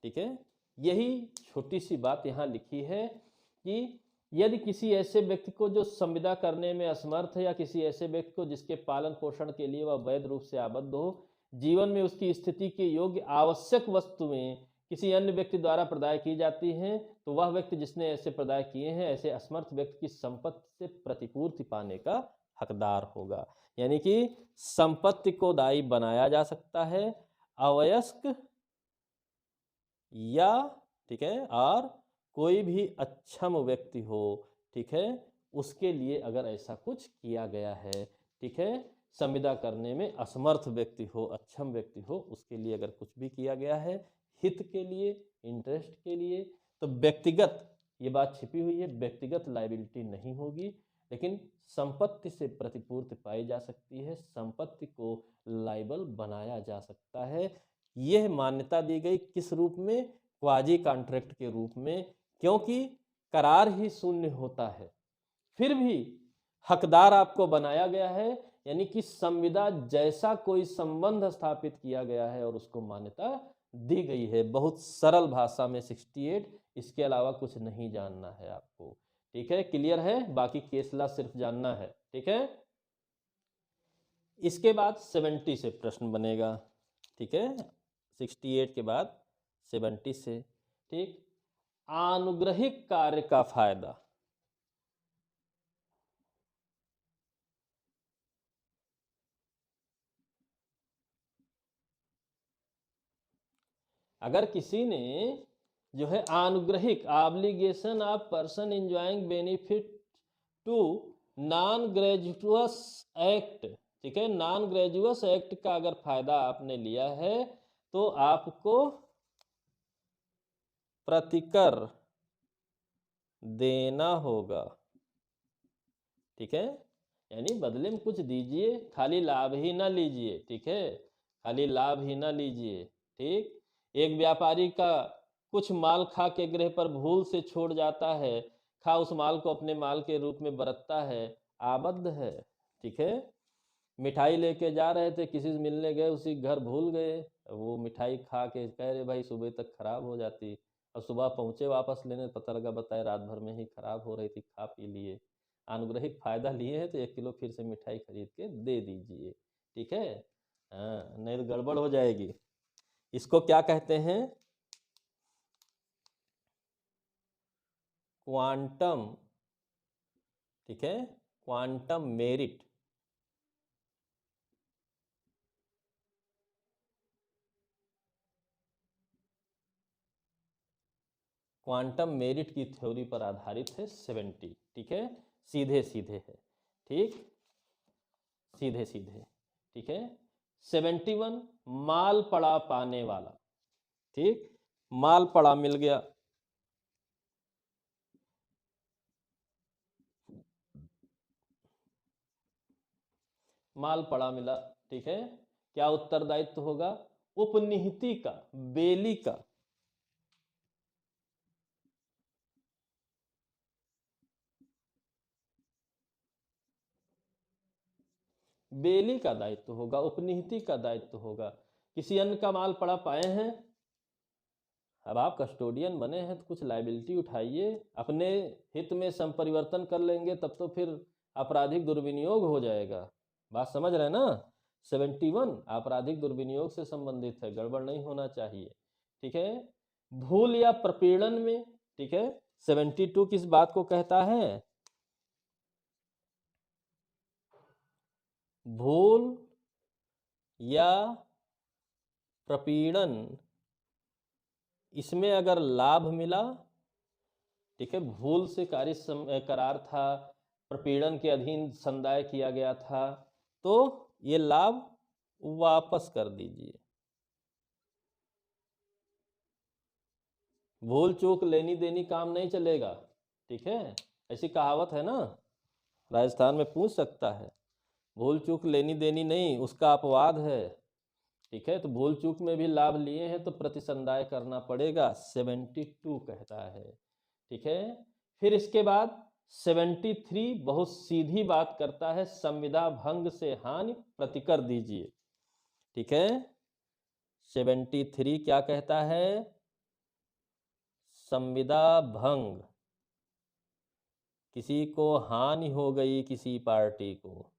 ठीक है। यही छोटी सी बात यहां लिखी है कि यदि किसी ऐसे व्यक्ति को जो संविदा करने में असमर्थ है, या किसी ऐसे व्यक्ति को जिसके पालन पोषण के लिए वह वैध रूप से आबद्ध हो, जीवन में उसकी स्थिति के योग्य आवश्यक वस्तुएं किसी अन्य व्यक्ति द्वारा प्रदाय की जाती हैं, तो वह व्यक्ति जिसने ऐसे प्रदाय किए हैं, ऐसे असमर्थ व्यक्ति की संपत्ति से प्रतिपूर्ति पाने का हकदार होगा। यानी कि संपत्ति को दायी बनाया जा सकता है अवयस्क या, ठीक है, और कोई भी अक्षम व्यक्ति हो, ठीक है, उसके लिए अगर ऐसा कुछ किया गया है, ठीक है, संविदा करने में असमर्थ व्यक्ति हो, अक्षम व्यक्ति हो, उसके लिए अगर कुछ भी किया गया है हित के लिए, इंटरेस्ट के लिए, तो व्यक्तिगत, ये बात छिपी हुई है, व्यक्तिगत लायबिलिटी नहीं होगी, लेकिन संपत्ति से प्रतिपूर्ति पाई जा सकती है, संपत्ति को लायबल बनाया जा सकता है। यह मान्यता दी गई किस रूप में? क्वाजी कॉन्ट्रैक्ट के रूप में, क्योंकि करार ही शून्य होता है, फिर भी हकदार आपको बनाया गया है, यानी कि संविदा जैसा कोई संबंध स्थापित किया गया है और उसको मान्यता दी गई है। बहुत सरल भाषा में 68, इसके अलावा कुछ नहीं जानना है आपको। ठीक है, क्लियर है? बाकी केस लॉ सिर्फ जानना है। ठीक है, इसके बाद 70 से प्रश्न बनेगा। ठीक है, 68 के बाद 70 से। ठीक, आनुग्रहिक कार्य का फायदा। अगर किसी ने जो है आनुग्रहिक, obligation of person enjoying benefit to non gratuitous act, ठीक है, नॉन ग्रेजुअस एक्ट का अगर फायदा आपने लिया है तो आपको प्रतिकर देना होगा। ठीक है, यानी बदले में कुछ दीजिए, खाली लाभ ही ना लीजिए। ठीक है, खाली लाभ ही ना लीजिए। ठीक, एक व्यापारी का कुछ माल खा के गृह पर भूल से छोड़ जाता है, खा उस माल को अपने माल के रूप में बरतता है, आबद्ध है। ठीक है, मिठाई लेके जा रहे थे, किसी से मिलने गए, उसी घर भूल गए, वो मिठाई खा के कह रहे भाई सुबह तक खराब हो जाती, और सुबह पहुंचे वापस लेने, पता लगा बताए रात भर में ही खराब हो रही थी, खा पी लिए। अनुग्रहिक फायदा लिए हैं तो 1 किलो फिर से मिठाई खरीद के दे दीजिए। ठीक है, हाँ, नहीं तो गड़बड़ हो जाएगी। इसको क्या कहते हैं? क्वांटम। ठीक है, क्वांटम मेरिट। क्वांटम मेरिट की थ्योरी पर आधारित है 70। ठीक है, सीधे सीधे है। ठीक, सीधे सीधे। ठीक है, 71 माल पड़ा पाने वाला। ठीक, माल पड़ा मिल गया, माल पड़ा मिला। ठीक है, क्या उत्तरदायित्व होगा? उपनिहिती का, बेली का। बेली का दायित्व होगा, उपनिहिती का दायित्व होगा। किसी अन्य का माल पड़ा पाए हैं, अब आप कस्टोडियन बने हैं तो कुछ लाइबिलिटी उठाइए, अपने हित में संपरिवर्तन कर लेंगे तब तो फिर आपराधिक दुर्विनियोग हो जाएगा। बात समझ रहे हैं ना? 71 आपराधिक दुर्विनियोग से संबंधित है, गड़बड़ नहीं होना चाहिए। ठीक है, भूल या प्रपीड़न में। ठीक है, 72 किस बात को कहता है? भूल या प्रपीड़न, इसमें अगर लाभ मिला, ठीक है, भूल से करार था, प्रपीड़न के अधीन संदाय किया गया था, तो ये लाभ वापस कर दीजिए। भूल चूक लेनी देनी काम नहीं चलेगा। ठीक है, ऐसी कहावत है ना, राजस्थान में पूछ सकता है। भूल चूक लेनी देनी नहीं, उसका अपवाद है। ठीक है, तो भूल चूक में भी लाभ लिए हैं तो प्रतिसंदाय करना पड़ेगा, 72 कहता है। ठीक है, फिर इसके बाद 73 बहुत सीधी बात करता है, संविदा भंग से हानि प्रतिकर दीजिए। ठीक है, 73 क्या कहता है? संविदा भंग, किसी को हानि हो गई, किसी पार्टी को,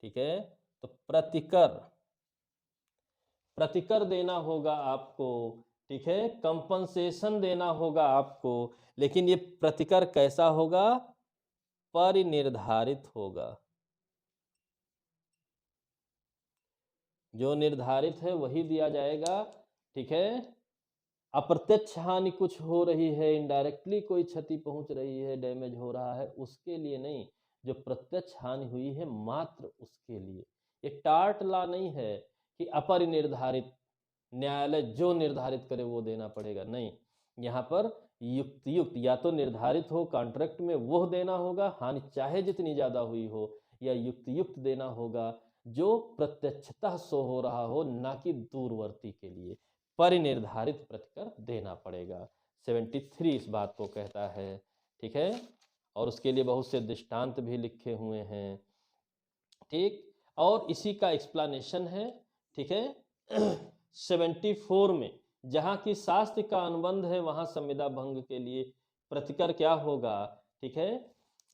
ठीक है, तो प्रतिकर, प्रतिकर देना होगा आपको। ठीक है, कंपनसेशन देना होगा आपको, लेकिन ये प्रतिकर कैसा होगा? परिनिर्धारित होगा। जो निर्धारित है वही दिया जाएगा। ठीक है, अप्रत्यक्ष हानि कुछ हो रही है, इनडायरेक्टली कोई क्षति पहुंच रही है, डैमेज हो रहा है, उसके लिए नहीं, जो प्रत्यक्ष हानि हुई है मात्र उसके लिए। ये टार्ट लॉ नहीं है कि अपरिनिर्धारित, न्यायालय जो निर्धारित करे वो देना पड़ेगा, नहीं। यहाँ पर युक्त युक्त, या तो निर्धारित हो कॉन्ट्रैक्ट में वो देना होगा, हानि चाहे जितनी ज्यादा हुई हो, या युक्त युक्त देना होगा जो प्रत्यक्षतः सो हो रहा हो, ना कि दूरवर्ती के लिए। परिनिर्धारित प्रतिकर देना पड़ेगा, 73 इस बात को कहता है। ठीक है, और उसके लिए बहुत से दृष्टांत भी लिखे हुए हैं, ठीक। और इसी का एक्सप्लेनेशन है, ठीक है 74 में, जहाँ की शास्त्र का अनुबंध है वहाँ संविदा भंग के लिए प्रतिकर क्या होगा, ठीक है।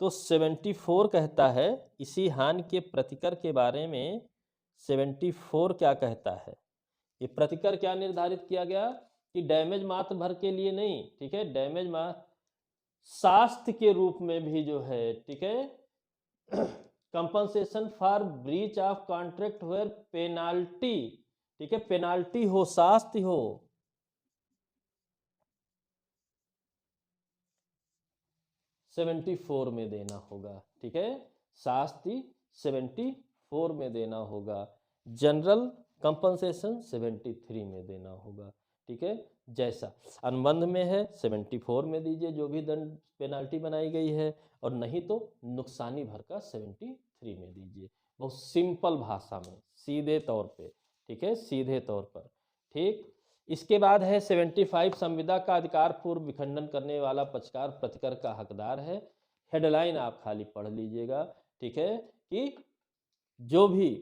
तो 74 कहता है, इसी हानि के प्रतिकर के बारे में 74 क्या कहता है, ये प्रतिकर क्या निर्धारित किया गया कि डैमेज मात्र भर के लिए नहीं, ठीक है, डैमेज मात्र शास्त्र के रूप में भी जो है, ठीक है compensation for breach of contract where penalty, ठीक है, पेनाल्टी हो, शास्ति हो, सेवेंटी फोर में देना होगा, ठीक है, शास्ति 74 में देना होगा, जनरल कंपनसेशन 73 में देना होगा, ठीक है। जैसा अनुबंध में है 74 में दीजिए जो भी दंड पेनाल्टी बनाई गई है, और नहीं तो नुकसानी भर का 73 में दीजिए, बहुत सिंपल भाषा में, सीधे तौर पे, ठीक है, सीधे तौर पर, ठीक। इसके बाद है 75 संविदा का अधिकार पूर्व विखंडन करने वाला पक्षकार प्रतिकर का हकदार है। हेडलाइन आप खाली पढ़ लीजिएगा, ठीक है, कि जो भी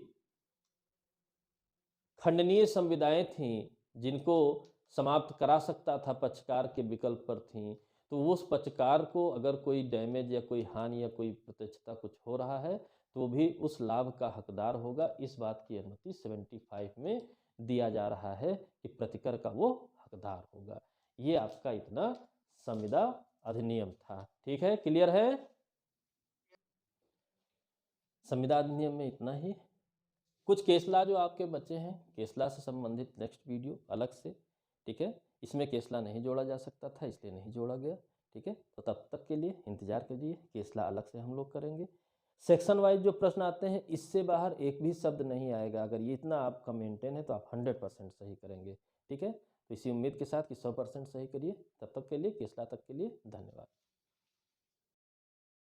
खंडनीय संविदाएं थीं जिनको समाप्त करा सकता था पक्षकार के विकल्प पर थीं, तो उस पक्षकार को अगर कोई डैमेज या कोई हानि या कोई प्रत्यक्षता कुछ हो रहा है तो वो भी उस लाभ का हकदार होगा। इस बात की अनुमति 75 में दिया जा रहा है कि प्रतिकर का वो हकदार होगा। ये आपका इतना संविदा अधिनियम था, ठीक है, क्लियर है। संविदा अधिनियम में इतना ही। कुछ केसला जो आपके बचे हैं, केसला से संबंधित नेक्स्ट वीडियो अलग से, ठीक है, इसमें केसला नहीं जोड़ा जा सकता था इसलिए नहीं जोड़ा गया, ठीक है। तो तब तक के लिए इंतजार कीजिए, केसला अलग से हम लोग करेंगे। सेक्शन वाइज जो प्रश्न आते हैं इससे बाहर एक भी शब्द नहीं आएगा, अगर ये इतना आपका मेंटेन है तो आप 100% सही करेंगे, ठीक है। तो इसी उम्मीद के साथ कि 100% सही करिए। तब तक के लिए, केसला तक के लिए धन्यवाद।